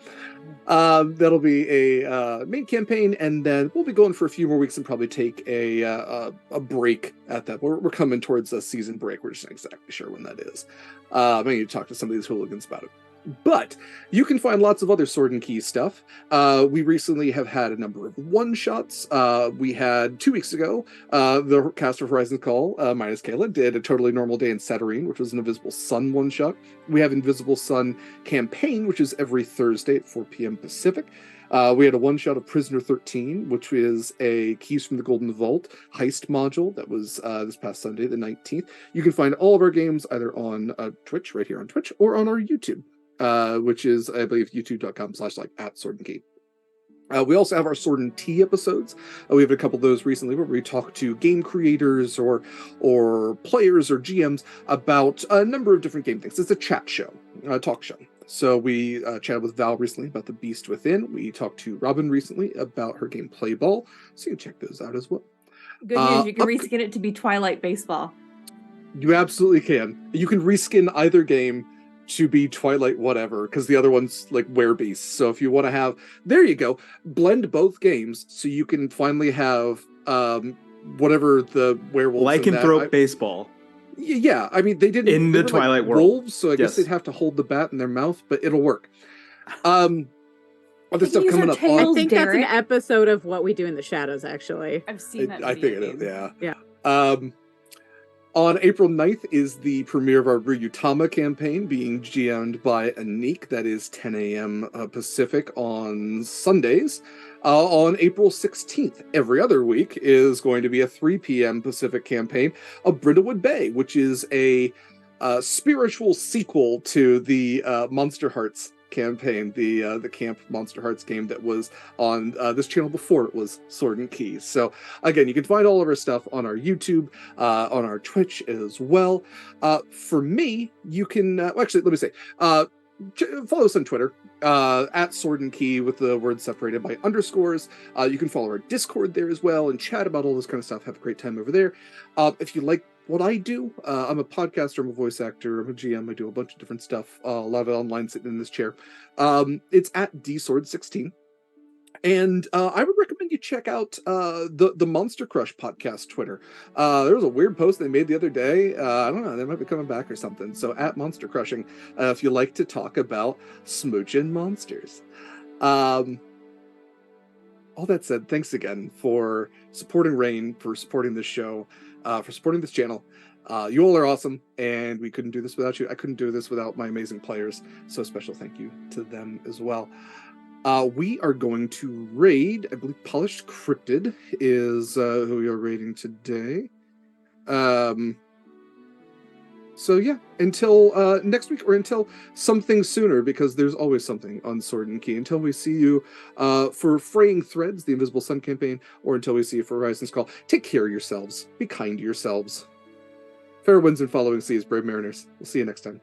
That'll be a main campaign, and then we'll be going for a few more weeks and probably take a break at that. We're coming towards a season break. We're just not exactly sure when that is. I need to talk to some of these hooligans about it. But you can find lots of other Sword and Key stuff. We recently have had a number of one-shots. We had 2 weeks ago, the cast of Horizons Call, minus Kaila, did A Totally Normal Day in Saturnine, which was an Invisible Sun one-shot. We have Invisible Sun Campaign, which is every Thursday at 4 p.m. Pacific. We had a one-shot of Prisoner 13, which is a Keys from the Golden Vault heist module that was this past Sunday, the 19th. You can find all of our games either on Twitch, right here on Twitch, or on our YouTube, which is, I believe, youtube.com/@swordandkey. We also have our Sword and Tea episodes. We have a couple of those recently where we talk to game creators or players or GMs about a number of different game things. It's a chat show, a talk show. So we chatted with Val recently about The Beast Within. We talked to Robin recently about her game Play Ball. So you can check those out as well. Good news, you can reskin it to be Twilight Baseball. You absolutely can. You can reskin either game to be Twilight whatever, because the other one's like Werebeasts. So if you want to have, there you go, blend both games so you can finally have whatever the werewolves. Lycanthrope baseball. Yeah, I mean they didn't in the Twilight world. Wolves, so I guess they'd have to hold the bat in their mouth, but it'll work. Other stuff coming up. I think that's an episode of What We Do in the Shadows. Actually, I've seen that. I think it is. Yeah. Yeah. On April 9th is the premiere of our Ryutama campaign being GM'd by Anik. That is 10 a.m. Pacific on Sundays. On April 16th, every other week, is going to be a 3 p.m. Pacific campaign of Brindlewood Bay, which is a spiritual sequel to the Monster Hearts campaign, the Camp Monster Hearts game that was on this channel before it was Sword and Keys. So again, you can find all of our stuff on our YouTube, on our Twitch as well. For me, you can actually let me say follow us on Twitter at Sword and Key with the words separated by underscores. You can follow our Discord there as well and chat about all this kind of stuff. Have a great time over there. If you like what I do, I'm a podcaster, I'm a voice actor, I'm a GM, I do a bunch of different stuff, a lot of it online sitting in this chair. It's at dsword16. And I would recommend you check out the Monster Crush podcast Twitter. There was a weird post they made the other day. I don't know, they might be coming back or something. So at Monster Crushing, if you like to talk about smooching monsters. All that said, thanks again for supporting Rain, for supporting this show, for supporting this channel. You all are awesome, and we couldn't do this without you. I couldn't do this without my amazing players, so a special thank you to them as well. We are going to raid, I believe Polished Cryptid is who we are raiding today. So yeah, until next week or until something sooner, because there's always something on Sword and Key. Until we see you for Fraying Threads, the Invisible Sun campaign, or until we see you for Horizon's Call, take care of yourselves. Be kind to yourselves. Fair winds and following seas, brave mariners. We'll see you next time.